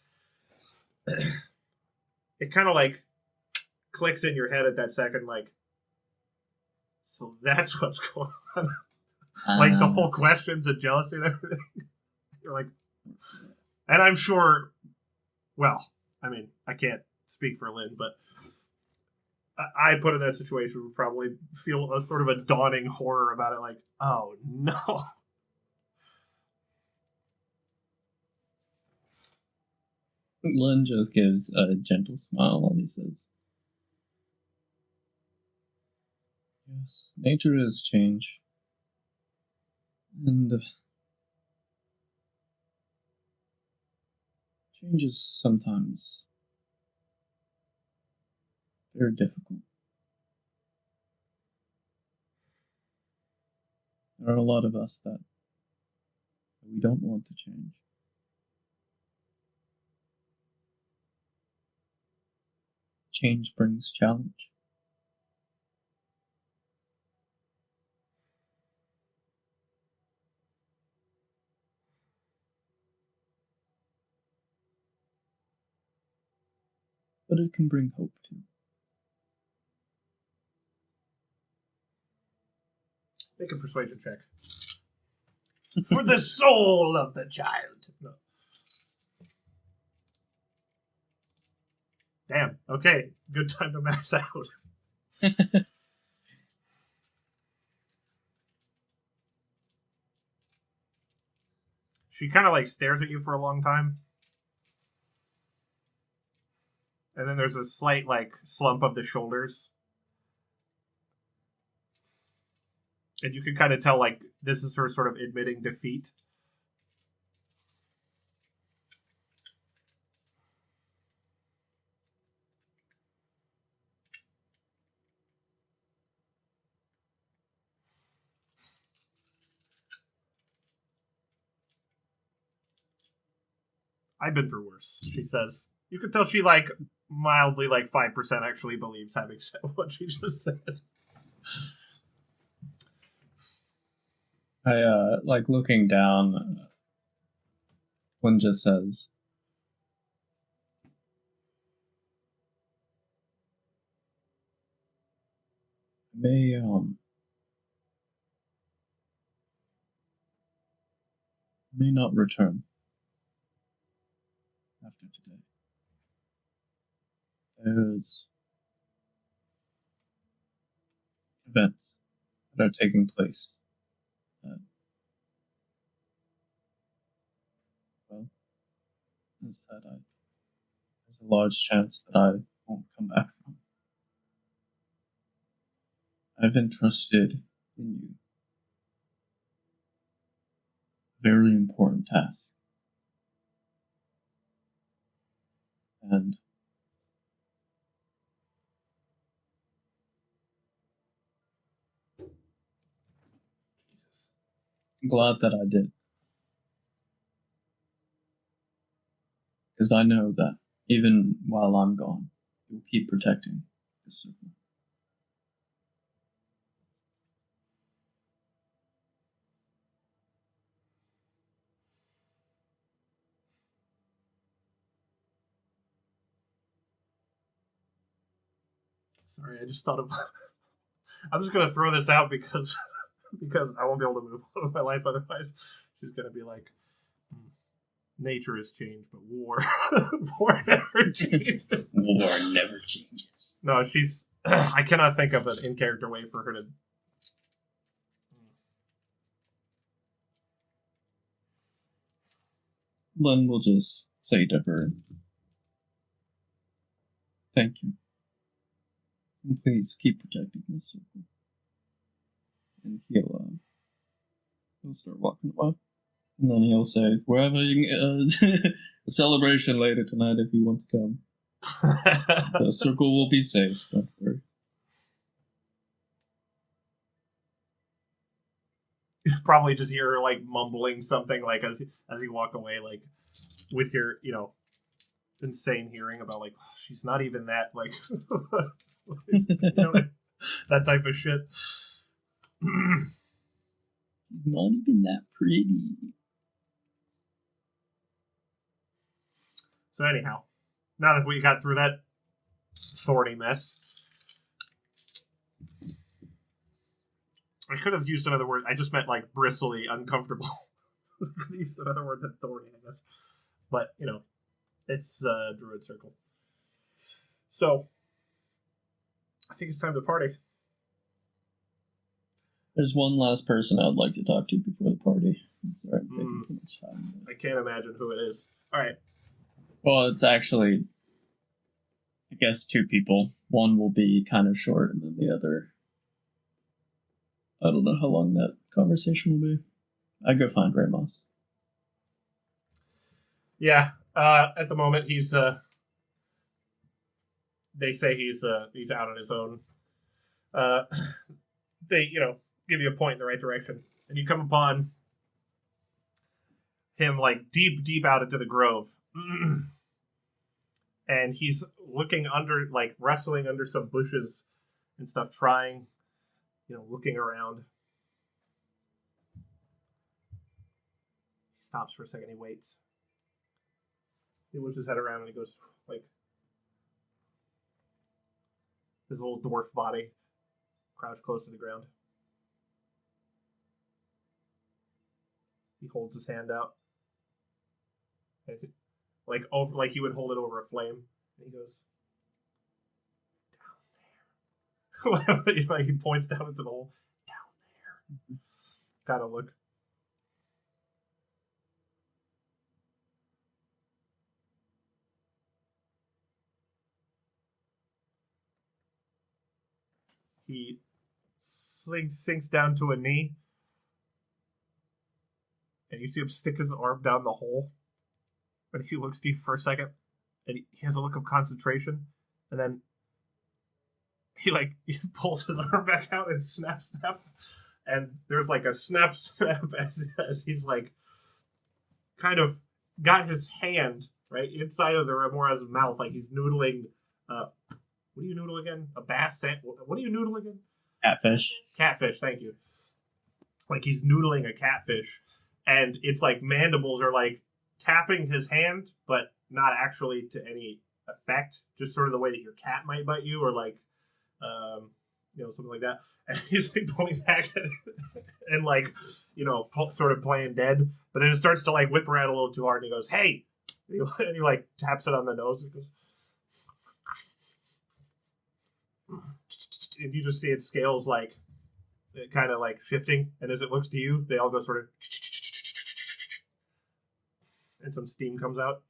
It kind of, like, clicks in your head at that second, like, so that's what's going on. Like, the whole questions and jealousy and everything. You're like, and I'm sure, well, I mean, I can't speak for Lynn, but I put in that situation would probably feel a sort of a dawning horror about it, like, oh no. Lynn just gives a gentle smile and he says, yes, nature has changed. And change is sometimes very difficult. There are a lot of us that we don't want to change. Change brings challenge. But it can bring hope too. Make a persuasion check. For the soul of the child. No. Damn. Okay. Good time to max out. She kind of, like, stares at you for a long time. And then there's a slight, like, slump of the shoulders. And you can kind of tell, like, this is her sort of admitting defeat. I've been through worse, she says. You can tell she, like, mildly, like, 5% actually believes having said what she just said. I, like, looking down, one just says, may not return after today. There's events that are taking place. Well, is that there's a large chance that I won't come back from. I've entrusted in you a very important task. And I'm glad that I did. Because I know that even while I'm gone, you'll keep protecting this circle. Sorry, I just thought of. I'm just gonna throw this out because I won't be able to move on with my life otherwise. She's gonna be like, nature has changed, but war, war never changes. War never changes. No, she's. I cannot think of an in-character way for her to. Then we'll just say to her, thank you. And please keep protecting this circle. And he'll start walking away. And then he'll say, we're having a celebration later tonight if you want to come. The circle will be safe, don't worry. Probably just hear her like mumbling something like as you walk away, like with your insane hearing about like she's not even that like that type of shit. Not even that pretty. So anyhow, now that we got through that thorny mess, I could have used another word. I just meant like bristly, uncomfortable. I could have used another word than thorny, I guess. But, it's Druid Circle. So, I think it's time to party. There's one last person I'd like to talk to before the party. Sorry, I'm taking so much time. I can't imagine who it is. All right. Well, it's actually, I guess, two people. One will be kind of short, and then the other, I don't know how long that conversation will be. I go find Ramos. Yeah. At the moment, he's. They say he's out on his own. They give you a point in the right direction, and you come upon him like deep out into the grove, and he's looking under, like wrestling under some bushes and stuff, trying, looking around. He stops for a second. He waits. He moves his head around and he goes like his little dwarf body crouched close to the ground. He holds his hand out, like he would hold it over a flame, and he goes down there. Like he points down into the hole, down there. Kind of look. He sinks down to a knee, and you see him stick his arm down the hole. And he looks to you for a second, and he has a look of concentration, and then he pulls his arm back out and snap, and there's like a snap as he's like kind of got his hand right inside of the Remora's mouth, like he's noodling. What do you noodle again? A bass? What do you noodle again? Catfish. Catfish, thank you. Like he's noodling a catfish, and it's like mandibles are like tapping his hand, but not actually to any effect. Just sort of the way that your cat might bite you, or like, something like that. And he's like pulling back and like, sort of playing dead. But then it starts to like whip around a little too hard, and he goes, "Hey!" And he like taps it on the nose and goes. And you just see it scales like kind of like shifting, and as it looks to you, they all go sort of, and some steam comes out.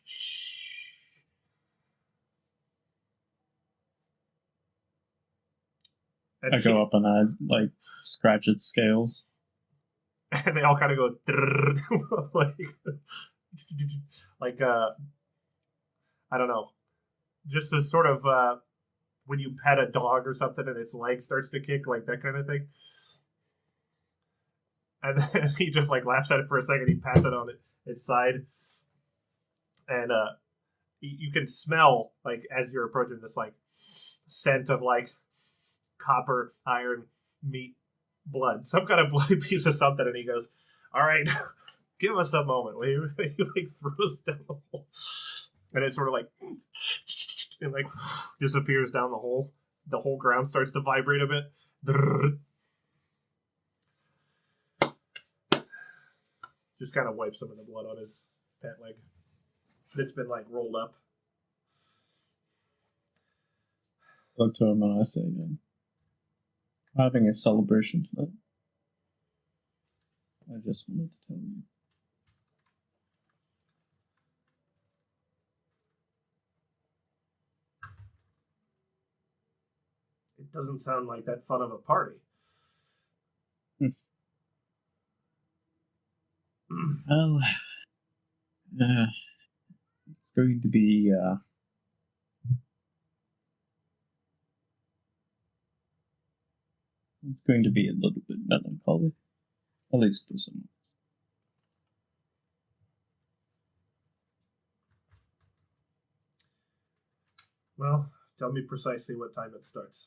And I go up and I like scratch its scales. and they all kind of go like I don't know, just a sort of when you pet a dog or something and its leg starts to kick, like that kind of thing. And then he just like laughs at it for a second. He pats it on its side, and you can smell like as you're approaching this like scent of like copper, iron, meat, blood, some kind of bloody piece of something. And he goes, "All right, give us a moment." He like throws down the hole, and it sort of like and like disappears down the hole. The whole ground starts to vibrate a bit. Just kind of wipes some of the blood on his pant leg that's been like rolled up. Look to him and I say, having a celebration tonight. I just wanted to tell you. It doesn't sound like that fun of a party. Well, it's going to be, it's going to be a little bit melancholy, at least for some. Well, tell me precisely what time it starts.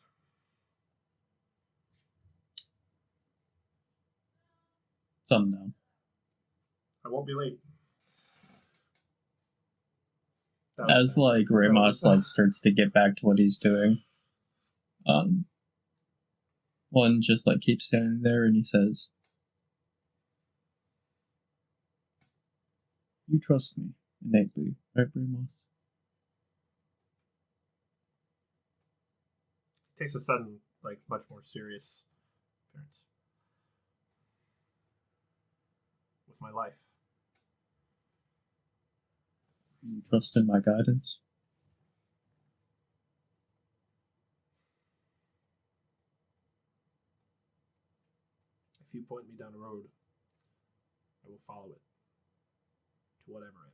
Sundown. I won't be late. As like Ramos like starts to get back to what he's doing, one just like keeps standing there and he says, "You trust me innately, right, Ramos?" Takes a sudden, like, much more serious appearance. With my life. You trust in my guidance? If you point me down a road, I will follow it. To whatever end.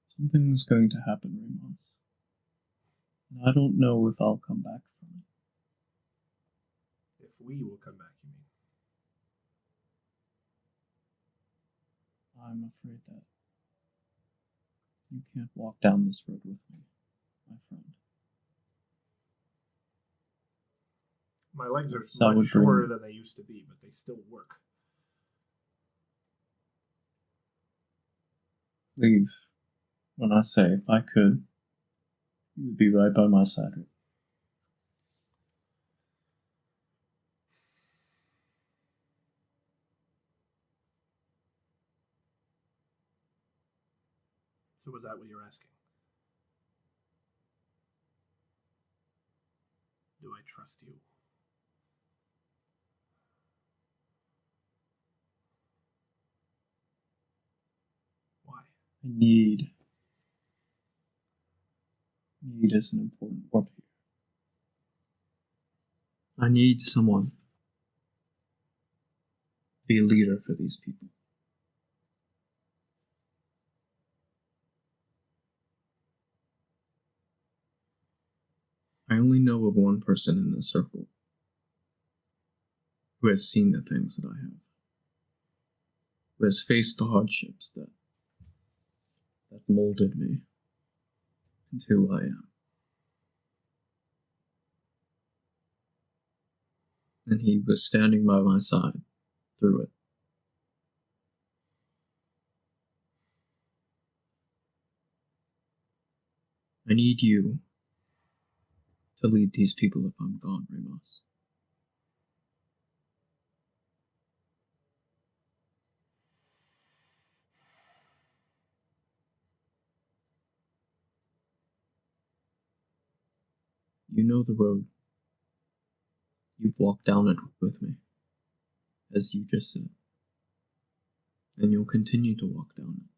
Something's going to happen, Ramos. And I don't know if I'll come back from it. If we will come back, you mean? I'm afraid that you can't walk down this road with me, my friend. My legs are So much shorter than they used to be, but they still work. Leave. When I say if I could, you would be right by my side. So was that what you're asking? Do I trust you? Why? Need is an important word here. I need someone to be a leader for these people. I only know of one person in this circle who has seen the things that I have, who has faced the hardships that molded me into who I am. And he was standing by my side through it. I need you to lead these people if I'm gone, Ramos. You know the road. You've walked down it with me, as you just said. And you'll continue to walk down it.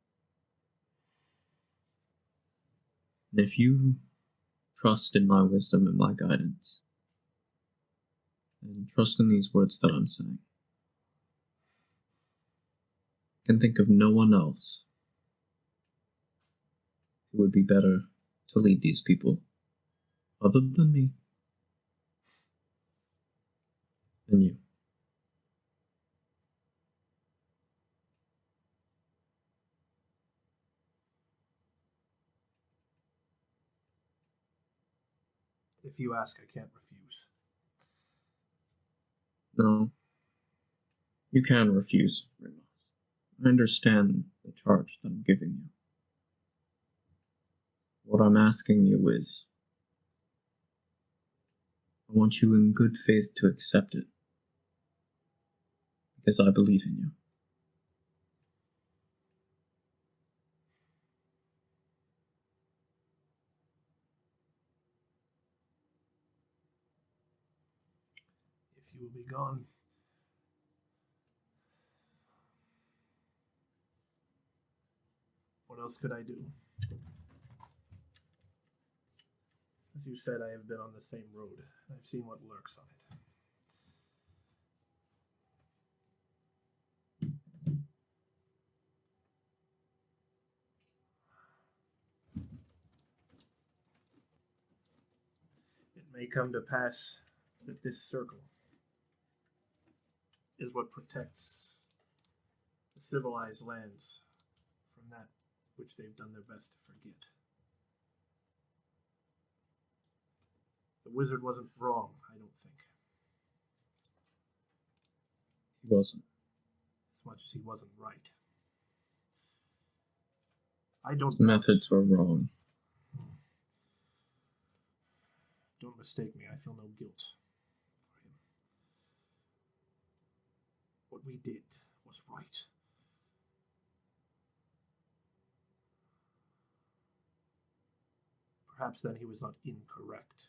And if you trust in my wisdom and my guidance, and trust in these words that I'm saying, I can think of no one else who would be better to lead these people, other than me, than you. If you ask, I can't refuse. No, you can refuse, Ramos. I understand the charge that I'm giving you. What I'm asking you is, I want you in good faith to accept it, because I believe in you. If you will be gone, what else could I do? As you said, I have been on the same road. I've seen what lurks on it. It may come to pass that this circle is what protects the civilized lands from that which they've done their best to forget. The wizard wasn't wrong, I don't think. He wasn't. As much as he wasn't right. I don't His methods were wrong. Don't mistake me, I feel no guilt for him. What we did was right. Perhaps then he was not incorrect.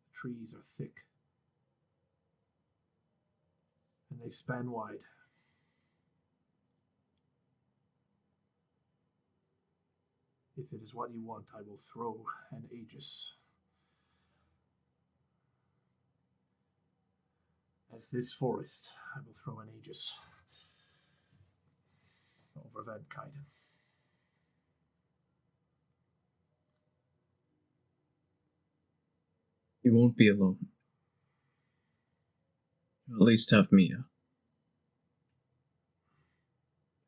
The trees are thick, and they span wide. If it is what you want, I will throw an aegis. As this forest, I will throw an aegis over Van Kuyten. You won't be alone. You'll at least have Mia.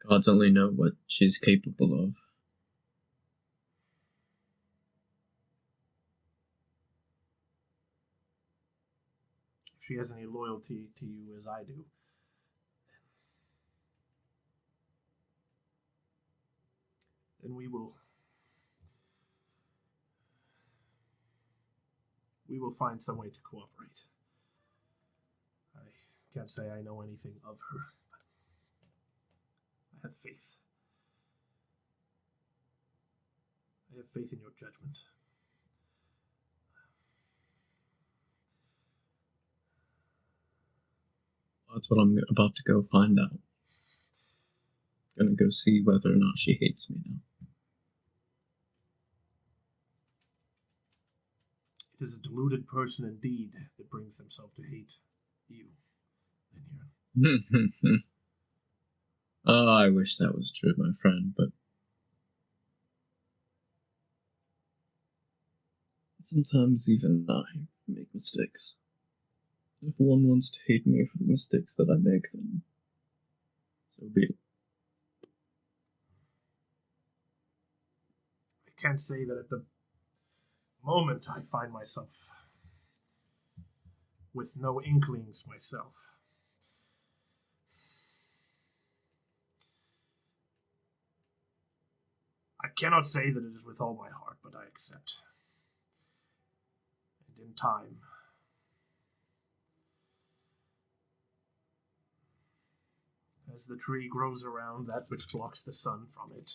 Gods only know what she's capable of. If she has any loyalty to you as I do, then we will find some way to cooperate. I can't say I know anything of her, but I have faith. I have faith in your judgment. That's what I'm about to go find out. Gonna go see whether or not she hates me now. It is a deluded person indeed that brings himself to hate you, Linhier. Oh, I wish that was true, my friend, but sometimes even I make mistakes. If one wants to hate me for the mistakes that I make, then so be it. I can't say that at the moment I find myself with no inklings myself. I cannot say that it is with all my heart, but I accept. And in time, as the tree grows around that which blocks the sun from it,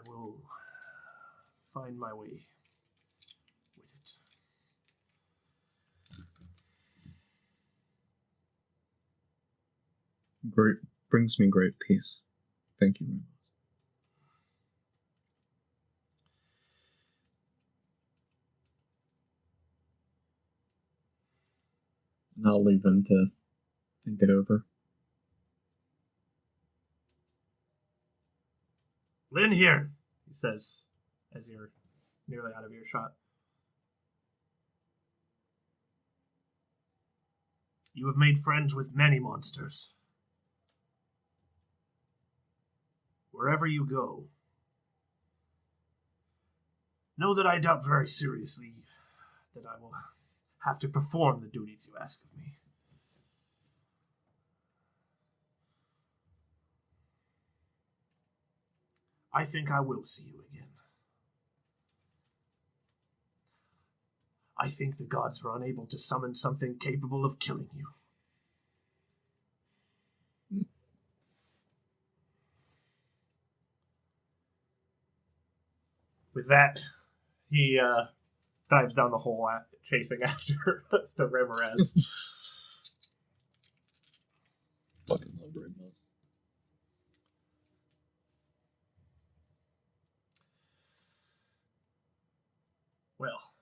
will find my way with it. Great, brings me great peace. Thank you very much. And I'll leave him to think it over. Lynn here, he says, as you're nearly out of earshot. You have made friends with many monsters. Wherever you go, know that I doubt very seriously that I will have to perform the duties you ask of me. I think I will see you again. I think the gods were unable to summon something capable of killing you. With that, he dives down the hole, chasing after the Remoraz. Fucking love Rainbows. Well,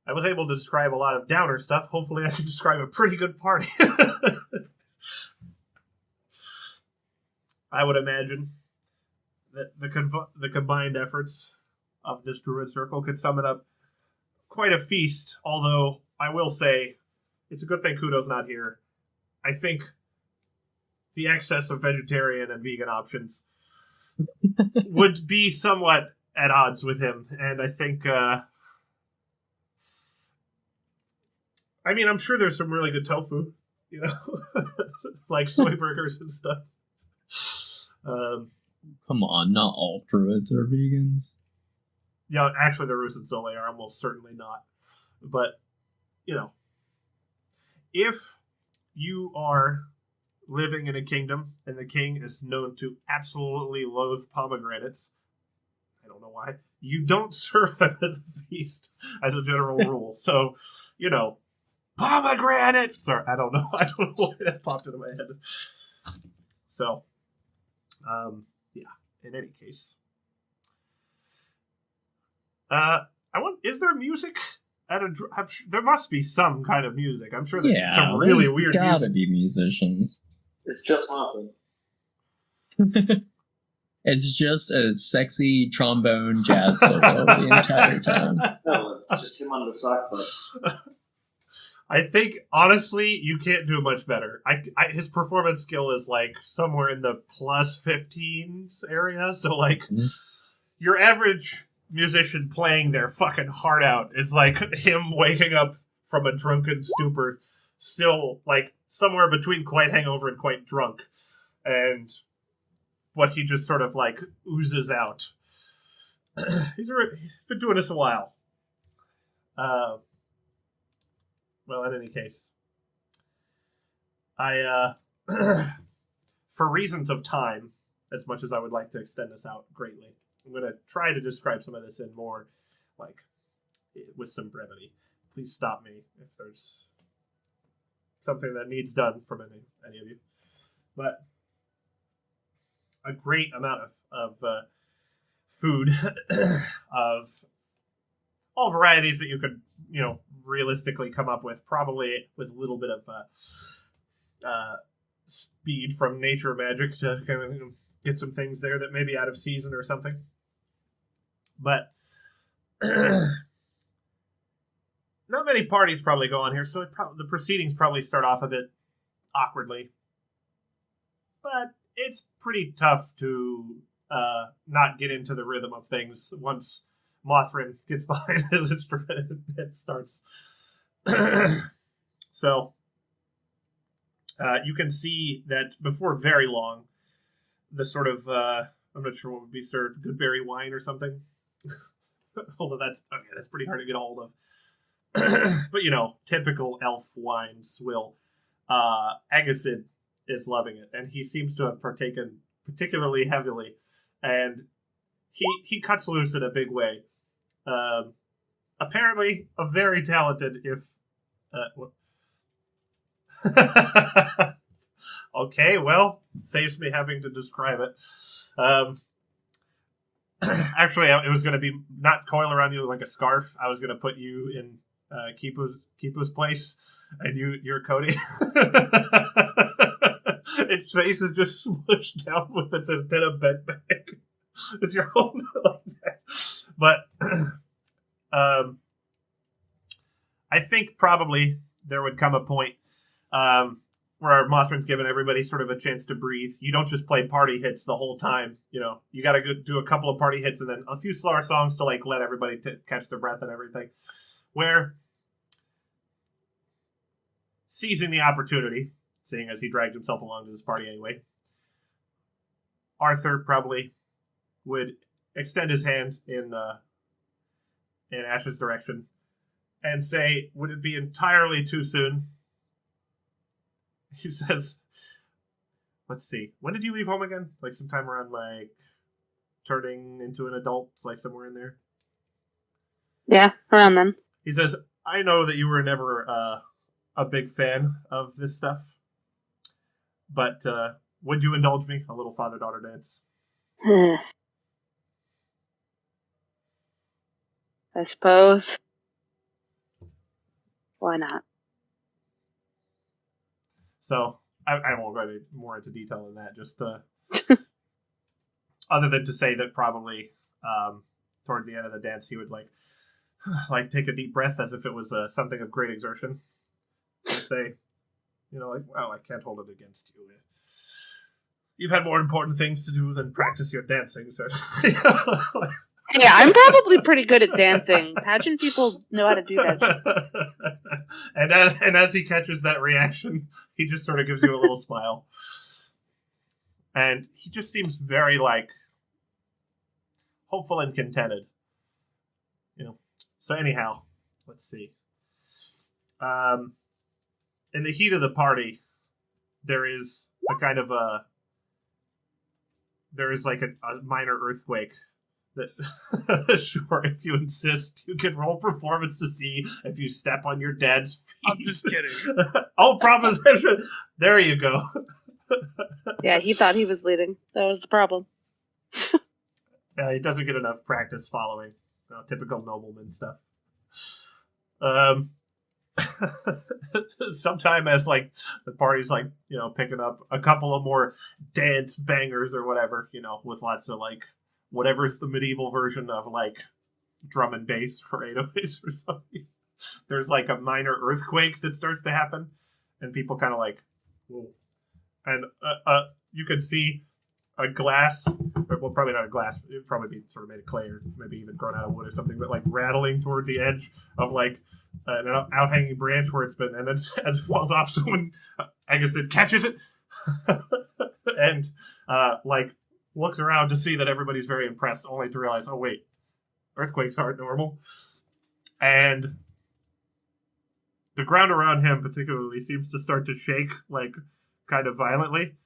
I was able to describe a lot of downer stuff. Hopefully I can describe a pretty good party. I would imagine that the combined efforts of this druid circle could sum it up quite a feast, although I will say it's a good thing Kudo's not here. I think the excess of vegetarian and vegan options would be somewhat at odds with him, and I think I'm sure there's some really good tofu, like soy burgers and stuff. Come on, not all druids are vegans. Yeah, actually the Rus and Zole are almost certainly not. But, if you are living in a kingdom and the king is known to absolutely loathe pomegranates, I don't know why, you don't serve them at the feast as a general rule. So, pomegranate! Sorry, I don't know. I don't know why that popped into my head. So, in any case. Is there music at a? There must be some kind of music. I'm sure there's some really there's weird gotta music. be musicians. It's just nothing. It's just a sexy trombone jazz solo the entire time. No, it's just him on the sock puppet. I think, honestly, you can't do much better. His performance skill is, somewhere in the plus 15s area. So, your average musician playing their fucking heart out is like him waking up from a drunken stupor, still, somewhere between quite hangover and quite drunk. And what he just sort of, oozes out. He's been doing this a while. Well, in any case, I, for reasons of time, as much as I would like to extend this out greatly, I'm going to try to describe some of this in more, with some brevity. Please stop me if there's something that needs done from any of you. But a great amount of food, of all varieties that you could, realistically come up with, probably with a little bit of speed from nature magic to kind of get some things there that may be out of season or something. But not many parties probably go on here, so the proceedings probably start off a bit awkwardly. But it's pretty tough to not get into the rhythm of things once Mothrin gets behind his instrument and it starts. So, you can see that before very long, the sort of, I'm not sure what would be served, good berry wine or something. Although that's pretty hard to get a hold of. But, typical elf wines will. Agassiz is loving it, and he seems to have partaken particularly heavily and he cuts loose in a big way. Apparently, a very talented, if okay, well, saves me having to describe it. Actually, it was going to be not coil around you like a scarf. I was going to put you in Kipu's place, and you're Cody. Its face is just smushed down with its antenna bent back. It's your whole like that. But I think probably there would come a point where Mothman's given everybody sort of a chance to breathe. You don't just play party hits the whole time. You know, you got to go do a couple of party hits and then a few slower songs to like let everybody catch their breath and everything. Where seizing the opportunity, seeing as he dragged himself along to this party anyway, Arthur probably would extend his hand in Ash's direction and say, "Would it be entirely too soon?" He says, "Let's see. When did you leave home again? Like sometime around like turning into an adult, like somewhere in there." Yeah, around then. He says, "I know that you were never a big fan of this stuff, but would you indulge me a little father-daughter dance?" I suppose. Why not? So I won't go more into detail than that. Just other than to say that probably toward the end of the dance he would like take a deep breath as if it was something of great exertion, and say, you know, like, "Well, I can't hold it against you. You've had more important things to do than practice your dancing, so." Yeah, I'm probably pretty good at dancing. Pageant people know how to do that shit. And as he catches that reaction, he just sort of gives you a little smile. And he just seems very, like, hopeful and contented. You know. So anyhow, let's see. In the heat of the party, there is a kind of there is like a minor earthquake. That sure, if you insist, you can roll performance to see if you step on your dad's feet. I'm just kidding. Oh, proposition! There you go. Yeah, he thought he was leading. That was the problem. He doesn't get enough practice following. Typical nobleman stuff. Sometime as like the party's like, you know, picking up a couple of more dance bangers or whatever, you know, with lots of like whatever's the medieval version of like drum and bass or 808s or something. There's like a minor earthquake that starts to happen, and people kind of like, whoa. And you can see a glass, well, probably not a glass, it would probably be sort of made of clay or maybe even grown out of wood or something, but like rattling toward the edge of like an out-hanging branch where it's been, and then as it falls off, someone, I guess it catches it, and like looks around to see that everybody's very impressed, only to realize, oh wait, earthquakes aren't normal. And the ground around him particularly seems to start to shake, like, kind of violently.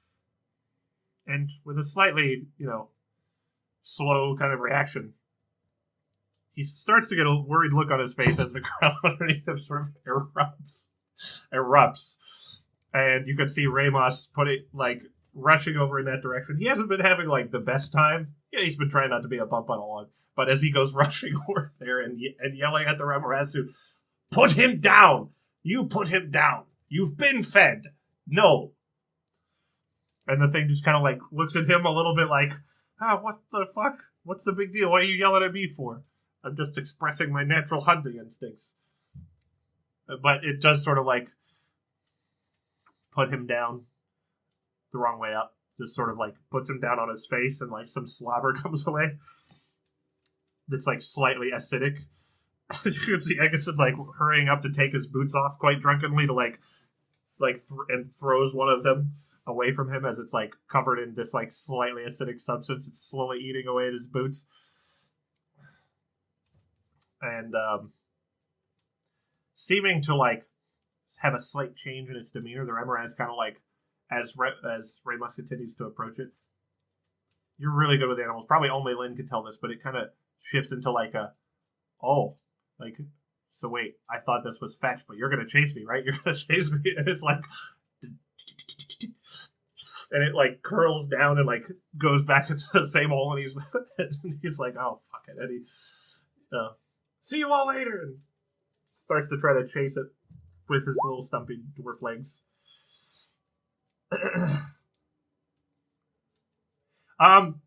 And with a slightly, you know, slow kind of reaction, he starts to get a worried look on his face as the ground underneath him sort of erupts. And you can see Ramos rushing over in that direction. He hasn't been having, like, the best time. Yeah, he's been trying not to be a bump on a log. But as he goes rushing over there and yelling at the Ramorasu, "Put him down! You put him down! You've been fed! No!" And the thing just kind of, like, looks at him a little bit like, what the fuck? What's the big deal? What are you yelling at me for? I'm just expressing my natural hunting instincts. But it does sort of, like, put him down the wrong way up. Just sort of, like, puts him down on his face and, like, some slobber comes away. That's, like, slightly acidic. You can see Egison, like, hurrying up to take his boots off quite drunkenly to, and throws one of them away from him as it's, like, covered in this, like, slightly acidic substance. It's slowly eating away at his boots. And, seeming to, like, have a slight change in its demeanor, the Remoraz kind of, like, as Ramos continues to approach it, You're really good with animals. Probably only Lynn could tell this, but it kind of shifts into like a, oh, like, so wait, I thought this was fetch, but you're going to chase me, right? You're going to chase me. And it's like, and it like curls down and like goes back into the same hole. And he's like, oh, fuck it. And he, see you all later. And starts to try to chase it with his little stumpy dwarf legs.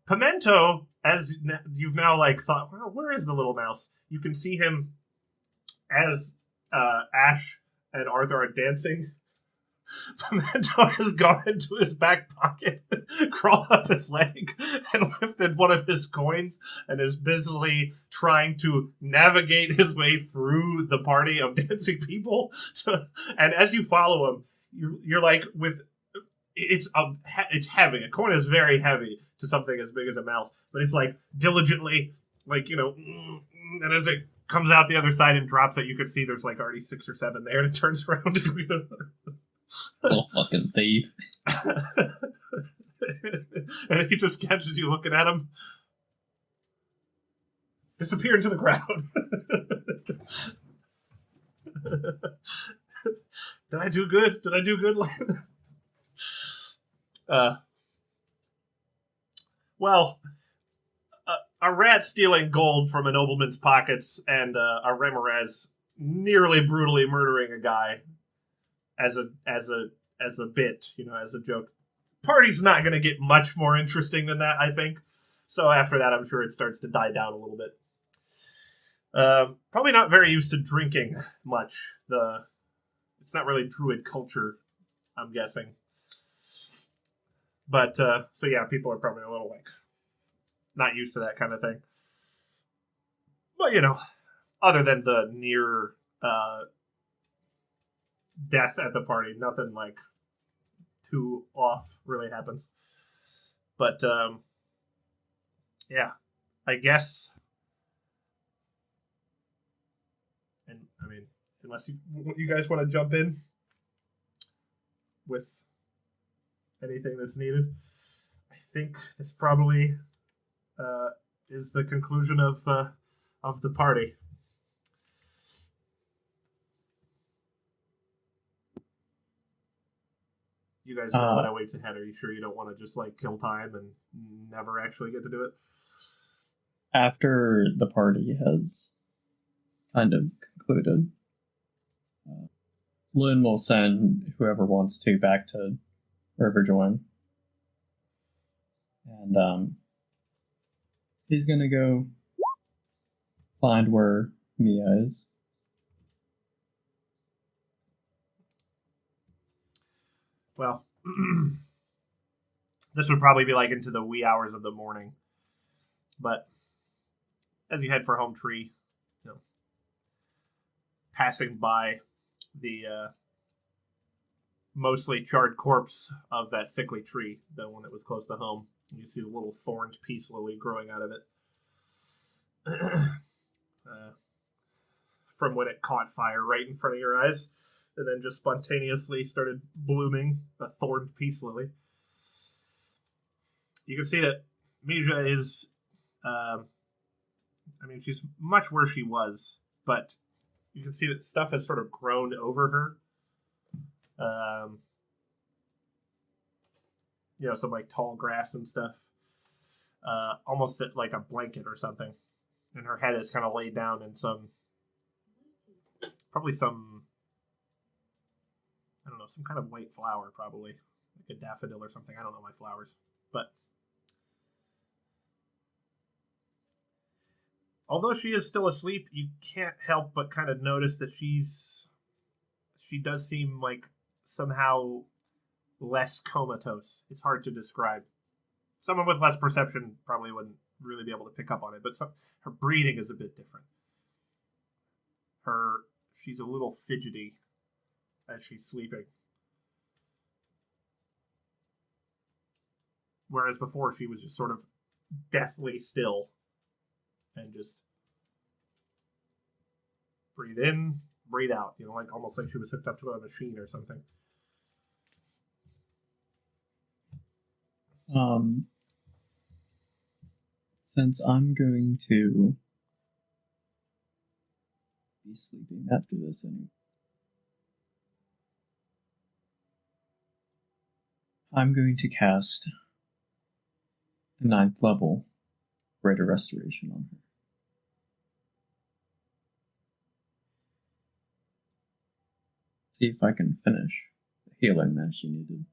Pimento, as you've now like thought, well, where is the little mouse? You can see him as Ash and Arthur are dancing. Pimento has gone into his back pocket, crawled up his leg, and lifted one of his coins, and is busily trying to navigate his way through the party of dancing people. And as you follow him, you're like with it's heavy. A coin is very heavy to something as big as a mouse, but it's like diligently, like, you know, and as it comes out the other side and drops it, you can see there's like already 6 or 7 there, and it turns around. Little fucking thief. And he just catches you looking at him. Disappear into the crowd. Did I do good? Did I do good, Lynn? Well, a rat stealing gold from a nobleman's pockets and a Remoraz nearly brutally murdering a guy as a bit, you know, as a joke. Party's not going to get much more interesting than that, I think. So after that, I'm sure it starts to die down a little bit. Probably not very used to drinking much. It's not really druid culture, I'm guessing. But, so yeah, people are probably a little, like, not used to that kind of thing. But, you know, other than the near death at the party, nothing, like, too off really happens. But, yeah, I guess, and, I mean, unless you guys want to jump in with anything that's needed, I think this probably is the conclusion of the party. You guys know what awaits ahead. Are you sure you don't want to just like kill time and never actually get to do it? After the party has kind of concluded, Lynn will send whoever wants to back to Riverjoin. And he's gonna go find where Mia is. Well, this would probably be like into the wee hours of the morning. But as you head for Home Tree, you know, passing by the mostly charred corpse of that sickly tree, the one that was close to home, you see the little thorned peace lily growing out of it. From when it caught fire right in front of your eyes, and then just spontaneously started blooming, a thorned peace lily. You can see that Mija is, she's much where she was, but you can see that stuff has sort of grown over her. You know, some like tall grass and stuff. Almost like a blanket or something. And her head is kind of laid down in probably some, I don't know, some kind of white flower, probably. Like a daffodil or something. I don't know my flowers. But although she is still asleep, you can't help but kind of notice that she does seem like somehow less comatose. It's hard to describe. Someone with less perception probably wouldn't really be able to pick up on it, but her breathing is a bit different. She's a little fidgety as she's sleeping. Whereas before she was just sort of deathly still and just breathe in, breathe out, you know, like almost like she was hooked up to a machine or something. Since I'm going to be sleeping after this anyway, I'm going to cast a 9th level Greater Restoration on her. See if I can finish the healing that she needed.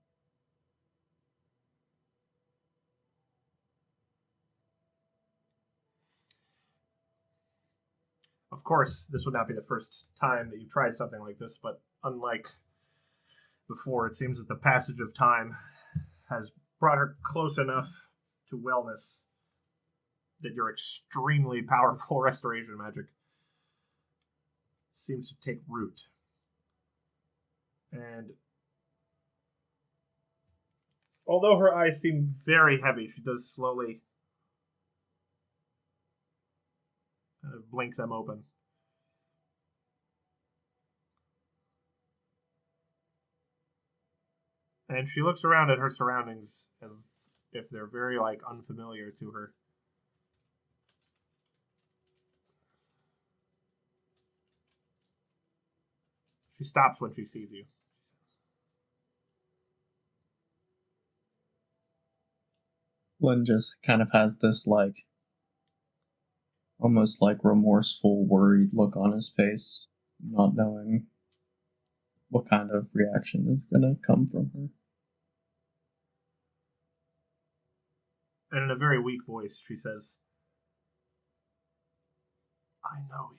Of course, this would not be the first time that you've tried something like this, but unlike before, it seems that the passage of time has brought her close enough to wellness that your extremely powerful restoration magic seems to take root. And although her eyes seem very heavy, she does slowly kind of blink them open. And she looks around at her surroundings as if they're very, unfamiliar to her. She stops when she sees you. Lynn just kind of has this, almost remorseful, worried look on his face, not knowing what kind of reaction is gonna come from her. And in a very weak voice, she says, I know you.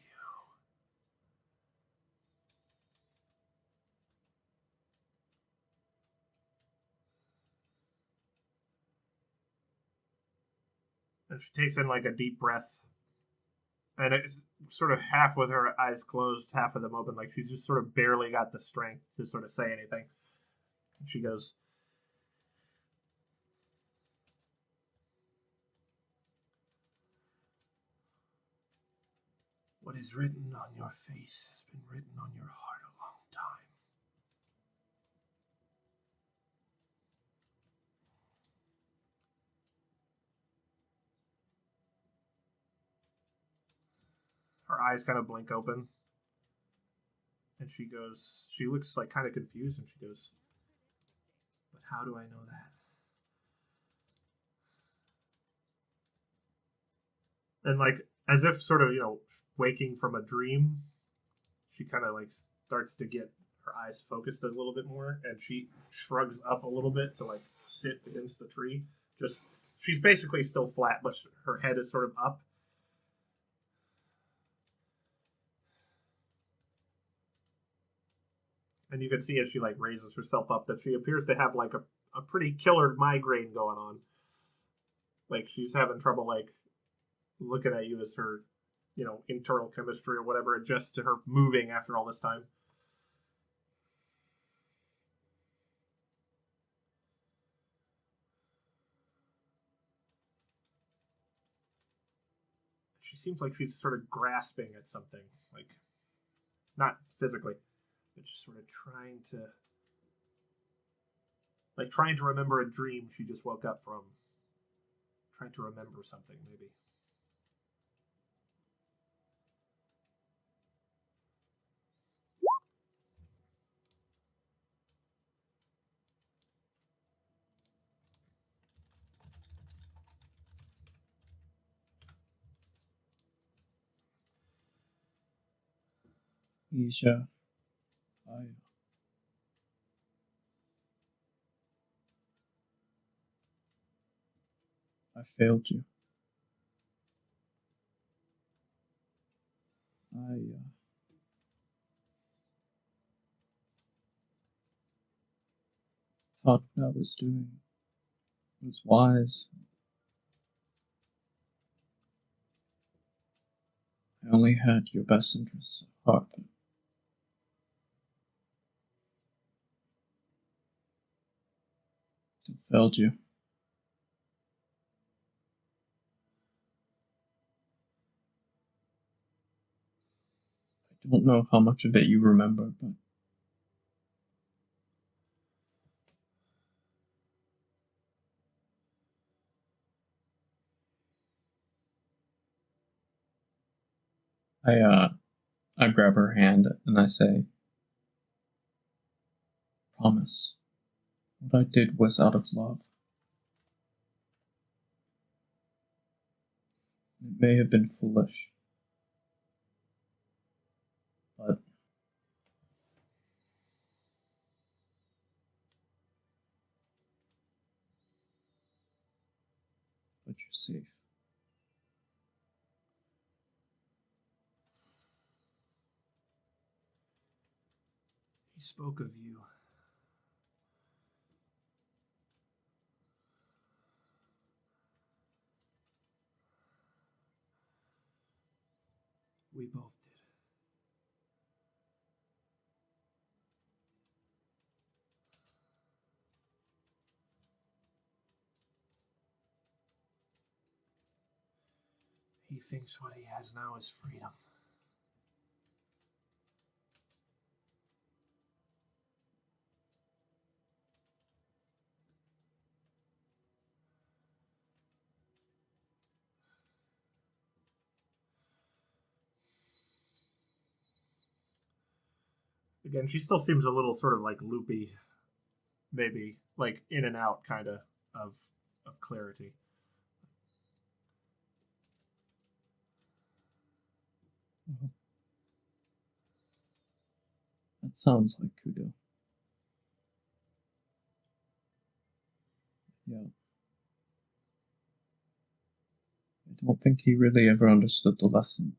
And she takes in a deep breath. And it's sort of half with her eyes closed, half of them open, like she's just sort of barely got the strength to sort of say anything. And she goes, what is written on your face has been written on your heart a long time. Her eyes kind of blink open. And she looks kind of confused, and she goes, but how do I know that? And as if sort of, waking from a dream, she kind of starts to get her eyes focused a little bit more, and she shrugs up a little bit to sit against the tree. She's basically still flat, but her head is sort of up. And you can see as she raises herself up that she appears to have a pretty killer migraine going on. She's having trouble looking at you as her, internal chemistry or whatever adjusts to her moving after all this time. She seems like she's sort of grasping at something, not physically, but just sort of trying to remember a dream she just woke up from. Trying to remember something, maybe. Isha, I failed you. I thought what I was doing was wise. I only had your best interests at heart. Still failed you. I don't know how much of it you remember, but I grab her hand and I say, "Promise. What I did was out of love. It may have been foolish, but you're safe." He spoke of you. We both did. He thinks what he has now is freedom. Again, she still seems a little sort of like loopy, maybe like in and out kind of clarity. That sounds like Kudo. Yeah. I don't think he really ever understood the lesson.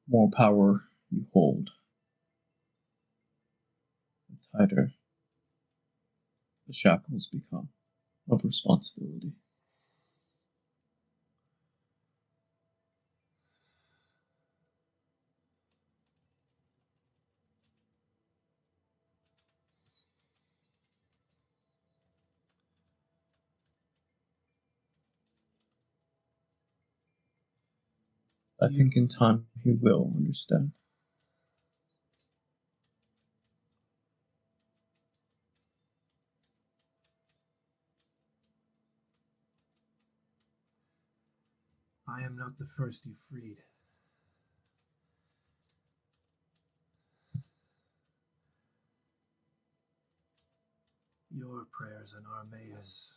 More power you hold, the tighter the shackles become of responsibility. I think in time he will understand. I am not the first you freed. Your prayers and Armea's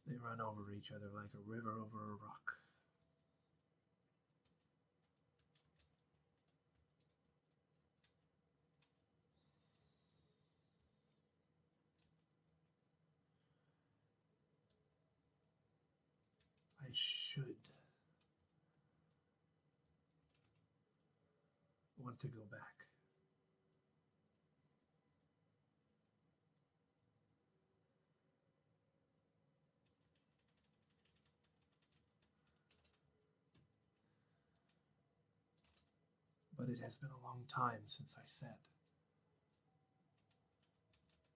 they run over each other like a river over a rock. I should want to go back. But it has been a long time since I sat,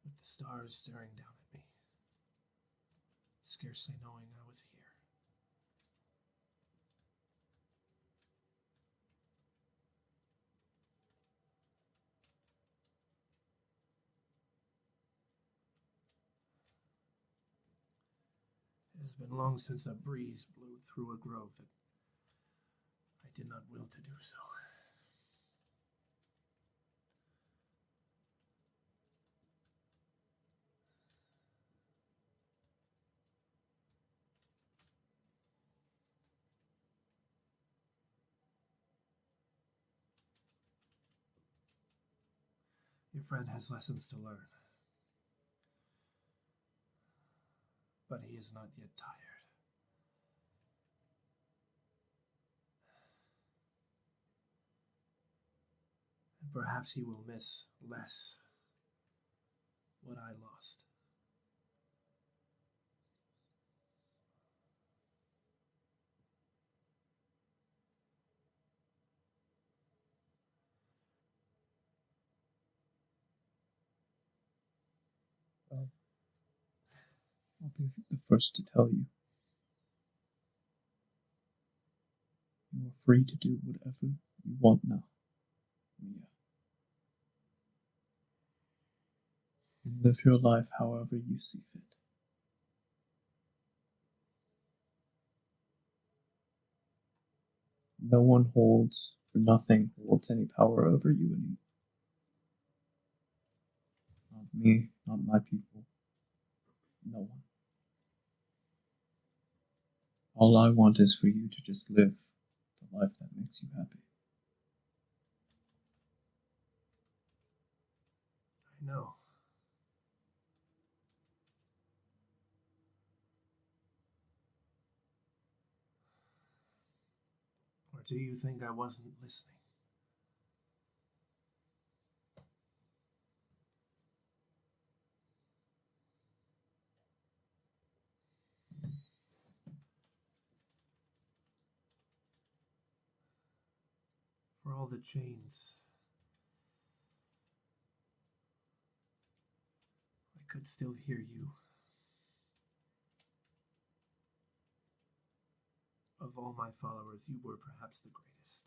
with the stars staring down at me, scarcely knowing I was here. It has been long since a breeze blew through a grove that I did not will to do so. Your friend has lessons to learn, but he is not yet tired. And perhaps he will miss less what I lost. Well, I'll be the first to tell you. You are free to do whatever you want now, Mia. You live your life however you see fit. No one holds, or nothing holds any power over you anymore. Not me, not my people. No one. All I want is for you to just live the life that makes you happy. I know. Or do you think I wasn't listening? For all the chains, I could still hear you. Of all my followers, you were perhaps the greatest.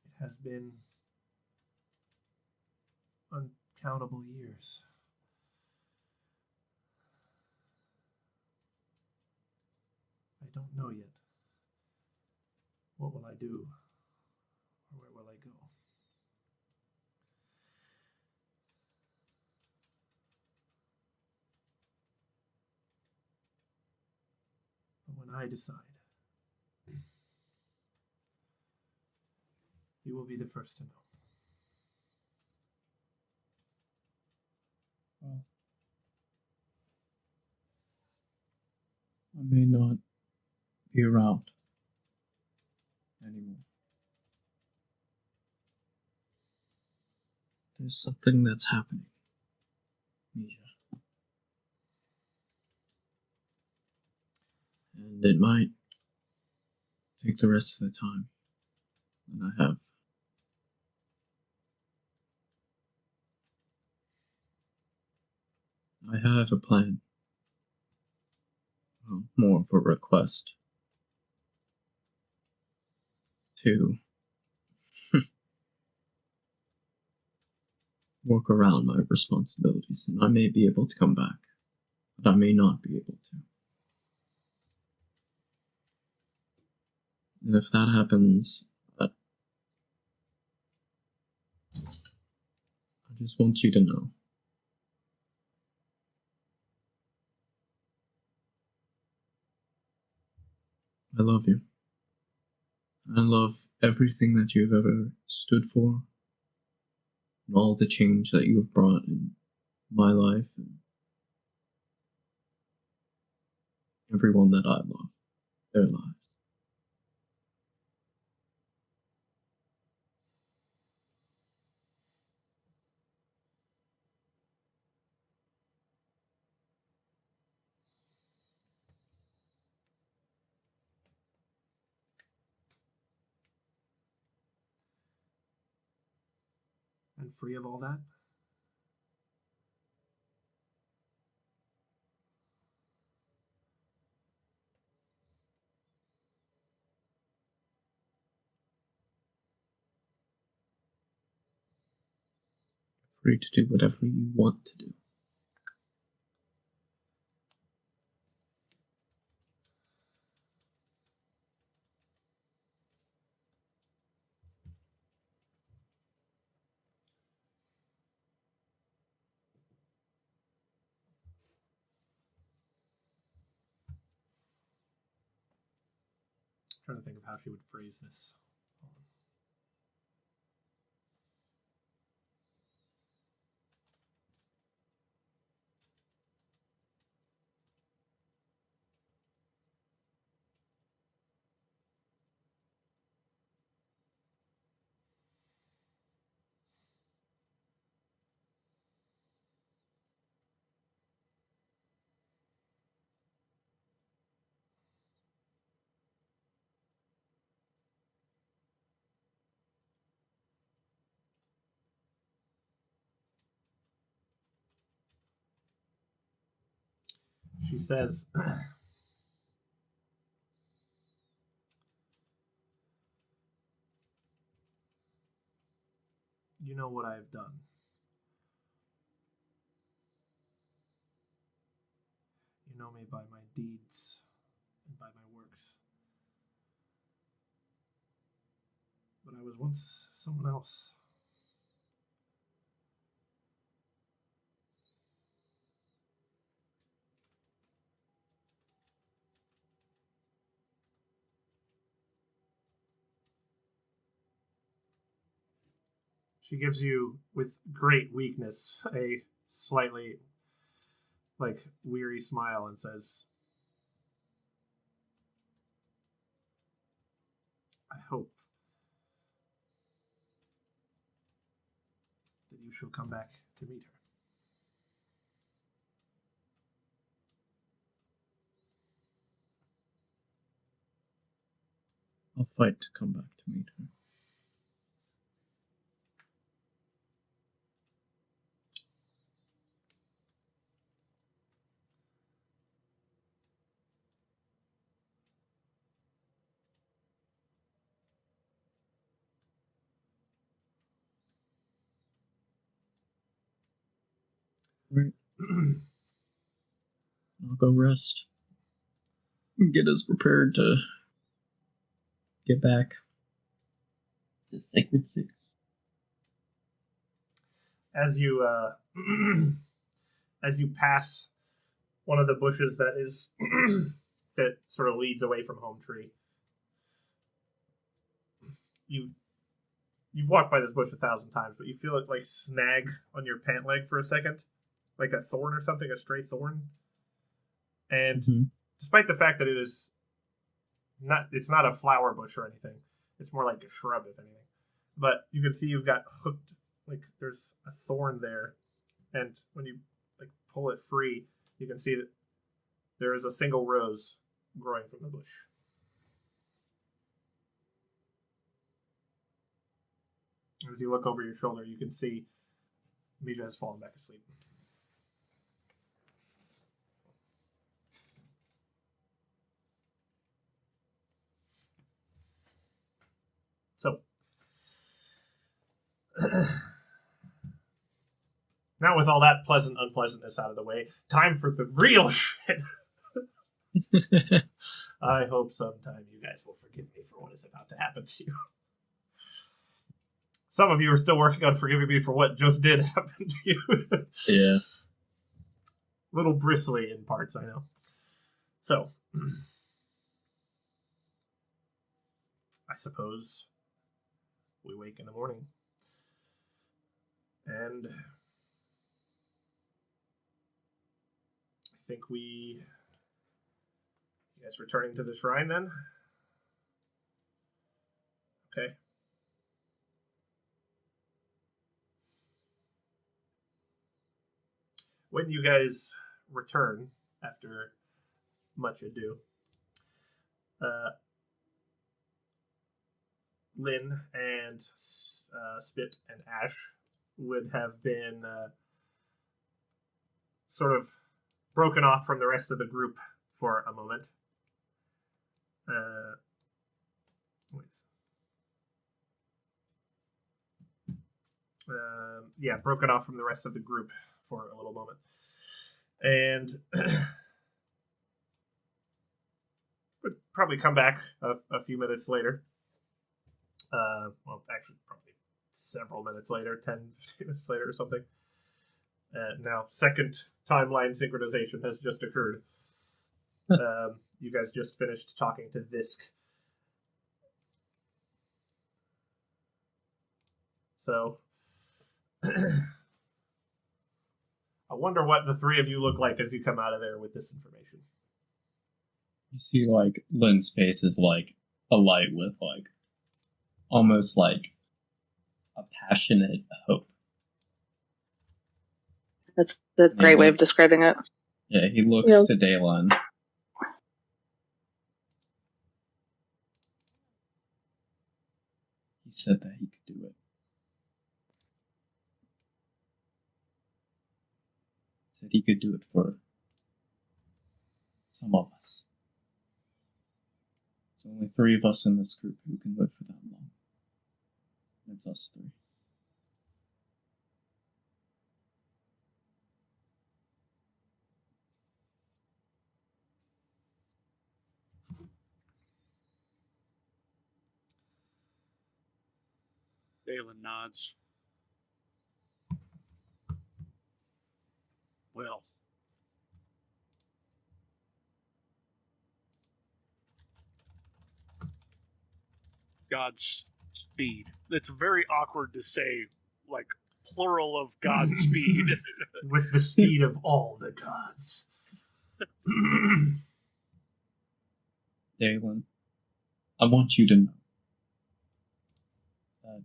It has been uncountable years. I don't know yet. What will I do? Or where will I go? But when I decide, you will be the first to know. Well, I may not be around anymore. There's something that's happening, Misha. And it might take the rest of the time that I have. I have a plan. Well, more of a request. To work around my responsibilities, and I may be able to come back, but I may not be able to. And if that happens, I just want you to know. I love you. I love everything that you've ever stood for, and all the change that you have brought in my life, and everyone that I love, their lives. And free of all that, Free to do whatever you want to do. I'm trying to think of how she would phrase this. She says, You know what I have done. You know me by my deeds and by my works. But I was once someone else. She gives you, with great weakness, a slightly, weary smile and says, I hope that you shall come back to meet her. I'll fight to come back to meet her. Right. I'll go rest. Get us prepared to get back to Sacred Six. As you as you pass one of the bushes that is that sort of leads away from Home Tree, you've walked by this bush 1,000 times, but you feel it snag on your pant leg for a second, like a thorn or something, a stray thorn. And despite the fact that it's not a flower bush or anything, it's more like a shrub, if anything. But you can see you've got hooked, there's a thorn there, and when you pull it free, you can see that there is a single rose growing from the bush. As you look over your shoulder, you can see Mija has fallen back asleep. So, now with all that pleasant unpleasantness out of the way, time for the real shit. I hope sometime you guys will forgive me for what is about to happen to you. Some of you are still working on forgiving me for what just did happen to you. Yeah. Little bristly in parts, I know. So, I suppose we wake in the morning. And I think you guys returning to the shrine then? Okay. When you guys return, after much ado, Lynn and Spit and Ash would have been sort of broken off from the rest of the group for a moment. Broken off from the rest of the group for a little moment. And would probably come back a few minutes later. Actually, probably several minutes later, 10, 15 minutes later or something. Now, second timeline synchronization has just occurred. You guys just finished talking to Visk. So, I wonder what the three of you look like as you come out of there with this information. You see, Lynn's face is alight with, almost like a passionate hope. That's a great way of describing it. Yeah, he looks to Dalen. He said that he could do it. Said he could do it for some of us. There's only 3 of us in this group who can live for that long. It's us 3. Dalen nods. Well, God's speed. It's very awkward to say, like, plural of Godspeed. With the speed of all the gods. Dalen, I want you to know that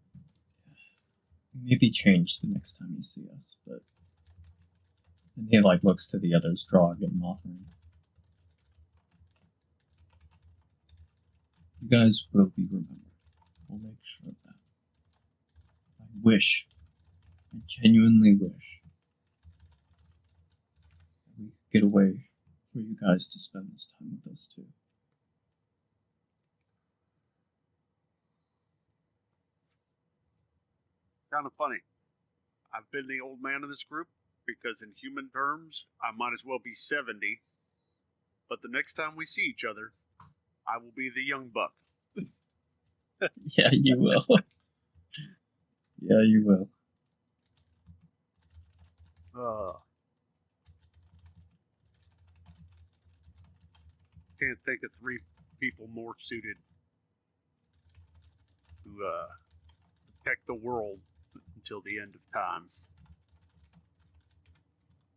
we may be changed the next time you see us, but and he looks to the others, Drog and Mothrin. You guys will be remembered. We'll make sure of that. I genuinely wish that we could get away for you guys to spend this time with us too. Kind of funny. I've been the old man of this group because, in human terms, I might as well be 70. But the next time we see each other, I will be the young buck. Yeah, you will. Yeah, you will. Can't think of 3 people more suited to protect the world until the end of time.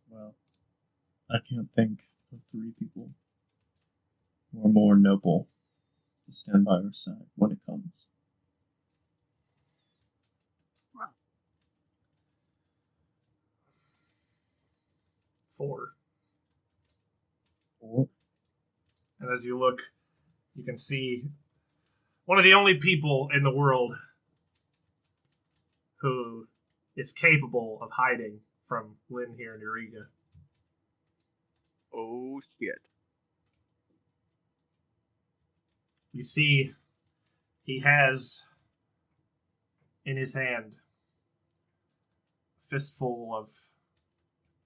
Well, I can't think of 3 people who are more noble to stand by our side when it comes. Wow. 4. 4. And as you look, you can see one of the only people in the world who is capable of hiding from Lynn here in Eureka. Oh, shit. You see, he has in his hand a fistful of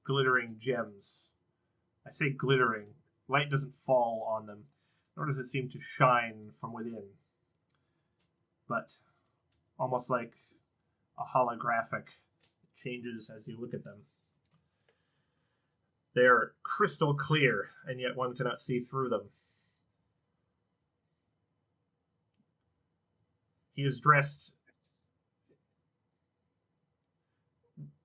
glittering gems. I say glittering. Light doesn't fall on them, nor does it seem to shine from within. But almost like a holographic, it changes as you look at them. They're crystal clear, and yet one cannot see through them. He is dressed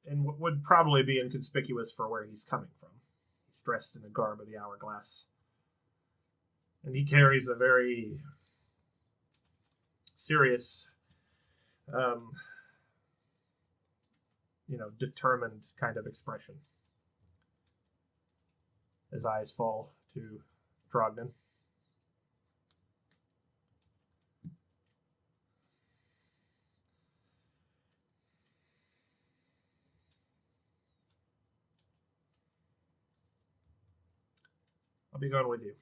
in what would probably be inconspicuous for where he's coming from. He's dressed in the garb of the hourglass. And he carries a very serious, determined kind of expression. His eyes fall to Drogden. I'll be going with you.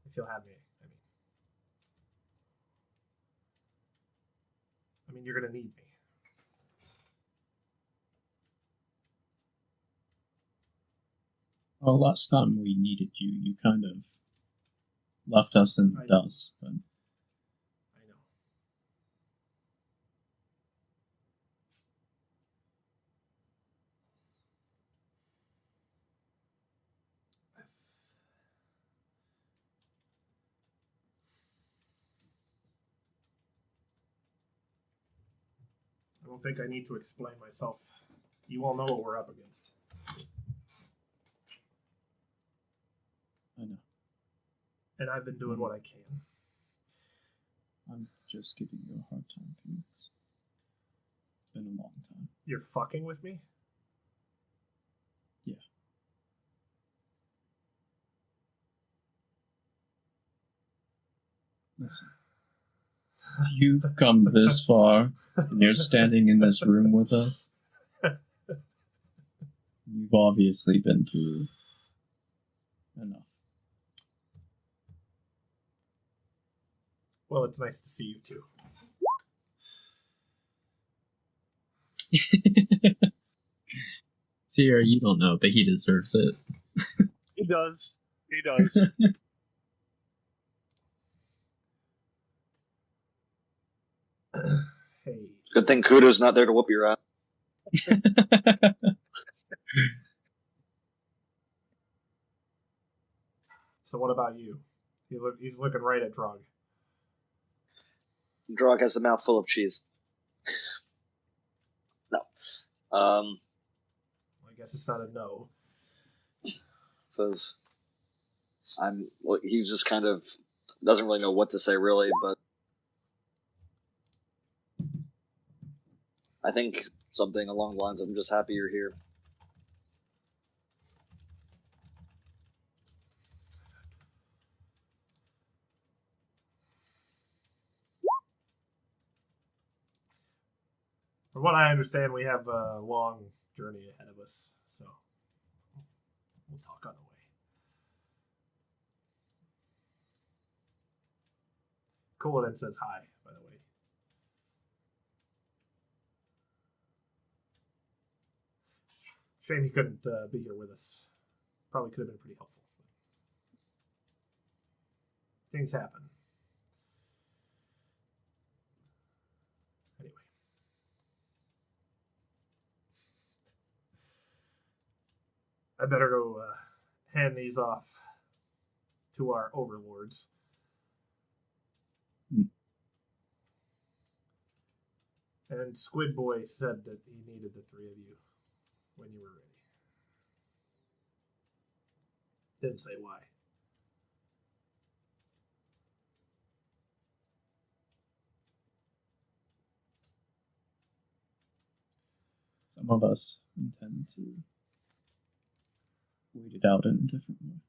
If you'll have me, I mean, you're going to need me. Well, last time we needed you, you kind of left us in the dust, but I know. I don't think I need to explain myself. You all know what we're up against. I know. And I've been doing what I can. I'm just giving you a hard time, Phoenix. It's been a long time. You're fucking with me? Yeah. Listen. If you've come this far, and you're standing in this room with us, you've obviously been through enough. Well, it's nice to see you too. Sierra, you don't know, but he deserves it. He does. He does. Hey. Good thing Kudo's not there to whoop your ass. So what about you? He's looking right at Drog. Drog has a mouth full of cheese. No. I guess it's not a no. Says, well, he just kind of doesn't really know what to say, really, but I think something along the lines of, I'm just happy you're here. From what I understand, we have a long journey ahead of us, so we'll talk on the way. Cullinan says hi, by the way. Shame he couldn't be here with us. Probably could have been pretty helpful. Things happen. Anyway. I better go hand these off to our overlords. And Squid Boy said that he needed the three of you when you were ready. Didn't say why. Some of us intend to wait it out in a different way.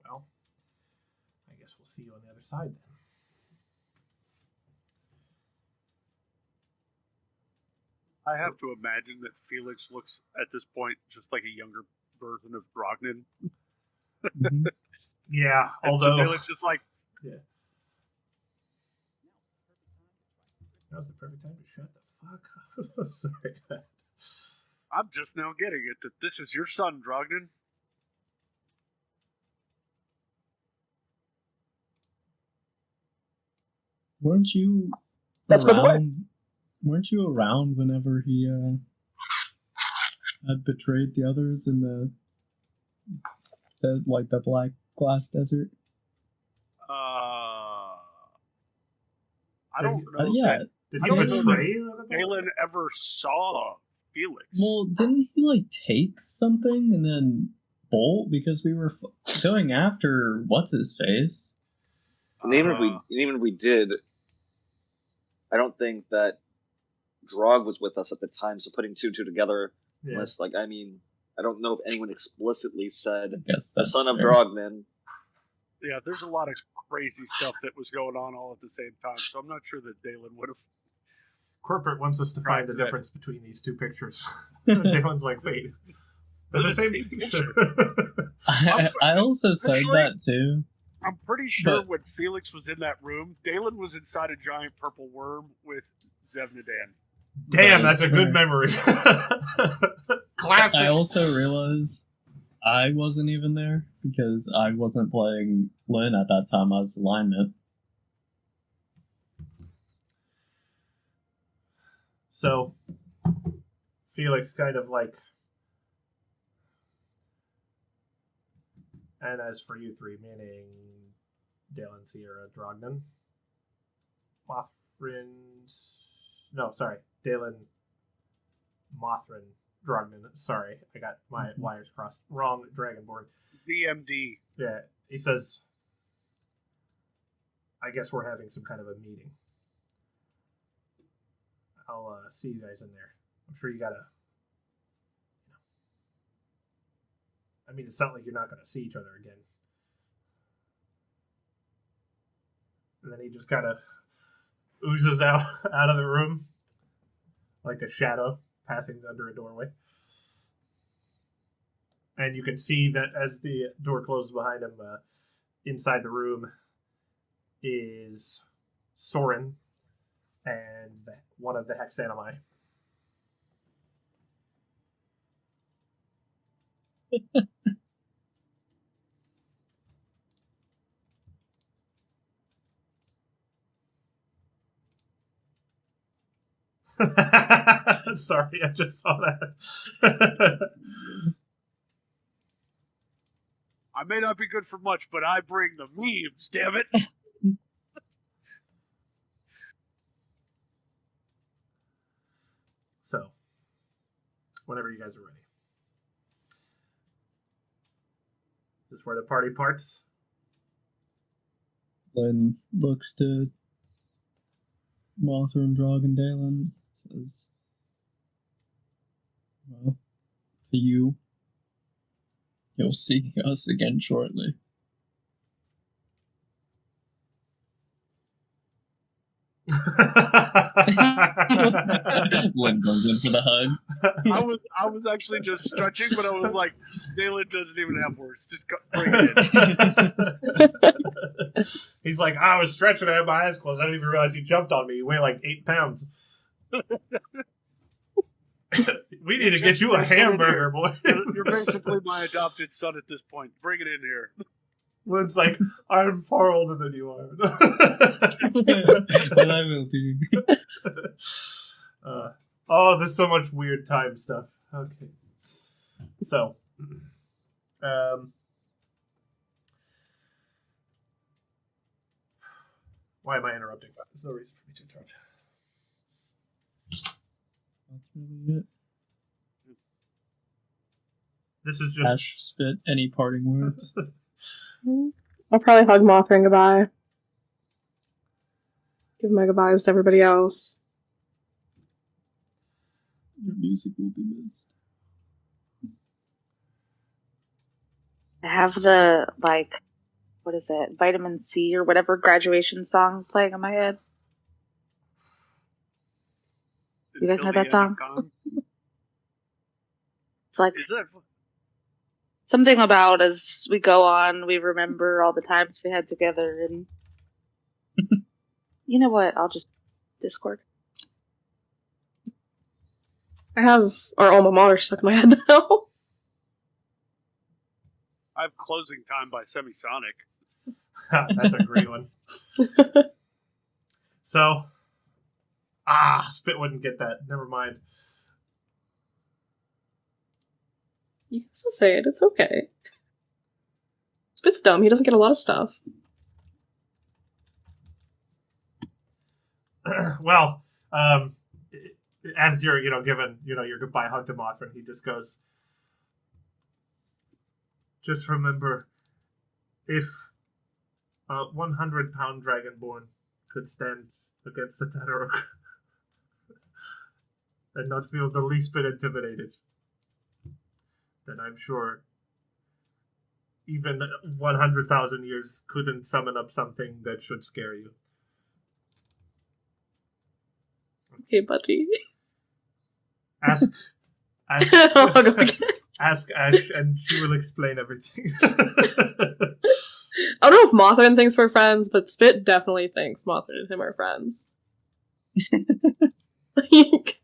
Well, I guess we'll see you on the other side then. I have to imagine that Felix looks at this point just like a younger version of Drognin. Mm-hmm. Yeah, And although so Felix just like, now's the perfect time to shut the fuck up. Sorry. I'm just now getting it that this is your son, Drognin. Weren't you That's my boy. around? Weren't you around whenever he had betrayed the others in the Black Glass Desert? I don't know. Yeah. Did I he don't know betray you? Galen ever saw Felix. Well, didn't he take something and then bolt because we were going after what's his face? And even if we did, I don't think that Drog was with us at the time. So putting two together, unless I don't know if anyone explicitly said the son of Drognin. Yeah, there's a lot of crazy stuff that was going on all at the same time, so I'm not sure that Dalen would have. Corporate wants us to find the difference between these two pictures. Dalen's like, wait, they're the same picture. I also said that too. I'm pretty sure when Felix was in that room, Dalen was inside a giant purple worm with Zevnadan. Damn, that's a good memory. Classic. I also realized I wasn't even there because I wasn't playing Lynn at that time. I was alignment. So, Felix kind of like, and as for you three, meaning Dalen, Sierra, Drognin, Dalen, Mothrin, Drognin. Sorry, I got my wires crossed. Wrong, Dragonborn. DMD. Yeah, he says, I guess we're having some kind of a meeting. I'll see you guys in there. I'm sure you gotta. I mean, it's not like you're not gonna see each other again. And then he just kind of oozes out of the room like a shadow passing under a doorway. And you can see that as the door closes behind him, inside the room is Soren and one of the Hexanimi. Sorry, I just saw that. I may not be good for much, but I bring the memes, damn it. So, whenever you guys are ready. Is this where the party parts? Glenn looks to Mothra and Drog and Dalen, says, well, to you, you'll see us again shortly. Glenn goes in for the hug. I was actually just stretching, but I was like, Dalen doesn't even have words. Just bring it in. He's like, I was stretching, I had my eyes closed. I didn't even realize you jumped on me. You weigh like 8 pounds. We need to get you a hamburger, boy. You're basically my adopted son at this point. Bring it in here. Lynn's like, I'm far older than you are. Well, I will be. Oh, there's so much weird time stuff. Okay. So, why am I interrupting? There's no reason for me to interrupt. That's really it. This is just... Ash, spit any parting words? I'll probably hug Mothra goodbye. Give my goodbyes to everybody else. Your music will be missed. I have the, like, what is it? Vitamin C or whatever graduation song playing in my head. You guys know that song? It's like Is that... something about as we go on, we remember all the times we had together. And you know what? I'll just Discord. I have our alma mater stuck in my head now. I have Closing Time by Semisonic. That's a great one. So, Spit wouldn't get that. Never mind. You can still say it. It's okay. Spit's dumb. He doesn't get a lot of stuff. Well, as you're, giving, your goodbye hug to Mothra, he just goes, just remember, if a 100-pound dragonborn could stand against the Tatarok and not feel the least bit intimidated, then I'm sure even 100,000 years couldn't summon up something that should scare you. Okay, buddy. Ask I'll hug him again. ask Ash, and she will explain everything. I don't know if Mothra thinks we're friends, but Spit definitely thinks Mothra and him are friends. Like,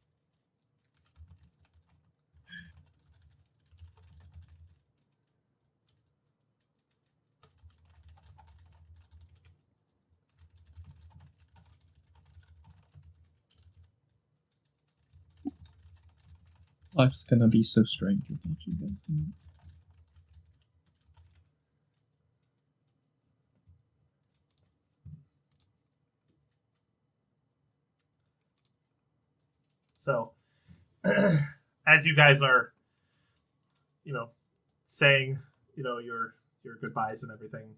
Life's gonna be so strange without you guys. So, as you guys are, saying, your goodbyes and everything,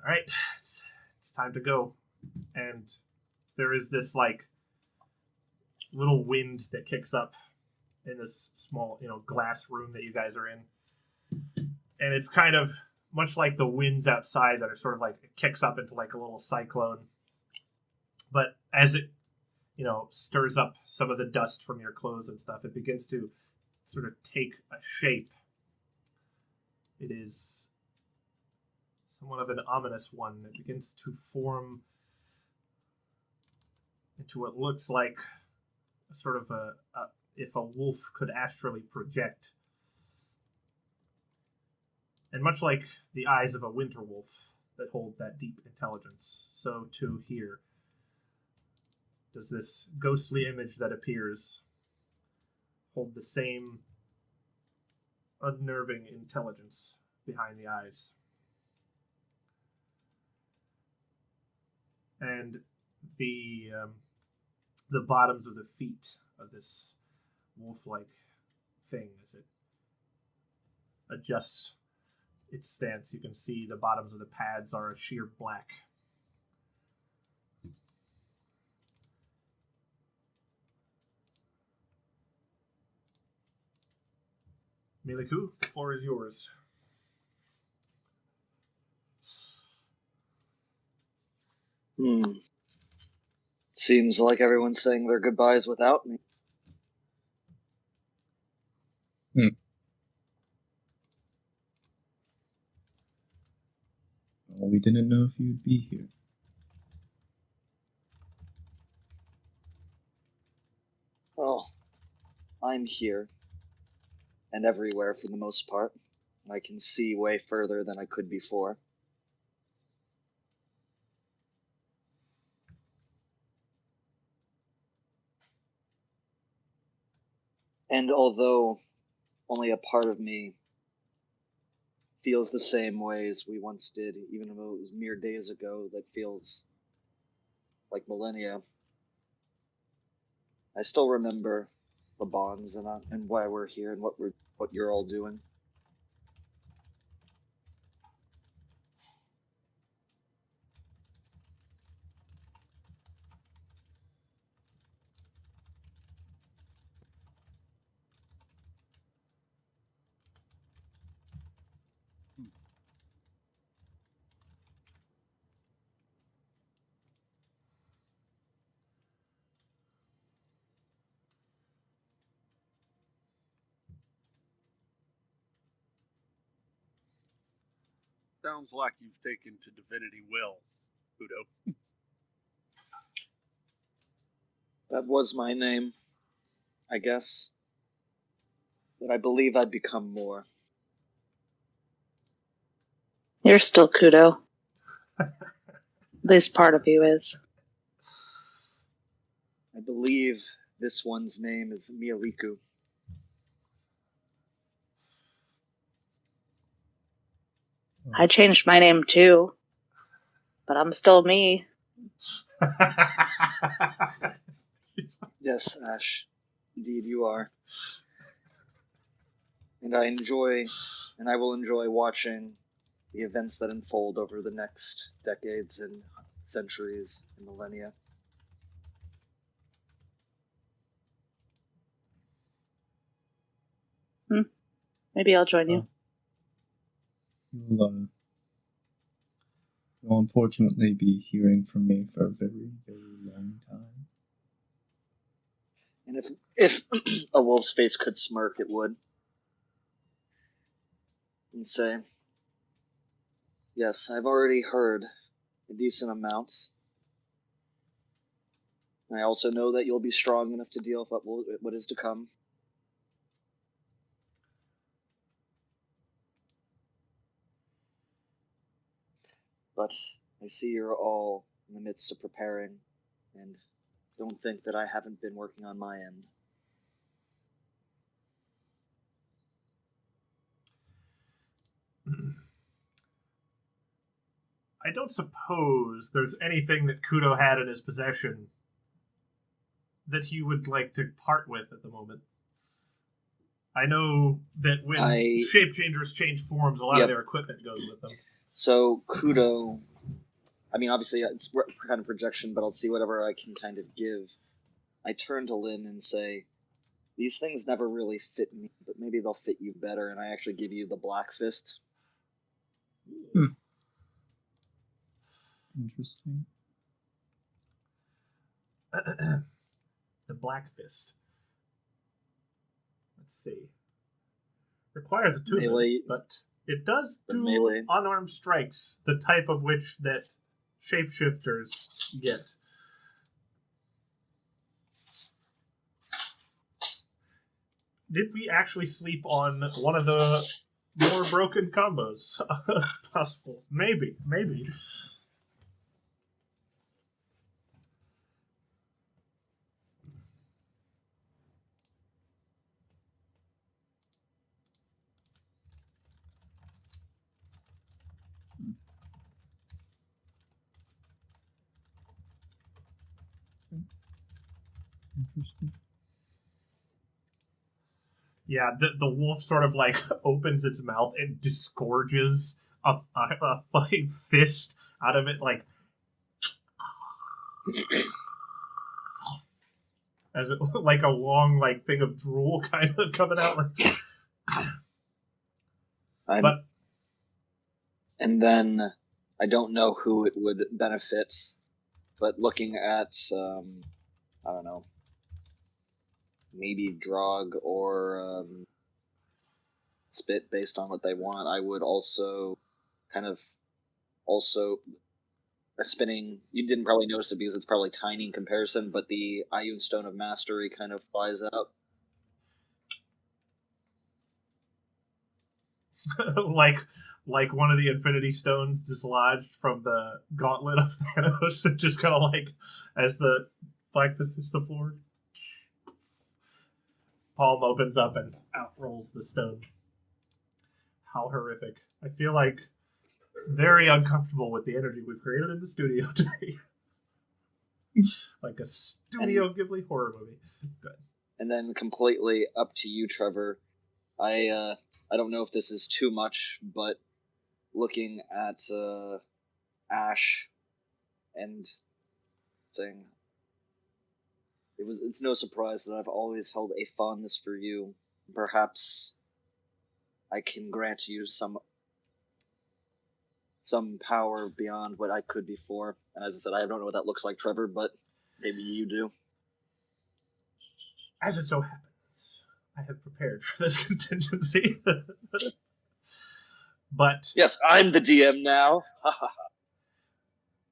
all right, it's time to go. And there is this, little wind that kicks up in this small, glass room that you guys are in. And it's kind of much like the winds outside that are sort of it kicks up into a little cyclone. But as it, stirs up some of the dust from your clothes and stuff, it begins to sort of take a shape. It is somewhat of an ominous one. It begins to form into what looks like a sort of if a wolf could astrally project. And much like the eyes of a winter wolf that hold that deep intelligence, so too here. does this ghostly image that appears hold the same unnerving intelligence behind the eyes. And the bottoms of the feet of this wolf-like thing, as it adjusts its stance, you can see the bottoms of the pads are a sheer black. Miliku, the floor is yours. Seems like everyone's saying their goodbyes without me. Well, we didn't know if you'd be here. Well, I'm here. And everywhere for the most part. I can see way further than I could before. And although only a part of me feels the same way as we once did, even though it was mere days ago, that feels like millennia, I still remember the bonds and why we're here and what you're all doing. Sounds like you've taken to divinity well, Kudo. That was my name, I guess. But I believe I'd become more. You're still Kudo. At least part of you is. I believe this one's name is Mialiku. I changed my name too, but I'm still me. Yes, Ash. Indeed you are. And I will enjoy watching the events that unfold over the next decades and centuries and millennia. Maybe I'll join you. You'll unfortunately be hearing from me for a very, very long time. And if a wolf's face could smirk, it would. And say, yes, I've already heard a decent amount. And I also know that you'll be strong enough to deal with what is to come. But I see you're all in the midst of preparing, and don't think that I haven't been working on my end. I don't suppose there's anything that Kudo had in his possession that he would like to part with at the moment. I know that when shapechangers change forms, a lot of their equipment goes with them. So, Kudo, I mean, obviously, it's kind of projection, but I'll see whatever I can kind of give. I turn to Lynn and say, these things never really fit me, but maybe they'll fit you better, and I actually give you the Black Fist. Interesting. The Black Fist. Let's see. Requires attunement, but it does do melee. Unarmed strikes, the type of which that shapeshifters get. Did we actually sleep on one of the more broken combos? Possible. Maybe. Interesting. Yeah, the wolf sort of like opens its mouth and disgorges a fucking fist out of it, like as it, like a long like thing of drool kind of coming out. But and then I don't know who it would benefit, but looking at I don't know, maybe Drog or Spit based on what they want. I would also kind of also a spinning. You didn't probably notice it because it's probably tiny in comparison, but the Ioun Stone of Mastery kind of flies out. like one of the Infinity Stones dislodged from the gauntlet of Thanos, and just kind of like as the Blackfoot hits the floor, palm opens up and out rolls the stone. How horrific! I feel like very uncomfortable with the energy we've created in the studio today. Like a Studio Ghibli horror movie. Good. And then completely up to you, Trevor. I don't know if this is too much, but looking at Ash and thing, it's no surprise that I've always held a fondness for you. Perhaps I can grant you some power beyond what I could before. And as I said, I don't know what that looks like, Trevor, but maybe you do. As it so happens, I have prepared for this contingency. But yes, I'm the DM now.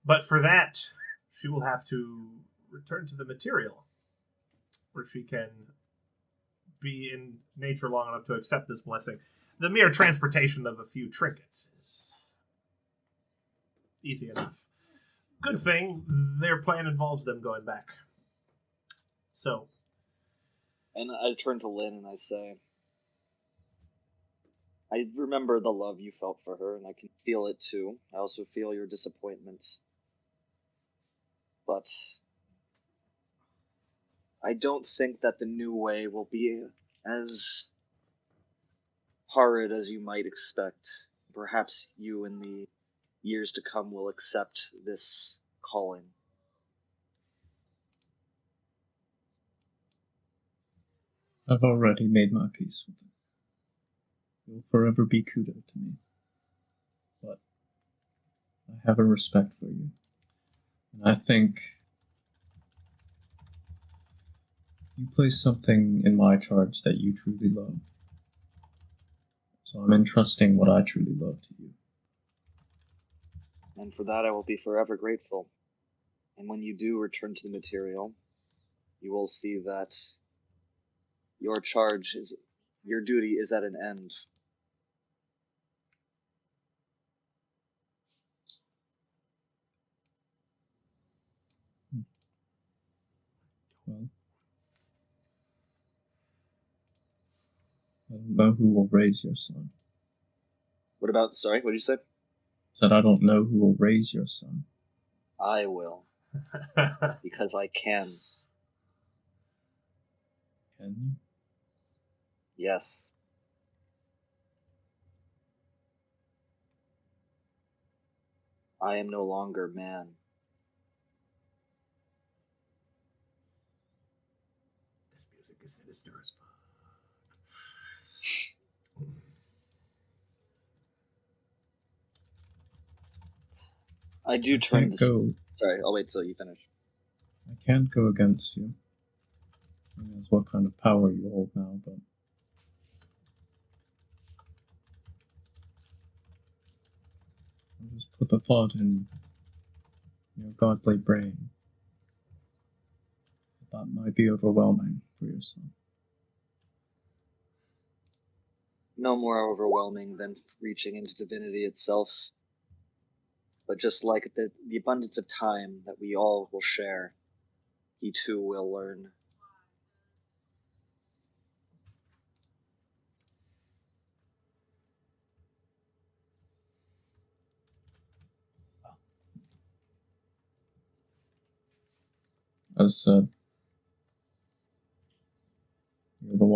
But for that, she will have to return to the material, where she can be in nature long enough to accept this blessing. The mere transportation of a few trinkets is easy enough. Good thing their plan involves them going back. So. And I turn to Lynn and I say, I remember the love you felt for her, and I can feel it too. I also feel your disappointment. But I don't think that the new way will be as horrid as you might expect. Perhaps you in the years to come will accept this calling. I've already made my peace with it. You'll forever be Kudo to me. But I have a respect for you. And I think you place something in my charge that you truly love. So I'm entrusting what I truly love to you. And for that I will be forever grateful. And when you do return to the material, you will see that your duty is at an end. Well, I don't know who will raise your son. Sorry, what did you say? Said I don't know who will raise your son. I will. Because I can. Can you? Yes. I am no longer man. This music is sinister as fuck. I do turn to... Sorry, I'll wait till you finish. I can't go against you. I mean, that's what kind of power you hold now, but... I'll just put the thought in your godly brain. That might be overwhelming for your son. No more overwhelming than reaching into divinity itself. But just like the abundance of time that we all will share, he too will learn. As said,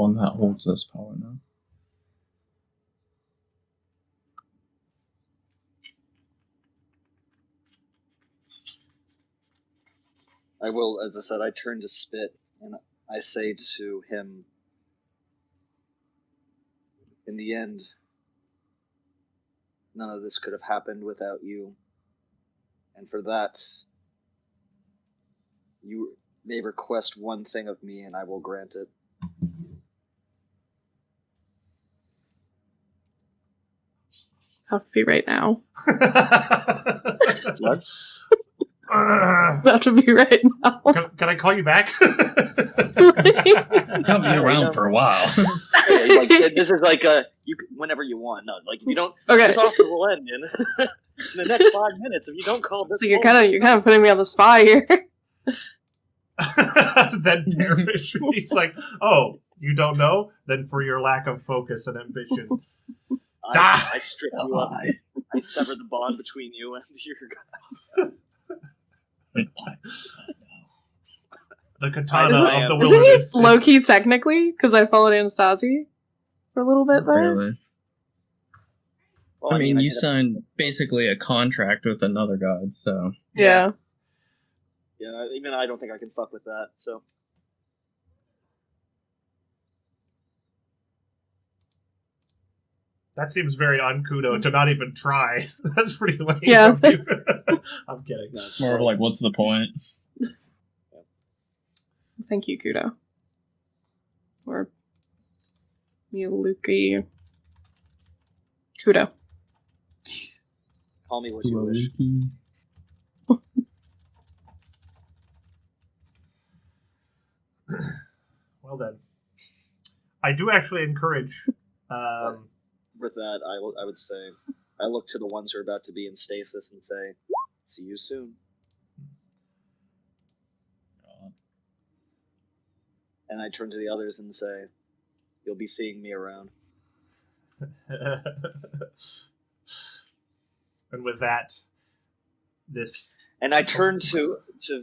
one that holds this power now. I will, as I said, I turn to Spit, and I say to him, in the end, none of this could have happened without you. And for that, you may request one thing of me, and I will grant it. Have to be right now. What? Have to be right now. Can I call you back? I'll be around for a while. Okay, like, this is like whenever you want. No, like if you don't, Okay. this offer will end in the next 5 minutes. If you don't call this, So you're kind of putting me on the spot here. Then perish. He's like, oh, you don't know? Then for your lack of focus and ambition. I strip you up. I sever the bond between you and your. The katana of the Isn't he wilderness. low-key technically? Because I followed Anastasia for a little bit there. Really? Well, I mean, you can- signed basically a contract with another god, so... Yeah. Yeah, even I don't think I can fuck with that. So. That seems very unkudo to not even try. That's pretty lame Yeah. of you. I'm kidding. No, It's more of like, what's the point? Thank you, Kudo. Or Miluki. Kudo. Call me what you wish. Well then, I do actually encourage. With that, I would say, I look to the ones who are about to be in stasis and say, "See you soon." And I turn to the others and say, "You'll be seeing me around." And with that, this. And I turn to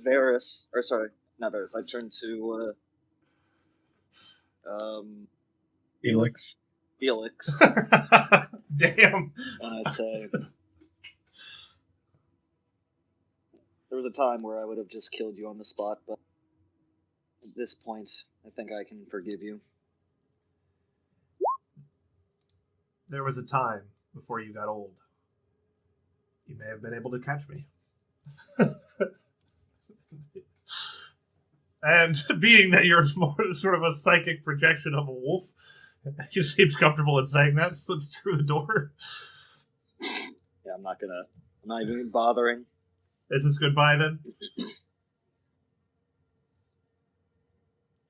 Varys, or sorry, not Varys. I turn to Felix. Felix, Damn. and I say, "There was a time where I would have just killed you on the spot, but at this point, I think I can forgive you." There was a time before you got old. You may have been able to catch me. And being that you're more sort of a psychic projection of a wolf, he seems comfortable in saying that, slips through the door. Yeah, I'm not even bothering. Is this goodbye then?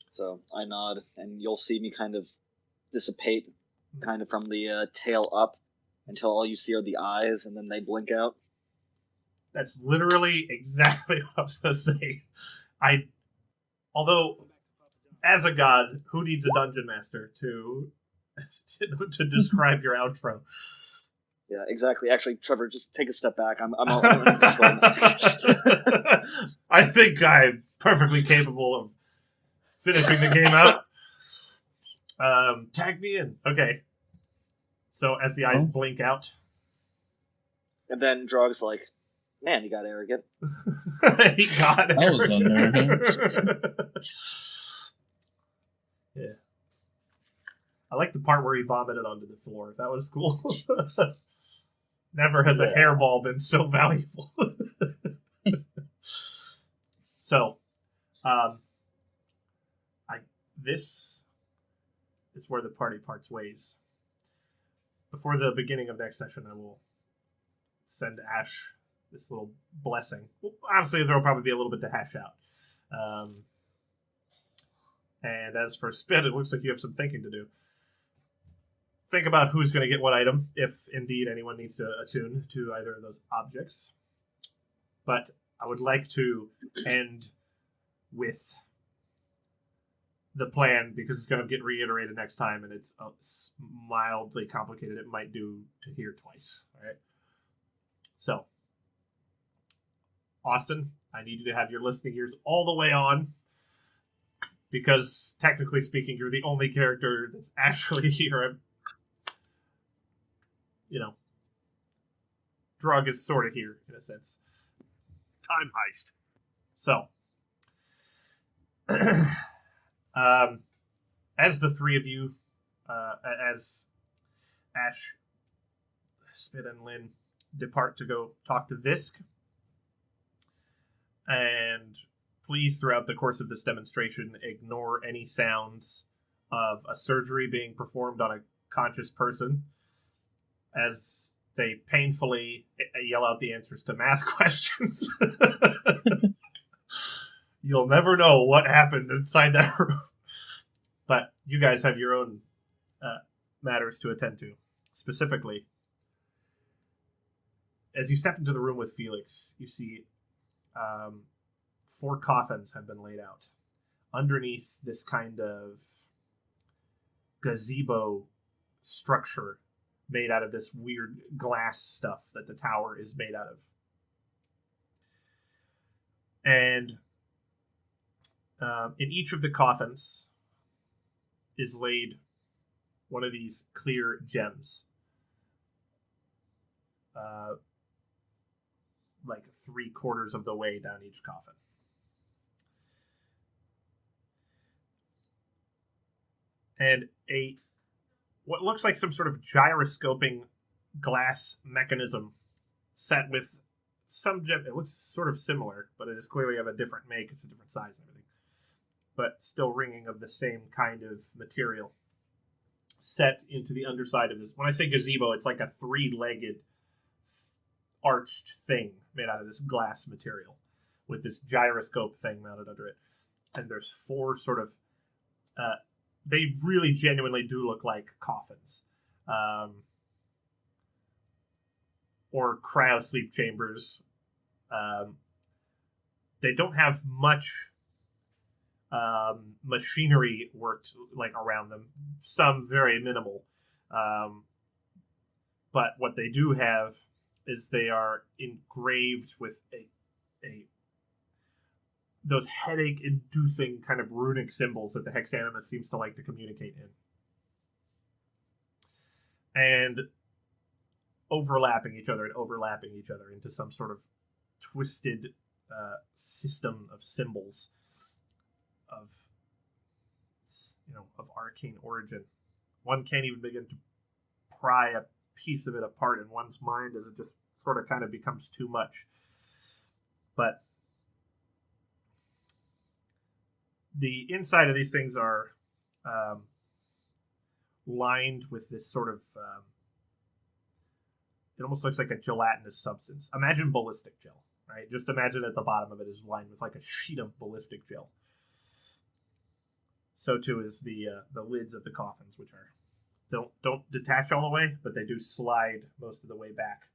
So I nod, and you'll see me kind of dissipate, kind of from the tail up, until all you see are the eyes, and then they blink out. That's literally exactly what I was going to say. Although, as a god, who needs a dungeon master to describe your outro? Yeah, exactly. Actually, Trevor, just take a step back. I'm all I think I'm perfectly capable of finishing the game out. Tag me in. Okay. So as the eyes blink out. And then Drog's like, "Man, he got arrogant." He got it. That was unnerving. Yeah. I like the part where he vomited onto the floor. That was cool. Never has a hairball been so valuable. So, this is where the party parts ways. Before the beginning of next session, I will send Ash this little blessing. Well, obviously, there will probably be a little bit to hash out. And as for Spit, it looks like you have some thinking to do. Think about who's going to get what item, if indeed anyone needs to attune to either of those objects. But I would like to end with the plan, because it's going to get reiterated next time, and it's mildly complicated. It might do to hear twice. All right. So, Austin, I need you to have your listening ears all the way on. because technically speaking, you're the only character that's actually here. You know, Drug is sort of here in a sense. Time heist. So, as the three of you, as Ash, Spit, and Lynn depart to go talk to Visk, and please, throughout the course of this demonstration, ignore any sounds of a surgery being performed on a conscious person, as they painfully yell out the answers to math questions. You'll never know what happened inside that room. But you guys have your own matters to attend to. Specifically, as you step into the room with Felix, you see 4 coffins have been laid out underneath this kind of gazebo structure made out of this weird glass stuff that the tower is made out of. And in each of the coffins is laid one of these clear gems. Like 3/4 of the way down each coffin. And what looks like some sort of gyroscoping glass mechanism set with some gem. It looks sort of similar, but it is clearly of a different make. It's a different size and everything. But still ringing of the same kind of material set into the underside of this. When I say gazebo, it's like a 3-legged arched thing made out of this glass material with this gyroscope thing mounted under it. And there's 4 sort of they really genuinely do look like coffins, or cryo sleep chambers. They don't have much machinery worked like around them. Some very minimal, but what they do have is they are engraved with those headache-inducing kind of runic symbols that the Hexanimus seems to like to communicate in. And overlapping each other into some sort of twisted system of symbols of arcane origin. One can't even begin to pry a piece of it apart in one's mind as it just sort of kind of becomes too much. But the inside of these things are lined with this sort of it almost looks like a gelatinous substance. Imagine ballistic gel, right? Just imagine at the bottom of it is lined with like a sheet of ballistic gel. So too is the lids of the coffins, which are don't detach all the way, but they do slide most of the way back,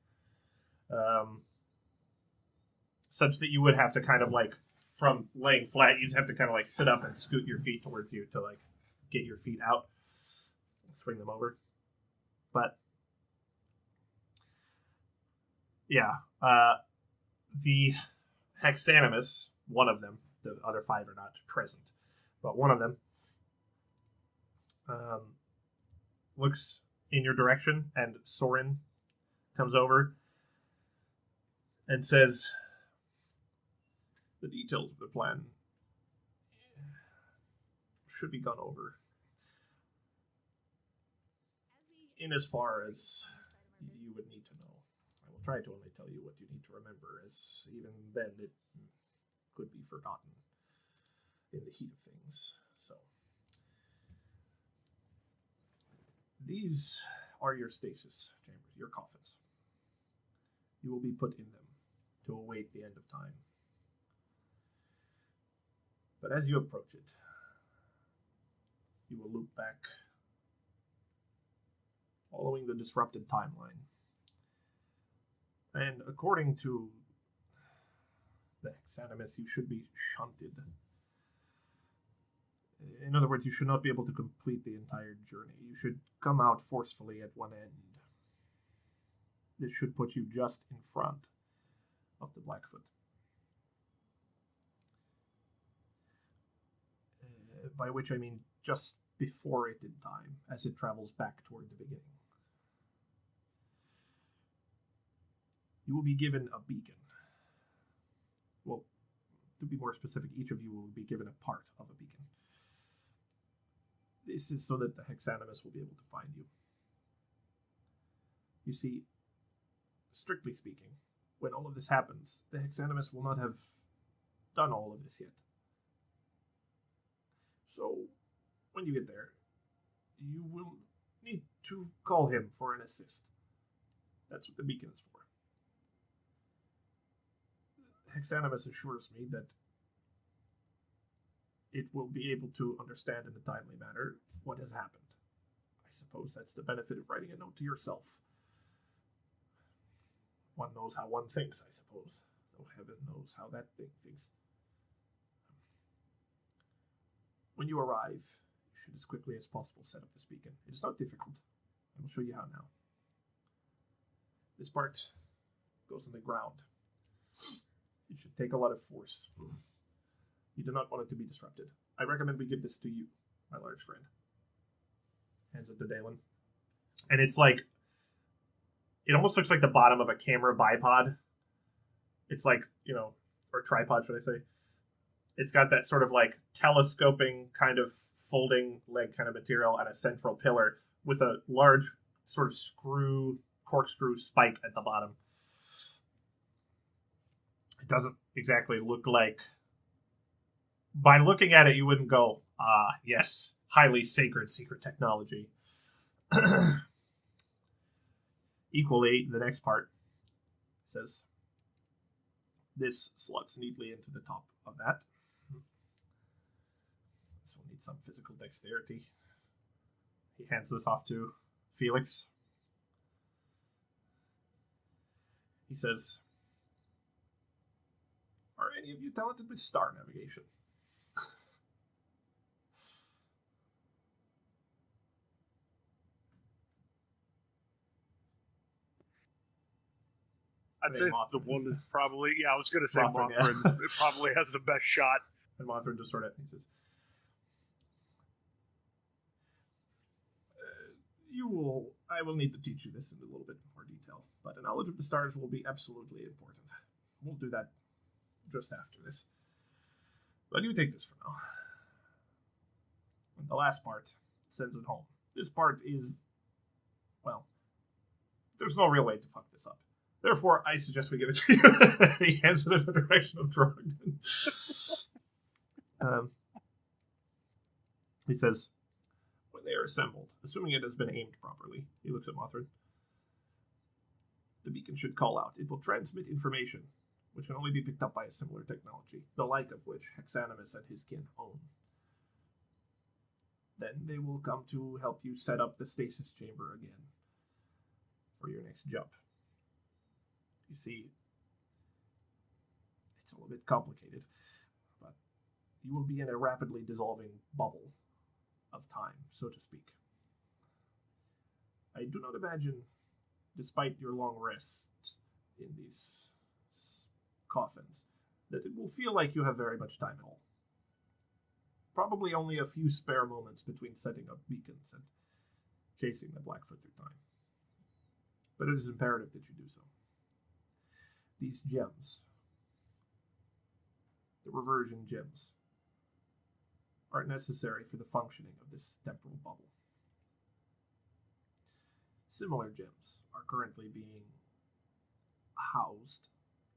such that you would have to kind of like, from laying flat, you'd have to kind of like sit up and scoot your feet towards you to like get your feet out, swing them over. But yeah, the Hexanimus, one of them, the other 5 are not present, but one of them looks in your direction, and Soren comes over and says, the details of the plan should be gone over in as far as you would need to know. I will try to only tell you what you need to remember, as even then it could be forgotten in the heat of things. So these are your stasis chambers, your coffins. You will be put in them to await the end of time. But as you approach it, you will loop back, following the disrupted timeline. And according to the Hexanimus, you should be shunted. In other words, you should not be able to complete the entire journey. You should come out forcefully at one end. This should put you just in front of the Blackfoot. by which I mean just before it in time, as it travels back toward the beginning. You will be given a beacon. Well, to be more specific, each of you will be given a part of a beacon. This is so that the Hexanimus will be able to find you. You see, strictly speaking, when all of this happens, the Hexanimus will not have done all of this yet. So, when you get there, you will need to call him for an assist. That's what the beacon is for. Hexanimus assures me that it will be able to understand in a timely manner what has happened. I suppose that's the benefit of writing a note to yourself. One knows how one thinks, I suppose, though heaven knows how that thing thinks. When you arrive, you should as quickly as possible set up this beacon. It is not difficult. I will show you how now. This part goes on the ground. It should take a lot of force. You do not want it to be disrupted. I recommend we give this to you, my large friend. Hands it to Dalen. And it's like, it almost looks like the bottom of a camera bipod. It's like, or tripod, should I say. It's got that sort of like telescoping kind of folding leg kind of material and a central pillar with a large sort of corkscrew spike at the bottom. It doesn't exactly look like, by looking at it, you wouldn't go, yes, highly sacred secret technology. Equally, the next part says, this slots neatly into the top of that. This will need some physical dexterity. He hands this off to Felix. He says, are any of you talented with star navigation? I'd say the one is probably, I was going to say Mothrin, Mothrin. yeah. It probably has the best shot. And Mothrin just sort of, he says, I will need to teach you this in a little bit more detail, but a knowledge of the stars will be absolutely important. We'll do that just after this. But you take this for now. And the last part sends it home. This part is, well, there's no real way to fuck this up. Therefore, I suggest we give it to you. He hands it in the direction of Drogden. He says, when they are assembled, assuming it has been aimed properly, he looks at Mothrin, the beacon should call out. It will transmit information, which can only be picked up by a similar technology, the like of which Hexanimus and his kin own. Then they will come to help you set up the stasis chamber again for your next jump. You see, it's a little bit complicated, but you will be in a rapidly dissolving bubble of time, so to speak. I do not imagine, despite your long rest in these coffins, that it will feel like you have very much time at all. Probably only a few spare moments between setting up beacons and chasing the Blackfoot through time. But it is imperative that you do so. These gems, the reversion gems, are necessary for the functioning of this temporal bubble. Similar gems are currently being housed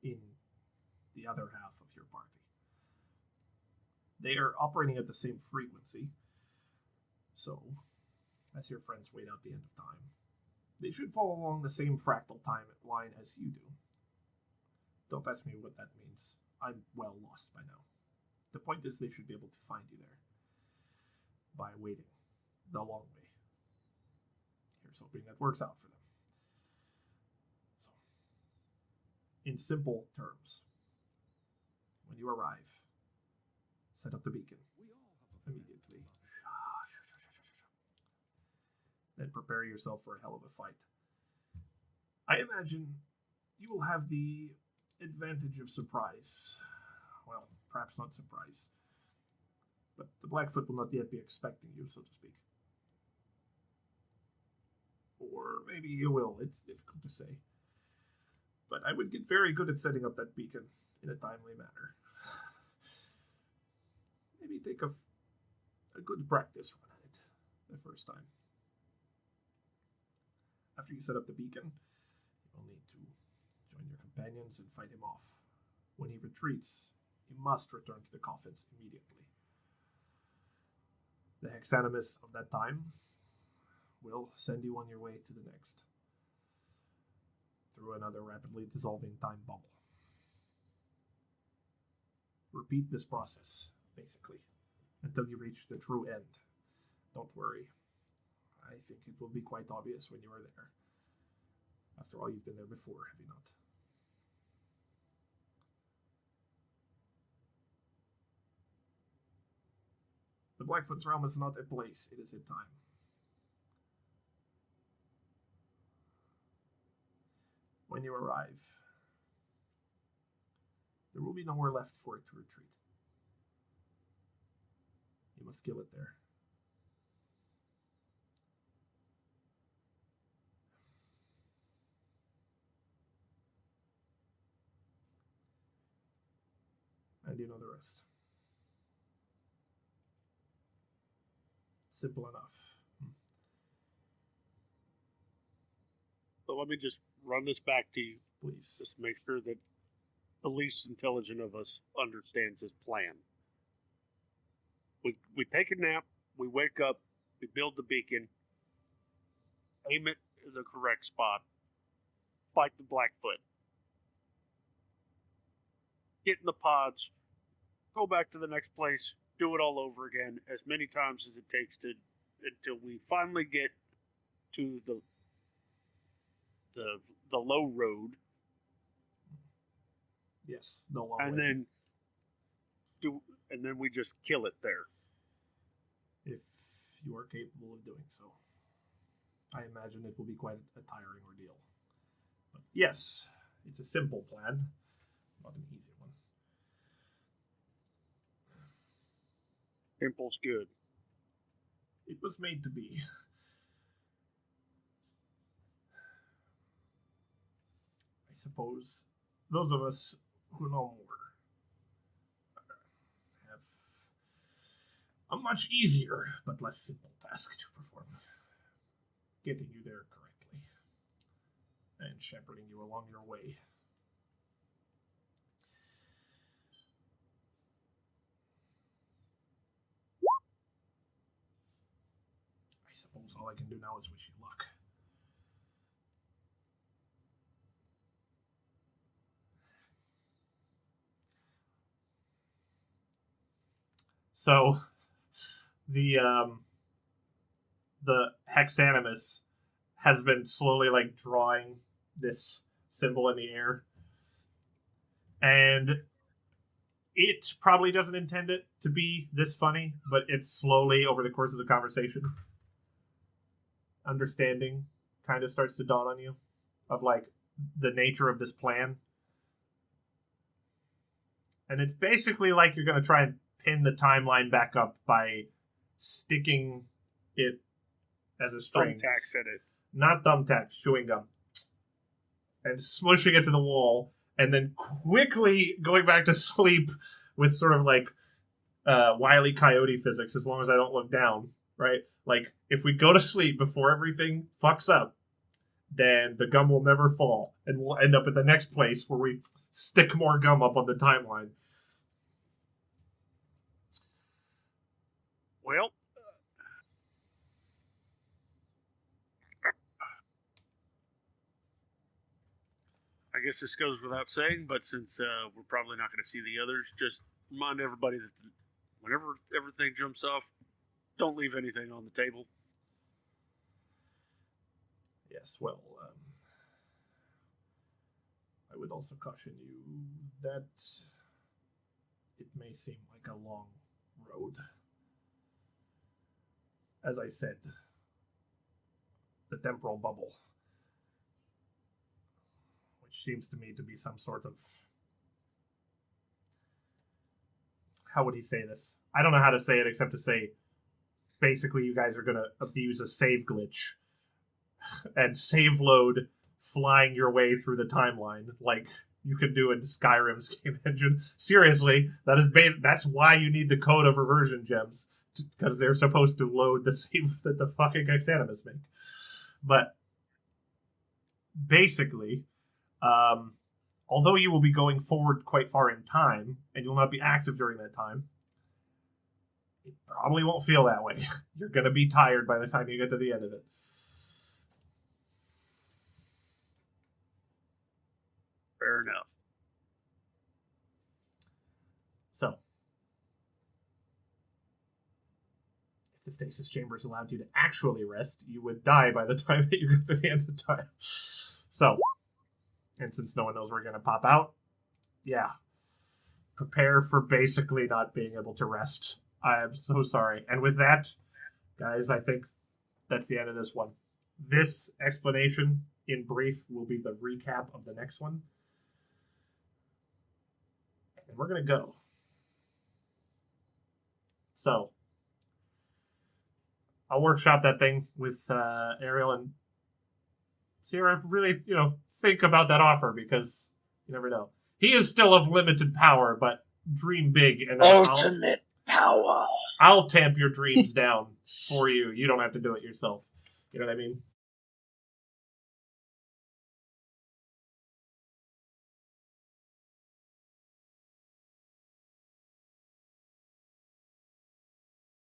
in the other half of your party. They are operating at the same frequency, so as your friends wait out the end of time, they should follow along the same fractal time line as you do. Don't ask me what that means. I'm well lost by now. The point is they should be able to find you there by waiting the long way. Here's hoping that works out for them. So, in simple terms, when you arrive, set up the beacon immediately. Then prepare yourself for a hell of a fight. I imagine you will have the advantage of surprise. Well, perhaps not surprise. But the Blackfoot will not yet be expecting you, so to speak. Or maybe you will. It's difficult to say. But I would get very good at setting up that beacon in a timely manner. Maybe take a good practice run at it the first time. After you set up the beacon, you'll need to join your companions and fight him off. When he retreats, you must return to the coffins immediately. The eponymous of that time will send you on your way to the next, through another rapidly dissolving time bubble. Repeat this process, basically, until you reach the true end. Don't worry. I think it will be quite obvious when you are there. After all, you've been there before, have you not? The Blackfoot's realm is not a place, it is a time. When you arrive, there will be nowhere left for it to retreat. You must kill it there. And you know the rest. Simple enough. So let me just run this back to you, Please. just to make sure that the least intelligent of us understands this plan. We take a nap, we wake up, we build the beacon, aim it in the correct spot, fight the Blackfoot, get in the pods, go back to the next place, do it all over again as many times as it takes to until we finally get to the low road. Yes, the long And way. then we just kill it there. If you are capable of doing so. I imagine it will be quite a tiring ordeal. But yes, it's a simple plan, not an easy one. Simple's good. It was made to be. I suppose those of us who know more have a much easier but less simple task to perform. Getting you there correctly and shepherding you along your way. I suppose all I can do now is wish you luck. So, the hexanimus has been slowly like drawing this symbol in the air, and it probably doesn't intend it to be this funny, but it's slowly over the course of the conversation, understanding kind of starts to dawn on you of like the nature of this plan. And it's basically like you're going to try and pin the timeline back up by sticking it as a string. Thumbtacks at it. Not thumbtacks, chewing gum. And smushing it to the wall, and then quickly going back to sleep with sort of like Wile E. Coyote physics, as long as I don't look down, right? Like, if we go to sleep before everything fucks up, then the gum will never fall, and we'll end up at the next place where we stick more gum up on the timeline. Well, I guess this goes without saying, but since we're probably not going to see the others, just remind everybody that whenever everything jumps off, don't leave anything on the table. Yes, well, I would also caution you that it may seem like a long road. As I said, the temporal bubble, which seems to me to be some sort of how would he say this? I don't know how to say it except to say, basically, you guys are going to abuse a save glitch and save load flying your way through the timeline like you could do in Skyrim's game engine. Seriously, that's why you need the code of reversion gems, because they're supposed to load the save that the fucking eponymous make. But basically, although you will be going forward quite far in time, and you'll not be active during that time, it probably won't feel that way. You're going to be tired by the time you get to the end of it. Fair enough. So, if the stasis chambers allowed you to actually rest, you would die by the time that you get to the end of time. So, and since no one knows we're going to pop out, yeah. Prepare for basically not being able to rest. I am so sorry. And with that, guys, I think that's the end of this one. This explanation, in brief, will be the recap of the next one. And we're going to go. So, I'll workshop that thing with Ariel and Sierra. Really, think about that offer, because you never know. He is still of limited power, but dream big. And ultimate power. I'll tamp your dreams down for you. You don't have to do it yourself. You know what I mean?